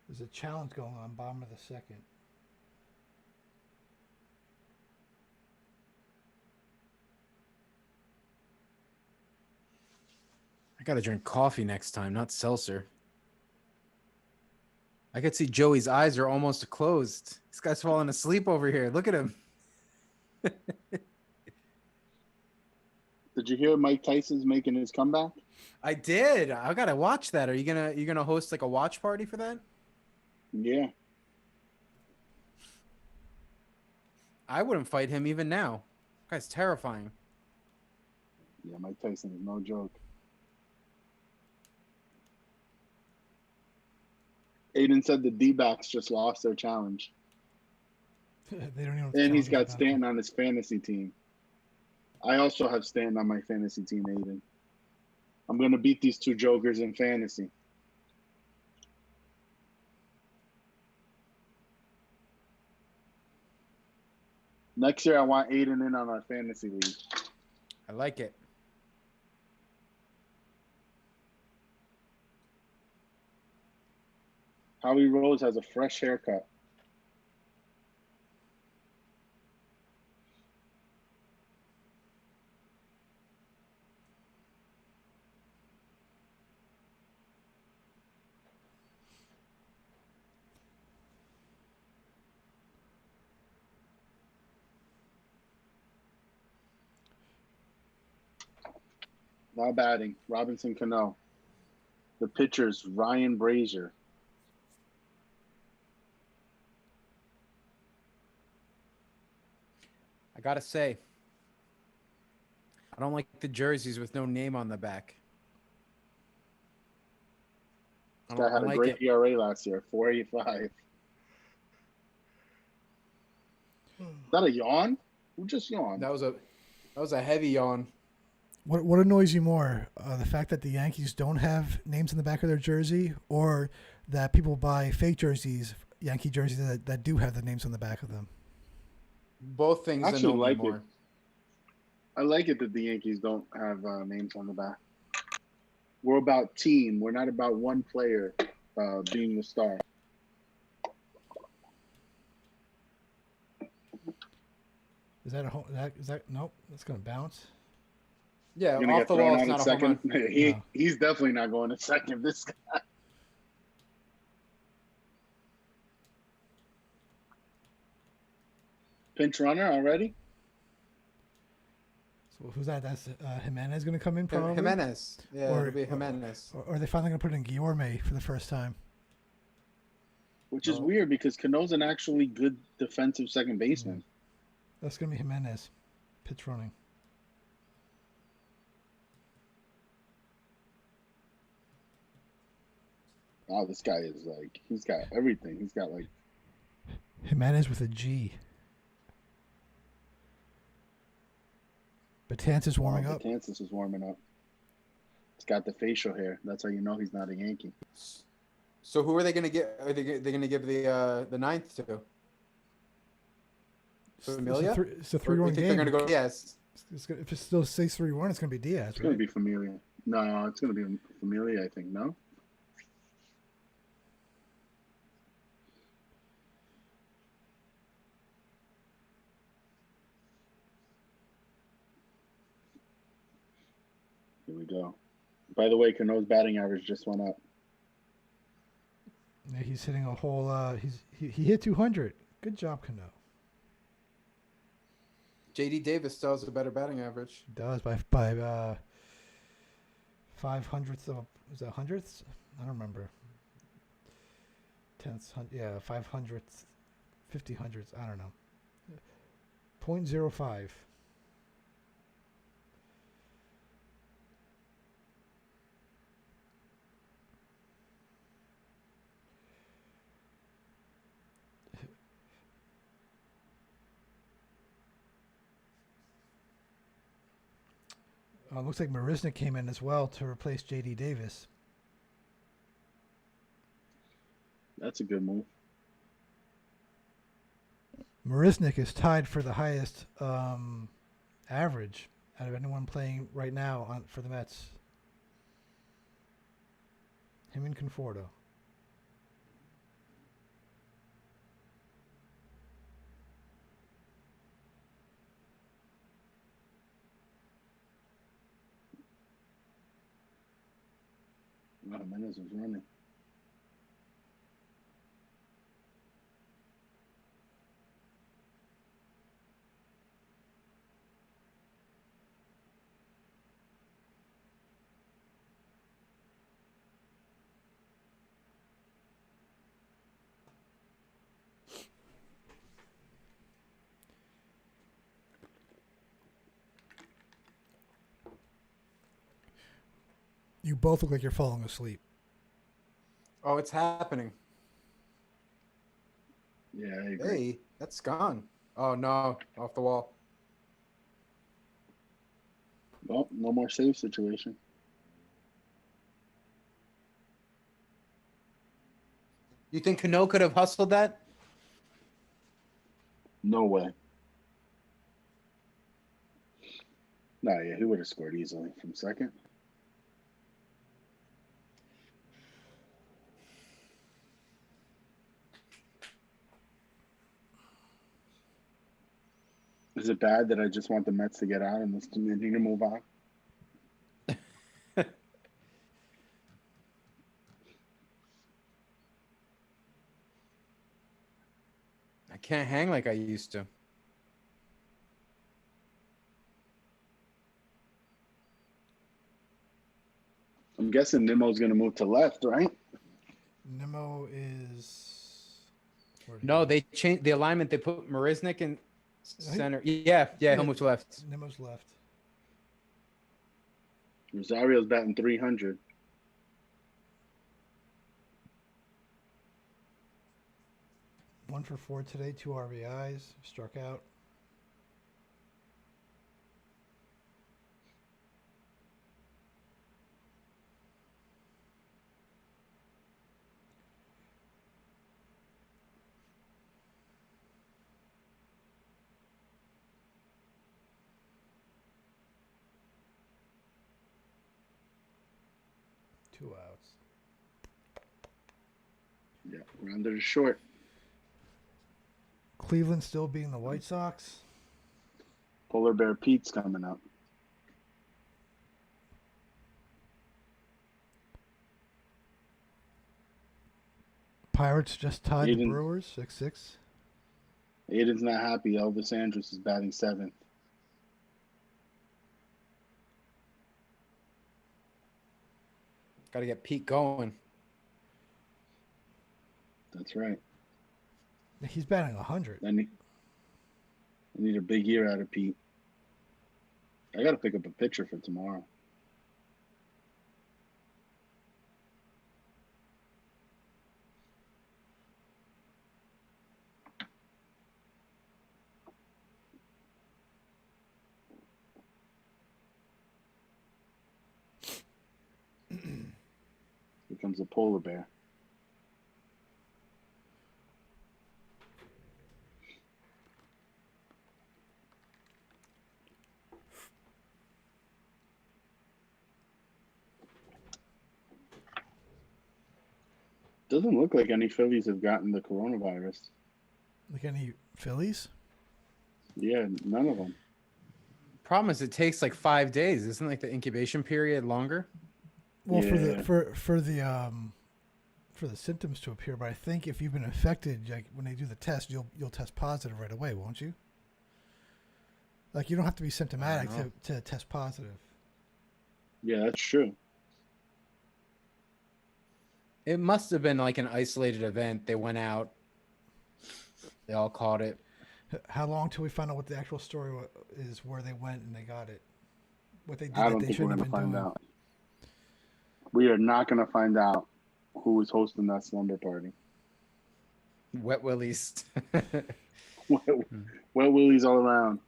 There's a challenge going on bottom of the second. I got to drink coffee next time, not seltzer. I could see Joey's eyes are almost closed. This guy's falling asleep over here. Look at him. Did you hear Mike Tyson's making his comeback? I did. I gotta watch that. Are you gonna host like a watch party for that? Yeah. I wouldn't fight him even now. Guy's terrifying. Yeah, Mike Tyson is no joke. Aiden said the D-backs just lost their challenge. They don't even. And he's got Stanton on his fantasy team. I also have Stanton on my fantasy team, Aiden. I'm going to beat these two jokers in fantasy. Next year, I want Aiden in on our fantasy league. I like it. Howie Rose has a fresh haircut. Now batting, Robinson Cano. The pitcher's Ryan Brazier. I gotta say, I don't like the jerseys with no name on the back. This guy had a great ERA last year, 4.85. Is that a yawn? Who just yawned? That was a heavy yawn. What annoys you more, the fact that the Yankees don't have names on the back of their jersey, or that people buy fake jerseys, Yankee jerseys that do have the names on the back of them? Both things Actually annoy me like more. it. I like it that the Yankees don't have names on the back. We're about team. We're not about one player being the star. Is that a home? Is that nope? That's gonna bounce. Yeah, You're gonna off get the thrown wall out is in not a home second. run. He's definitely not going to second. This guy. Pinch runner already? So who's that? That's Jimenez going to come in probably. Jimenez. Yeah, Or- it'll be Jimenez. Or are they finally going to put in Guillorme for the first time? Which is weird because Cano's an actually good defensive second baseman. That's going to be Jimenez, pitch running. Wow, this guy is like, he's got everything. He's got like, Jimenez with a G. Betances warming up. Betances is warming up. He's got the facial hair. That's how you know he's not a Yankee. So who are they going to get? Are they going to give the ninth to? Familia? It's a 3-1 game. They're going to go? Yes. If it still says 3-1, it's going to be Diaz. It's going to be Familia. No, it's going to be Familia, I think. No. Here we go. By the way, Cano's batting average just went up. Yeah, he's hitting a whole. He hit 200. Good job, Cano. J.D. Davis still has a better batting average. He does by 500ths of, is that hundredths? I don't remember. Tenths, yeah, 500ths, 50 hundredths. I don't know. 0.05. Looks like Marisnik came in as well to replace J.D. Davis. That's a good move. Marisnik is tied for the highest average out of anyone playing right now for the Mets. Him and Conforto. Jimenez was running. You both look like you're falling asleep. Oh, it's happening. Yeah, I agree. Hey, that's gone. Oh no, off the wall. Well, no more save situation. You think Cano could have hustled that? No way. No, yeah, he would have scored easily from second. Is it bad that I just want the Mets to get out and this community to move on? I can't hang like I used to. I'm guessing Nimmo's going to move to left, right? Nimmo is. Where'd he No, go? they changed the alignment. They put Marisnik in he- center. Yeah, he'll move to left. Nimmo's left. Rosario's batting 300. One for 4 today. 2 RBIs. Struck out. Two outs. Yeah, rounded to short. Cleveland still beating the White Sox. Polar Bear Pete's coming up. Pirates just tied the Aiden. Brewers 6-6. Aiden's not happy. Elvis Andrus is batting 7th. Got to get Pete going. That's right. He's batting 100. I need a big year out of Pete. I got to pick up a pitcher for tomorrow. Here comes a polar bear. Doesn't look like any Phillies have gotten the coronavirus. Like any Phillies? Yeah, none of them. Problem is, it takes like 5 days. Isn't like the incubation period longer? Well, Yeah. for the symptoms to appear, but I think if you've been infected, like when they do the test, you'll test positive right away, won't you? Like you don't have to be symptomatic to test positive. Yeah, that's true. It must have been like an isolated event. They went out. They all caught it. How long till we find out what the actual story is, where they went and they got it? What they did I that don't they think we're shouldn't going have to been find doing. out. We are not going to find out who was hosting that slumber party. Wet willies. Wet willies all around.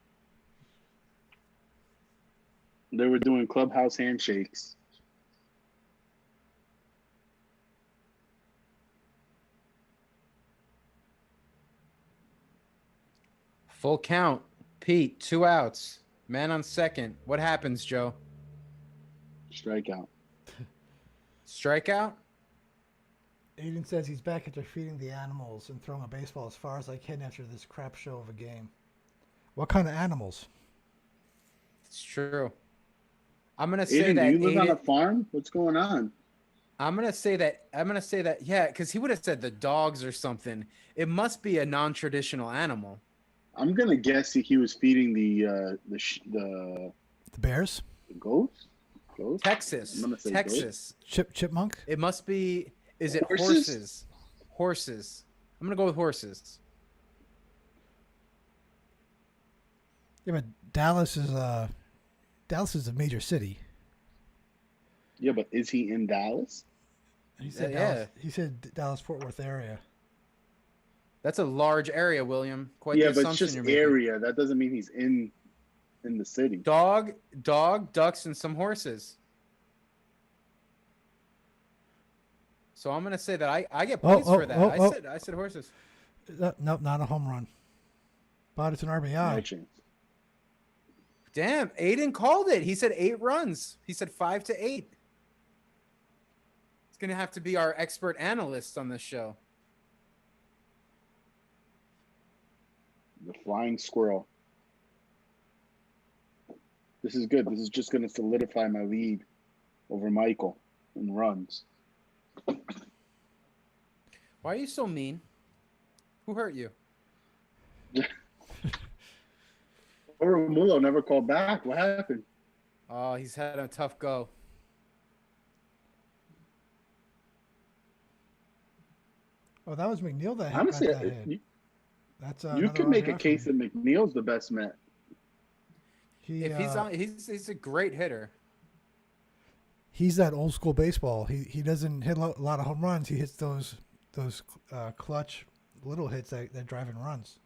They were doing clubhouse handshakes. Full count. Pete, 2 outs. Man on second. What happens, Joe? Strikeout. Strikeout? Aiden says he's back after feeding the animals and throwing a baseball as far as I can after this crap show of a game. What kind of animals? It's true. I'm gonna say Aiden, that. do you live on a Aiden, farm? What's going on? I'm gonna say that. Yeah, because he would have said the dogs or something. It must be a non-traditional animal. I'm gonna guess he was feeding the The Bears? goats. Goats. Texas. I'm gonna say Texas. Chipmunk? It must be. Is it Horses? horses? Horses. I'm gonna go with horses. Yeah, but Dallas is a major city. Yeah, but is he in Dallas? He said Yeah. Dallas. He said Dallas Fort Worth area. That's a large area, William. Quite Yeah, the but it's assumption just you're making. area. That doesn't mean he's in the city. Dog, ducks, and some horses. So I'm gonna say that I get points for that. I said horses. Nope, not a home run. But it's an RBI. No chance. Damn, Aiden called it. He said 8 runs. He said 5 to 8. It's gonna have to be our expert analyst on this show. The flying squirrel. This is good. This is just going to solidify my lead over Michael in runs. Why are you so mean? Who hurt you? Romulo never called back. What happened? Oh, he's had a tough go. Oh, that was McNeil that Honestly, got that hit. You could make a case that McNeil's the best Met. If he's a great hitter. He's that old school baseball. He doesn't hit a lot of home runs. He hits those clutch little hits that drive in runs.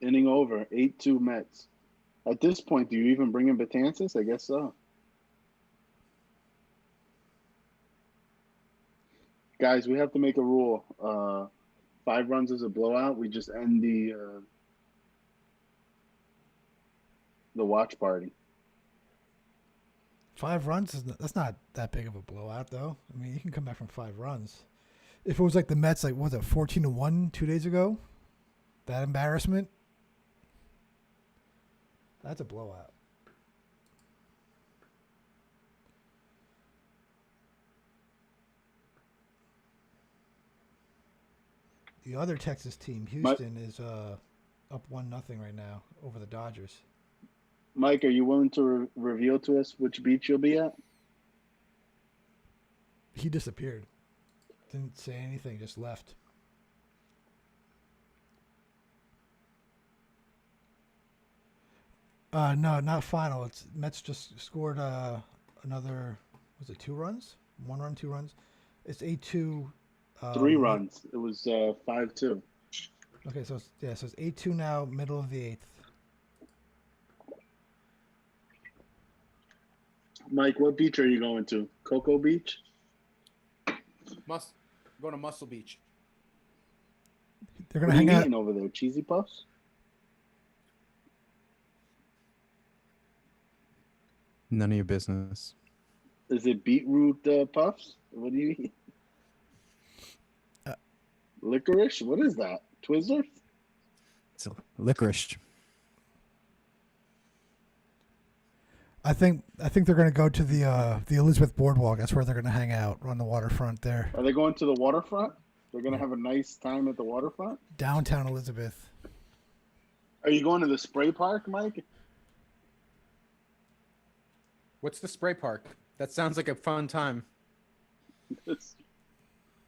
Inning over, 8-2 Mets. At this point, do you even bring in Betances? I guess so. Guys, we have to make a rule. 5 runs is a blowout. We just end the watch party. 5 runs that's not that big of a blowout, though. I mean, you can come back from 5 runs. If it was like the Mets, like was it 14-1 2 days ago? That embarrassment. That's a blowout. The other Texas team, Houston, is up 1-0 right now over the Dodgers. Mike, are you willing to reveal to us which beach you'll be at? He disappeared. Didn't say anything, just left. No, not final. It's Mets just scored another. Was it 2 runs? 1 run, 2 runs. It's 8-2. 3 runs. It was 5-2. Okay, so it's 8-2 now, middle of the 8th. Mike, what beach are you going to? Cocoa Beach? Going to Muscle Beach. They're gonna What are hang you out eating over there? Cheesy Puffs? None of your business. Is it beetroot puffs? What do you eat? Licorice? What is that? Twizzlers? It's licorice. I think they're gonna go to the Elizabeth Boardwalk. That's where they're gonna hang out on the waterfront there. Are they going to the waterfront? They're going to have a nice time at the waterfront? Downtown Elizabeth. Are you going to the spray park, Mike? What's the spray park? That sounds like a fun time.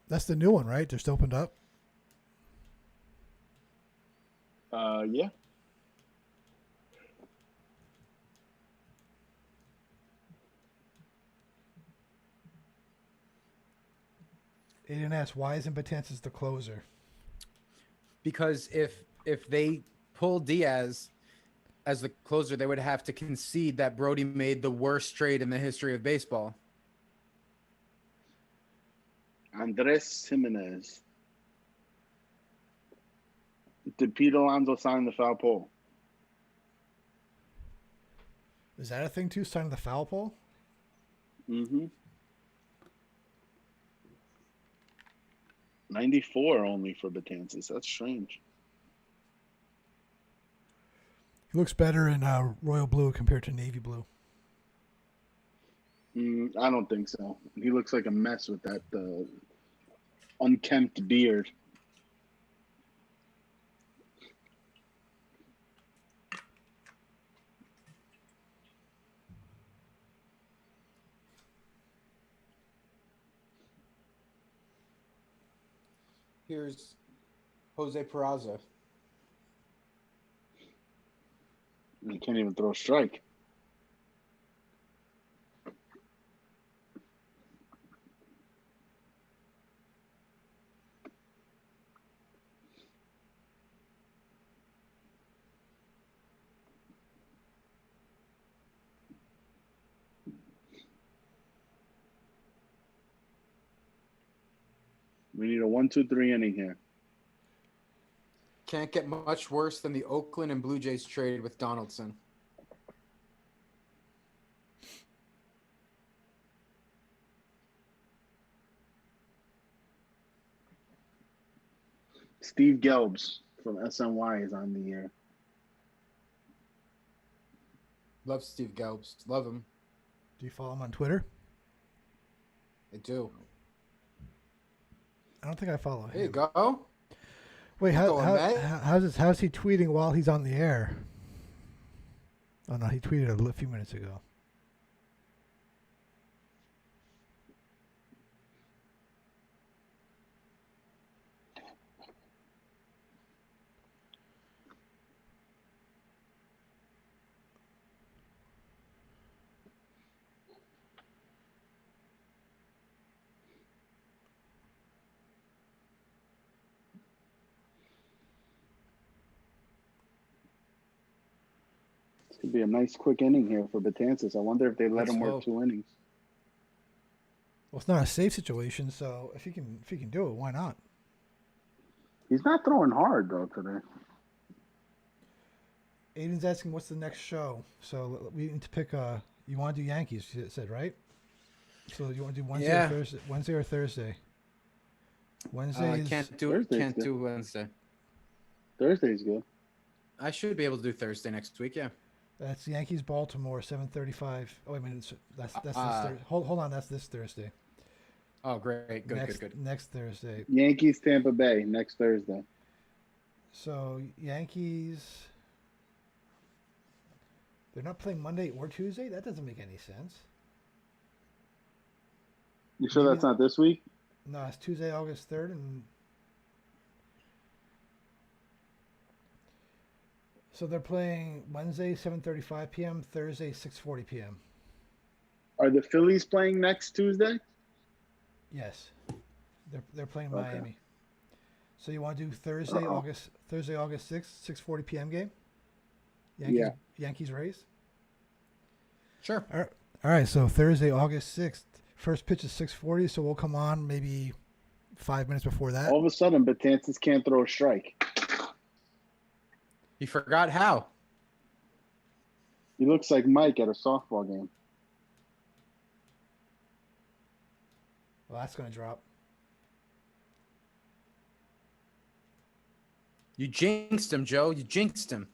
That's the new one, right? Just opened up. Yeah. Aiden asks, why isn't Betances the closer? Because if they pull Diaz as the closer, they would have to concede that Brody made the worst trade in the history of baseball. Andres Jimenez. Did Pete Alonso sign the foul pole? Is that a thing too? Signing the foul pole? Mm-hmm. 94 only for Betances. That's strange. He looks better in royal blue compared to navy blue. I don't think so. He looks like a mess with that unkempt beard. Here's Jose Peraza. He can't even throw a strike. We need a 1-2-3 inning here. Can't get much worse than the Oakland and Blue Jays trade with Donaldson. Steve Gelbs from SNY is on the air. Love Steve Gelbs. Love him. Do you follow him on Twitter? I do. I don't think I follow him. There you go. Wait, Going, Matt. how's he tweeting while he's on the air? Oh no, he tweeted a few minutes ago. Could be a nice quick inning here for Betances. I wonder if they let Let's him work hope. 2 innings. Well, it's not a safe situation, so if he can do it, why not? He's not throwing hard though today. Aiden's asking what's the next show, so we need to pick. You want to do Yankees? You said right. So you want to do Wednesday Yeah. or Thursday? Wednesday or Thursday? Wednesday I is can't do Thursday's can't good. do Wednesday. Thursday's good. I should be able to do Thursday next week. Yeah. that's Yankees Baltimore 7:35. Oh wait a minute, that's this Uh, Thursday. Hold on, that's this Thursday. Oh, great. Good. next, Good. Next Thursday. Yankees Tampa Bay next Thursday. So Yankees. They're not playing Monday or Tuesday. That doesn't make any sense. You sure Maybe- that's not this week? No, it's Tuesday, August 3rd, and so they're playing Wednesday 7:35 p.m., Thursday 6:40 p.m. Are the Phillies playing next Tuesday? Yes, they're playing Okay. Miami. So you want to do Thursday, August 6th, 6:40 p.m. game? Yankees, Yeah. Yankees Rays. Sure. All right. So Thursday, August 6th. First pitch is 6:40. So we'll come on maybe 5 minutes before that. All of a sudden, Betances can't throw a strike. You forgot how. He looks like Mike at a softball game. Well, that's going to drop. You jinxed him, Joe. You jinxed him.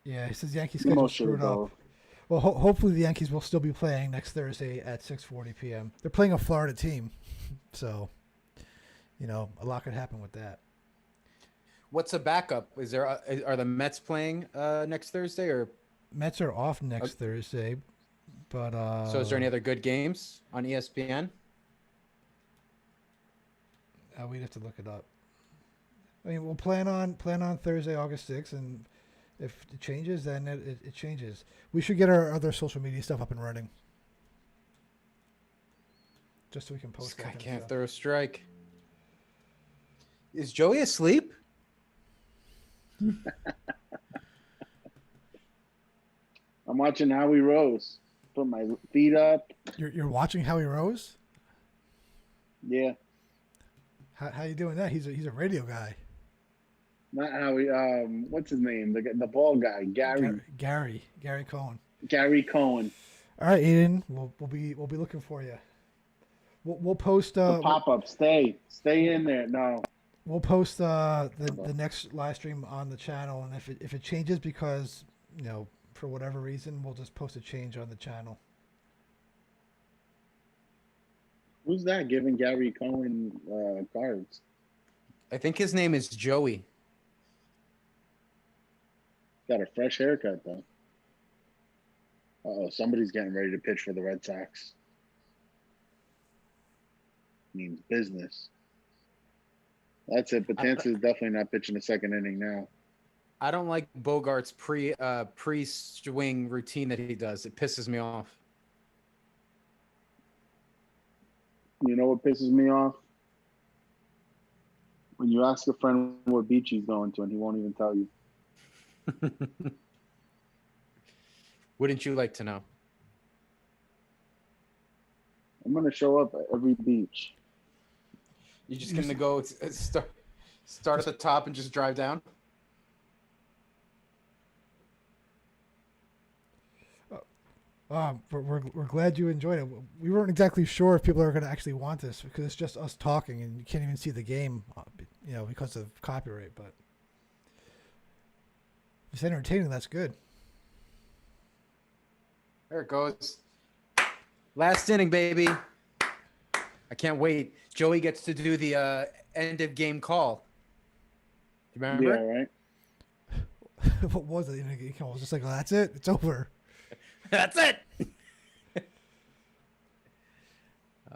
Yeah, he says Yankees The schedule most should screwed up. go. Well, hopefully the Yankees will still be playing next Thursday at 6:40 p.m. They're playing a Florida team, so a lot could happen with that. What's a backup? Is there? Are the Mets playing next Thursday, or Mets are off next Thursday, but so? Is there any other good games on ESPN? we'd have to look it up. I mean, we'll plan on Thursday, August 6th, and if it changes, then it changes. We should get our other social media stuff up and running, just so we can This post. guy that kind of can't stuff. throw a strike. Is Joey asleep? I'm watching Howie Rose. Put my feet up. You're watching Howie Rose. Yeah. How you doing that? He's a radio guy. Not Howie. What's his name? The ball guy. Gary Cohen. Gary Cohen. All right, Aiden, we'll be looking for you. We'll post The pop up. Stay in there. No. we'll post the next live stream on the channel, and if it changes because for whatever reason, we'll just post a change on the channel. Who's that giving Gary Cohen cards? I think his name is Joey. Got a fresh haircut though. Oh, somebody's getting ready to pitch for the Red Sox. Means business. That's it. Betances is definitely not pitching the second inning now. I don't like Bogart's pre-swing routine that he does. It pisses me off. You know what pisses me off? When you ask a friend what beach he's going to and he won't even tell you. Wouldn't you like to know? I'm going to show up at every beach. You're just gonna go start at the top and just drive down. We're glad you enjoyed it. We weren't exactly sure if people are going to actually want this because it's just us talking and you can't even see the game, because of copyright. But if it's entertaining, that's good. There it goes. Last inning, baby. I can't wait. Joey gets to do the end of game call. Do you remember? Yeah, right. What was it? It was just like, oh, that's it. It's over. That's it.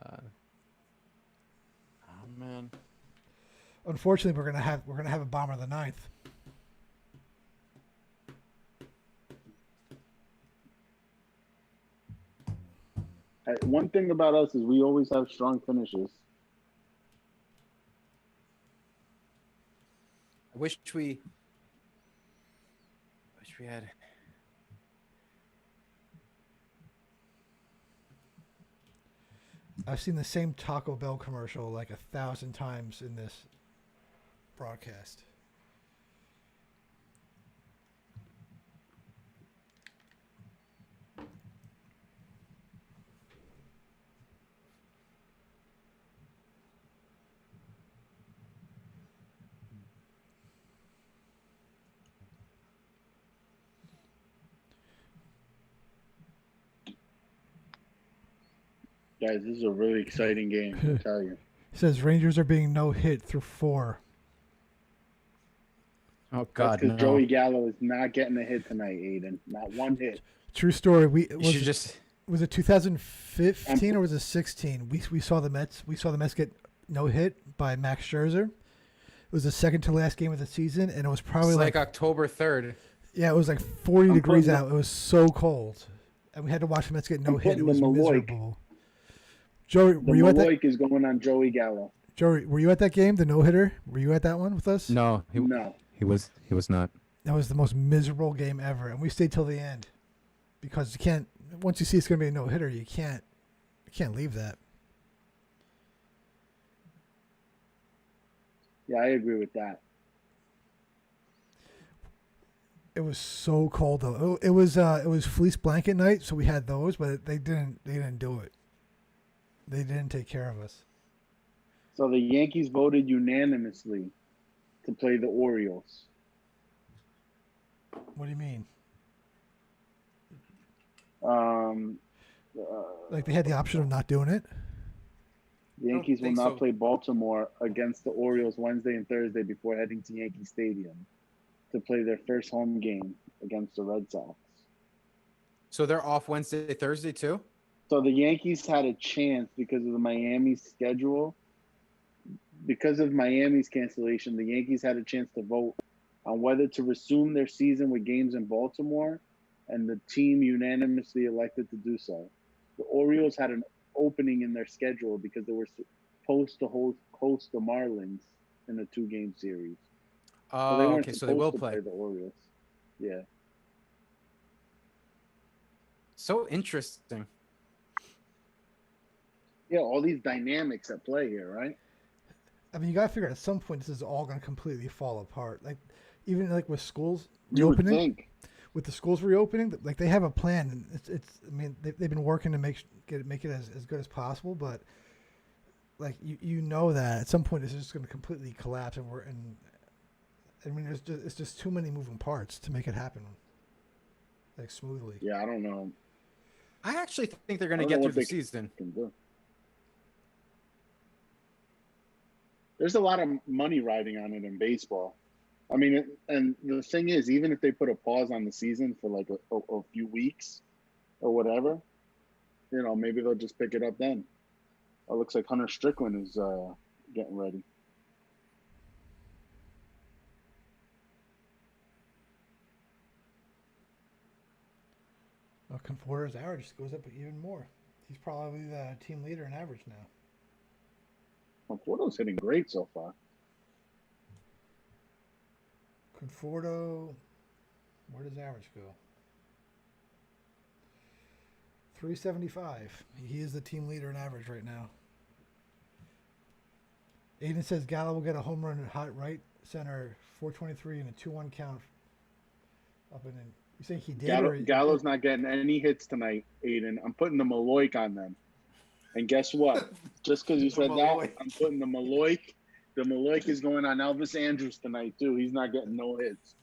Oh man. Unfortunately, we're gonna have a bomber of the ninth. One thing about us is we always have strong finishes. I wish we had. I've seen the same Taco Bell commercial like 1,000 times in this broadcast. Guys, this is a really exciting game, I tell you. It says Rangers are being no hit through 4. Oh God, because no. Joey Gallo is not getting a hit tonight, Aiden. Not one hit. True story. Was it 2015 or was it 16? We saw the Mets. We saw the Mets get no hit by Max Scherzer. It was the second to last game of the season, and it was probably like October 3rd. Yeah, it was like 40 degrees out. It was so cold, and we had to watch the Mets get no hit. It was miserable. Joey, were you at that? Is going on Joey Gallo. Joey, were you at that game? The no hitter? Were you at that one with us? No, no. He was not. That was the most miserable game ever, and we stayed till the end because you can't. Once you see it's going to be a no hitter, you can't leave that. Yeah, I agree with that. It was so cold though. It was fleece blanket night, so we had those, but they didn't do it. They didn't take care of us. So the Yankees voted unanimously to play the Orioles. What do you mean? Like they had the option of not doing it? The Yankees will not play Baltimore against the Orioles Wednesday and Thursday before heading to Yankee Stadium to play their first home game against the Red Sox. So they're off Wednesday, Thursday too? So the Yankees had a chance because of the Miami schedule. Because of Miami's cancellation, the Yankees had a chance to vote on whether to resume their season with games in Baltimore, and the team unanimously elected to do so. The Orioles had an opening in their schedule because they were supposed to host the Marlins in a 2-game series. Oh, so they will play the Orioles. Yeah. So interesting. Yeah, all these dynamics at play here, right? I mean, you gotta figure at some point this is all gonna completely fall apart. Like, even like with schools reopening, with the schools reopening, like they have a plan, and it's. I mean, they've been working to make it as good as possible, but like you know that at some point this is just gonna completely collapse, and I mean, it's just too many moving parts to make it happen like smoothly. Yeah, I don't know. I actually think they're gonna get through the season. There's a lot of money riding on it in baseball. I mean, and the thing is, even if they put a pause on the season for like a few weeks or whatever, maybe they'll just pick it up then. It looks like Hunter Strickland is getting ready. Well, Conforto's average goes up even more. He's probably the team leader in average now. Conforto's hitting great so far. Conforto, where does average go? 375. He is the team leader in average right now. Aiden says Gallo will get a home run at hot right center, 423 and a 2-1 count. Up in. You think he did? Gallo's not getting any hits tonight, Aiden. I'm putting the Maloik on them. And guess what? Just because you said that, I'm putting the Maloik. The Maloik is going on Elvis Andrews tonight, too. He's not getting no hits.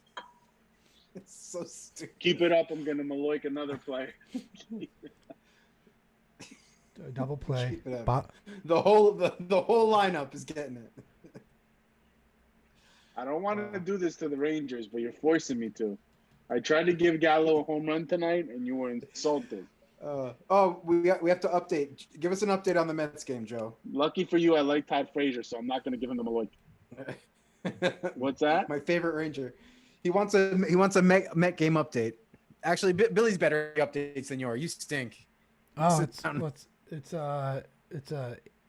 It's so stupid. Keep it up. I'm going to Maloik another player. Double play. The whole lineup is getting it. I don't want to do this to the Rangers, but you're forcing me to. I tried to give Gallo a home run tonight, and you were insulted. We have to update. Give us an update on the Mets game, Joe. Lucky for you, I like Todd Frazier, so I'm not going to give him the Maloik. What's that? My favorite Ranger. He wants a Met game update. Actually, Billy's better updates than yours. You stink. Oh, it's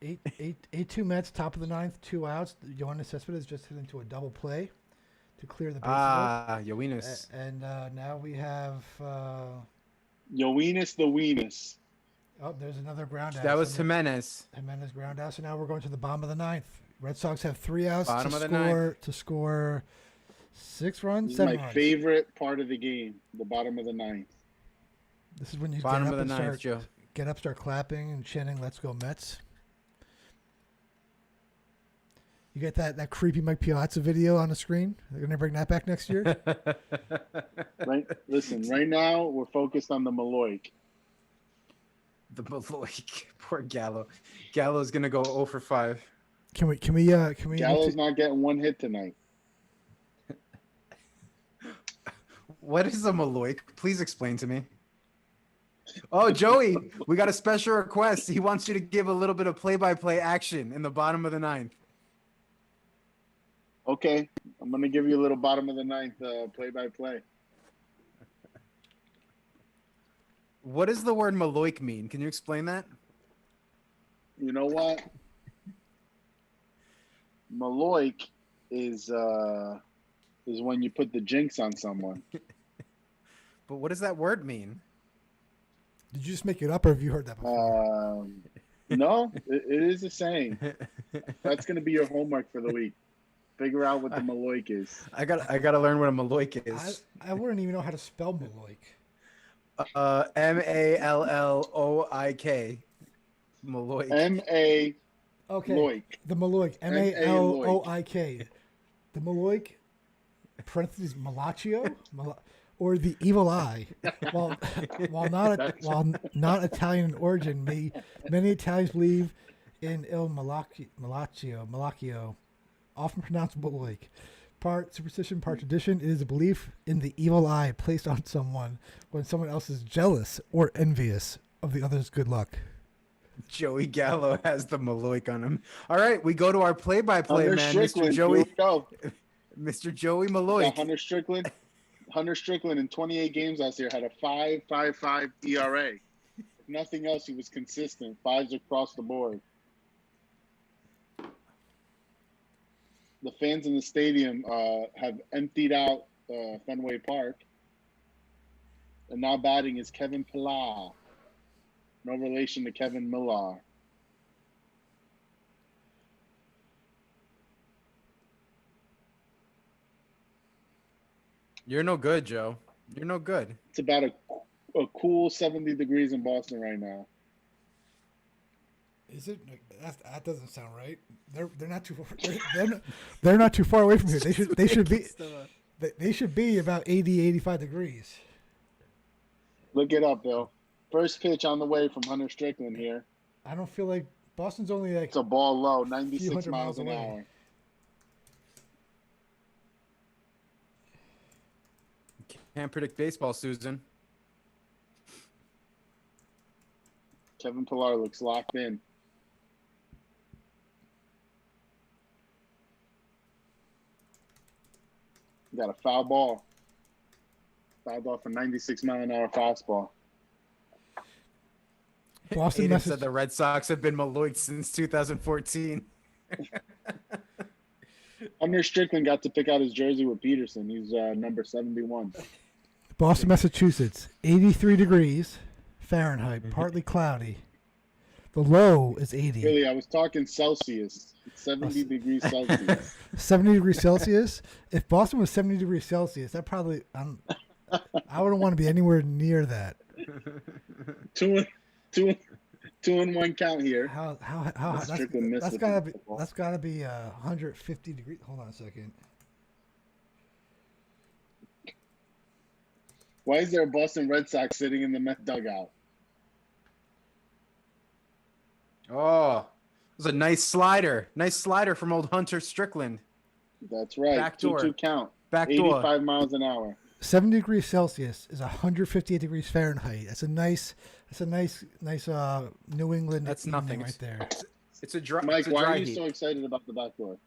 8-2 Mets, top of the ninth, 2 outs. Yoenis Cespedes just hit into a double play to clear the base. Yoenis. And now we have Yoenis the Weenus. Oh, there's another ground out. That was Jimenez. Jimenez ground out. So now we're going to the bottom of the ninth. Red Sox have 3 outs to score 6 runs, 7 runs. My favorite part of the game, the bottom of the ninth. This is when you bottom of the ninth, Joe. Get up, start clapping and chanting, "Let's go Mets." You get that creepy Mike Piazza video on the screen? They're going to bring that back next year? Right. Listen, right now we're focused on the Maloik. The Maloik. Poor Gallo. Gallo's going to go 0 for 5. Can we Gallo's not getting one hit tonight. What is a Maloik? Please explain to me. Oh, Joey, we got a special request. He wants you to give a little bit of play-by-play action in the bottom of the ninth. Okay, I'm going to give you a little bottom of the ninth play-by-play. What does the word Maloik mean? Can you explain that? You know what? Maloik is when you put the jinx on someone. But what does that word mean? Did you just make it up, or have you heard that before? No, it is a saying. That's going to be your homework for the week. Figure out what the Maloik is. I gotta learn what a Maloik is. I wouldn't even know how to spell Maloik. Malloik. Maloik. M-A. Okay. Loik. The Maloik. Maloik. The Maloik. Parentheses Malaccio. Or the evil eye. While not Italian in origin, many Italians believe in Il Malaccio, often pronounced Maloik. Part superstition, part tradition, it is a belief in the evil eye placed on someone when someone else is jealous or envious of the other's good luck. Joey Gallo has the Maloik on him. All right, we go to our play-by-play man, Strickland, Mr. Joey. Mr. Joey Maloik. Hunter Strickland in 28 games last year had a 5.55 ERA. If nothing else, he was consistent. 5s across the board. The fans in the stadium have emptied out Fenway Park. And now batting is Kevin Pillar. No relation to Kevin Millar. You're no good, Joe. You're no good. It's about a cool 70 degrees in Boston right now. Is it? That doesn't sound right. They're not too far. They're not too far away from here. They should be about 80, 85 degrees. Look it up, Bill. First pitch on the way from Hunter Strickland here. I don't feel like Boston's only like it's a ball low, 96 miles an hour. Can't predict baseball, Susan. Kevin Pillar looks locked in. Got a foul ball. Fouled off a 96-mile-an-hour fastball. Boston Aiden said the Red Sox have been Maloik since 2014. Hunter Strickland got to pick out his jersey with Peterson. He's number 71. Boston, Massachusetts, 83 degrees Fahrenheit, partly cloudy. The low is 80. Really, I was talking Celsius. It's 70 degrees Celsius. 70 degrees Celsius. If Boston was 70 degrees Celsius, that probably I wouldn't want to be anywhere near that. Two and one count here. How That's that's gotta be 150 degrees. Hold on a second. Why is there a Boston Red Sox sitting in the Met dugout? Oh, it was a nice slider. Nice slider from old Hunter Strickland. That's right. Backdoor. 2-2 count. Backdoor. 85 miles an hour. 70 degrees Celsius is 158 degrees Fahrenheit. That's a nice New England. That's evening nothing right there. It's a dry. Mike, it's a why dry are you heat. so excited about the backdoor?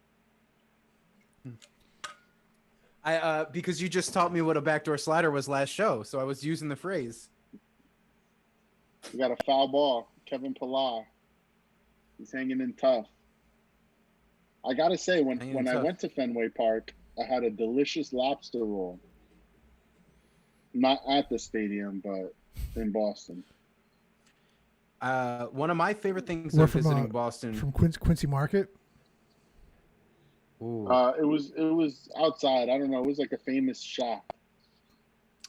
Because you just taught me what a backdoor slider was last show, so I was using the phrase. We got a foul ball. Kevin Pillar. He's hanging in tough. I gotta say, when I went to Fenway Park, I had a delicious lobster roll. Not at the stadium, but in Boston. One of my favorite things We're of from, visiting Boston. From Quincy Market. Ooh. It was outside. I don't know. It was like a famous shop.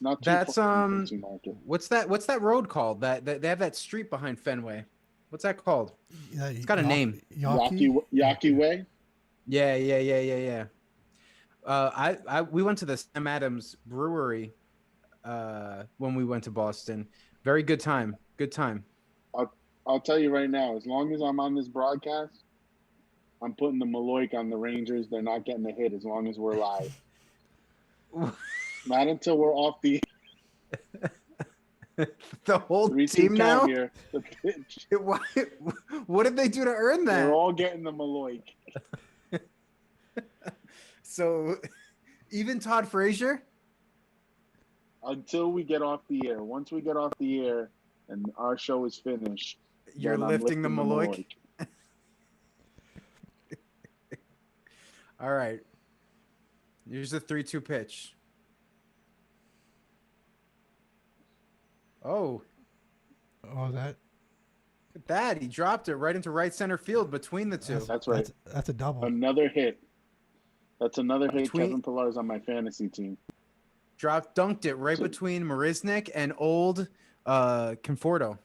Not too That's far from Quincy Market. What's that road called? That they have that street behind Fenway. What's that called? It's got a name. Yaki Way. Yeah. We went to the Sam Adams Brewery when we went to Boston. Very good time. Good time. I'll tell you right now, as long as I'm on this broadcast, I'm putting the Maloik on the Rangers. They're not getting a hit as long as we're live. Not until we're off the The whole 3-2 team now. count here. The pitch. What did they do to earn that? They're all getting the Maloik. So, even Todd Frazier. Until we get off the air. Once we get off the air and our show is finished, You're then I'm lifting the Maloik. All right. Here's the 3-2 pitch. Oh. Oh, that. Look at that. He dropped it right into right center field between the two. That's right. That's a double. Another hit. That's another hit. Between- Kevin Pillar's on my fantasy team. Dunked it right between Marisnik and old Conforto.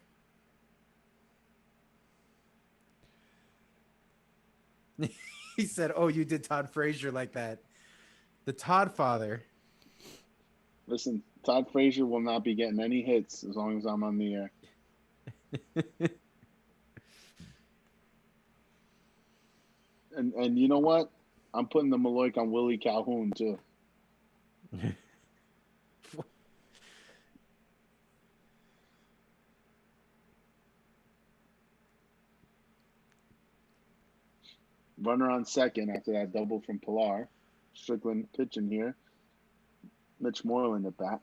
He said, "Oh, you did Todd Frazier like that." The Todd father. Listen, Todd Frazier will not be getting any hits as long as I'm on the air. And you know what? I'm putting the Maloik on Willie Calhoun too. Runner on second after that double from Pillar. Strickland pitching here. Mitch Moreland at bat.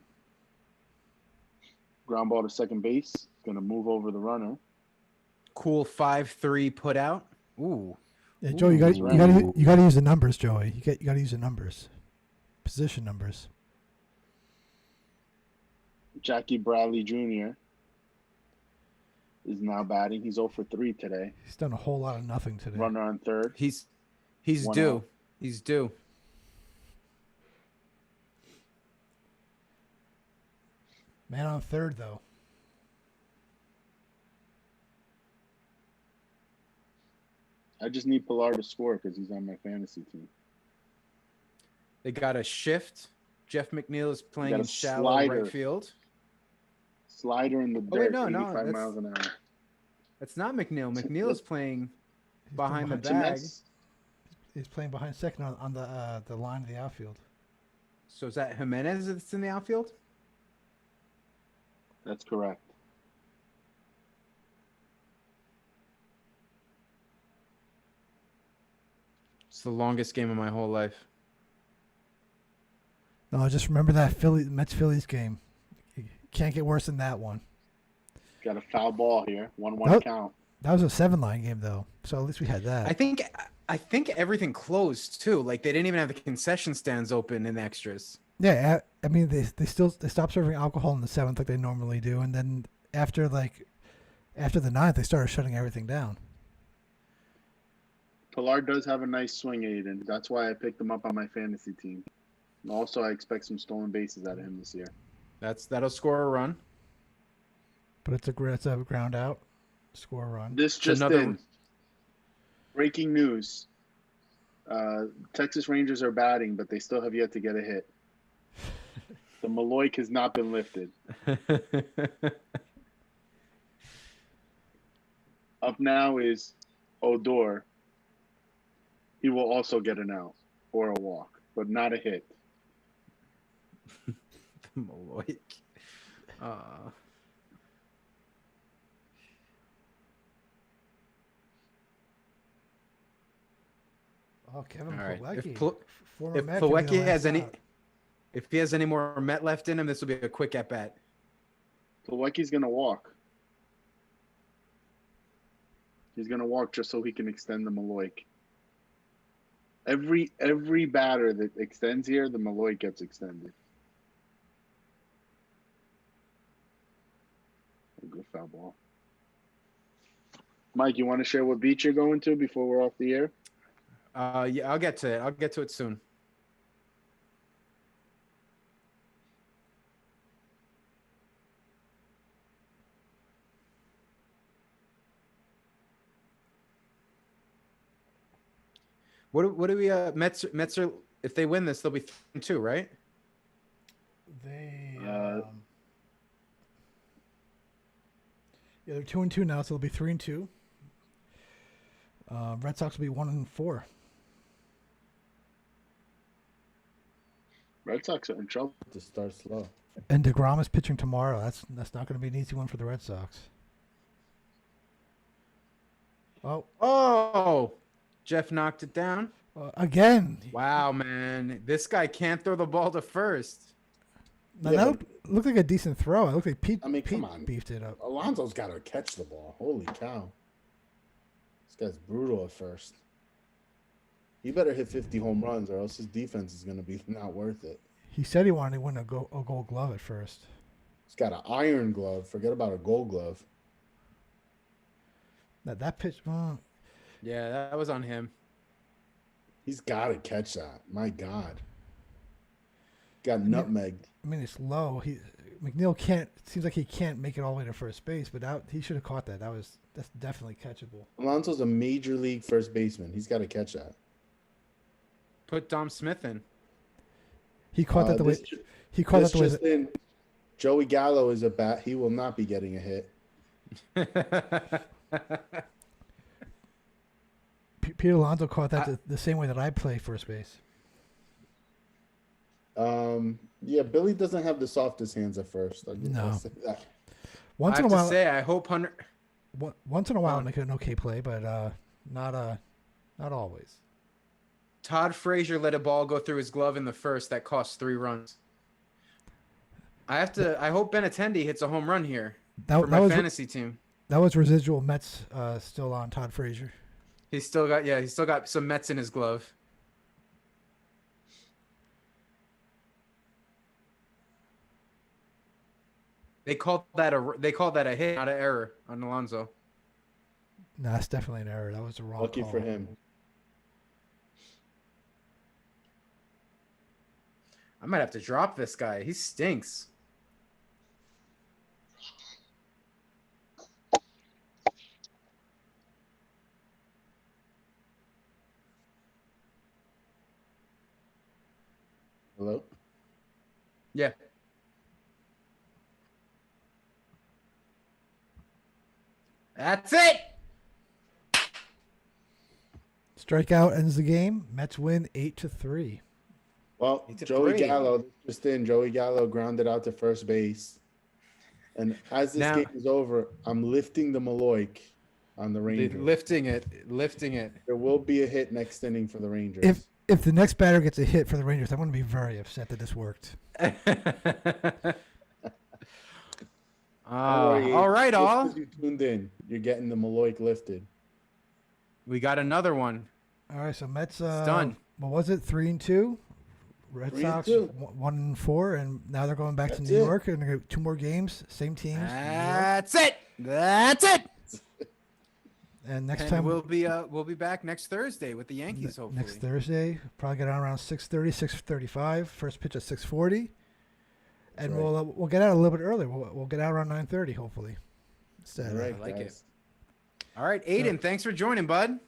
Ground ball to second base. Going to move over the runner. Cool 5-3 put out. Ooh. Yeah, Joe, you got to use the numbers, Joey. You got to use the numbers, position numbers. Jackie Bradley Jr. is now batting. He's 0 for 3 today. He's done a whole lot of nothing today. Runner on third. He's One due. out. He's due. Man on third, though. I just need Pillar to score because he's on my fantasy team. They got a shift. Jeff McNeil is playing got a in shallow slider. right field. Slider in the Oh, wait, dirt, no, 85 that's- miles an hour. That's not McNeil. McNeil is playing He's behind the playing bag. He's playing behind second on the line of the outfield. So is that Jimenez that's in the outfield? That's correct. It's the longest game of my whole life. No, just remember that Mets Phillies game. You can't get worse than that one. Got a foul ball here. 1-1 Nope. count. That was a 7-line game though, so at least we had that. I think everything closed too. Like they didn't even have the concession stands open in extras. Yeah, I mean they stopped serving alcohol in the 7th like they normally do, and then after like After the ninth, they started shutting everything down. Pilar does have a nice swing, Aiden. That's why I picked him up on my fantasy team. And also, I expect some stolen bases out of him this year. That'll score a run. But it's a ground out, score run. This just in. Breaking news. Texas Rangers are batting, but they still have yet to get a hit. The Maloik has not been lifted. Up now is Odor. He will also get an out or a walk, but not a hit. Maloik. Oh, Kevin All right. Plawecki. If Plawecki has if he has any more Met left in him, this will be a quick at bat. Plawecki's gonna walk. He's gonna walk just so he can extend the Maloik. Every batter that extends here, the Maloik gets extended. Good foul ball. Mike, you want to share what beach you're going to before we're off the air? Yeah, I'll get to it. I'll get to it soon. What do we Mets are, if they win this, they'll be 3-2, right? Yeah, they're 2-2 now, so they'll be 3-2. Red Sox will be 1-4. Red Sox are in trouble. To start slow. And DeGrom is pitching tomorrow. That's not going to be an easy one for the Red Sox. Oh, Jeff knocked it down. Again. Wow, man. This guy can't throw the ball to first. Now, that looked like a decent throw. It looked like Pete, come on. Beefed it up. Alonso's got to catch the ball. Holy cow. This guy's brutal at first. He better hit 50 home runs or else his defense is going to be not worth it. He said he wanted to win a gold glove at first. He's got an iron glove. Forget about a gold glove. That pitch. Yeah, that was on him. He's got to catch that. My God. Got nutmegged. I mean, it's low. McNeil can't. Seems like he can't make it all the way to first base, but he should have caught that. That's definitely catchable. Alonso's a major league first baseman. He's got to catch that. Put Dom Smith in. He caught that the way. He caught that the way. In, Joey Gallo is a bat. He will not be getting a hit. Pete Alonso caught that the same way that I play first base. Yeah, Billy doesn't have the softest hands at first. No. Once in a while, I hope Hunter. Once in a while, make it an okay play, but not always. Todd Frazier let a ball go through his glove in the first that cost 3 runs. I hope Benintendi hits a home run here for my fantasy team. That was residual Mets still on Todd Frazier. He's still got some Mets in his glove. They called that a hit, not an error on Alonso. No, that's definitely an error. That was the wrong Lucky call. for him. I might have to drop this guy. He stinks. Hello? Yeah. That's it. Strikeout ends the game. Mets win 8-3. Well, Joey Gallo just in. Joey Gallo grounded out to first base. And as this game is over, I'm lifting the Maloik on the Rangers. Lifting it. There will be a hit next inning for the Rangers. If the next batter gets a hit for the Rangers, I'm going to be very upset that this worked. All right, all. You tuned in. You're getting the Maloik lifted. We got another one. All right, so Mets. It's done. What was it? 3-2. Red Sox 1-4, and now they're going back to New York and 2 more games. Same teams. That's it. That's it. And next And time we'll be back next Thursday with the Yankees. Hopefully next Thursday, probably get out around 6:30, 6:35. First pitch at 6:40, and right. we'll get out a little bit earlier. We'll get out around 9:30, hopefully. Instead, All right, I like guys. it. All right, Aiden, thanks for joining, bud.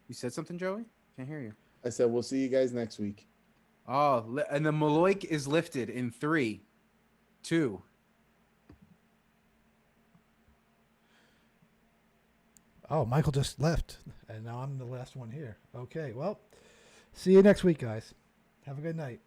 You said something, Joey? Can't hear you. I said we'll see you guys next week. Oh, and the Maloik is lifted in 3, 2. Oh, Michael just left, and now I'm the last one here. Okay, well, see you next week, guys. Have a good night.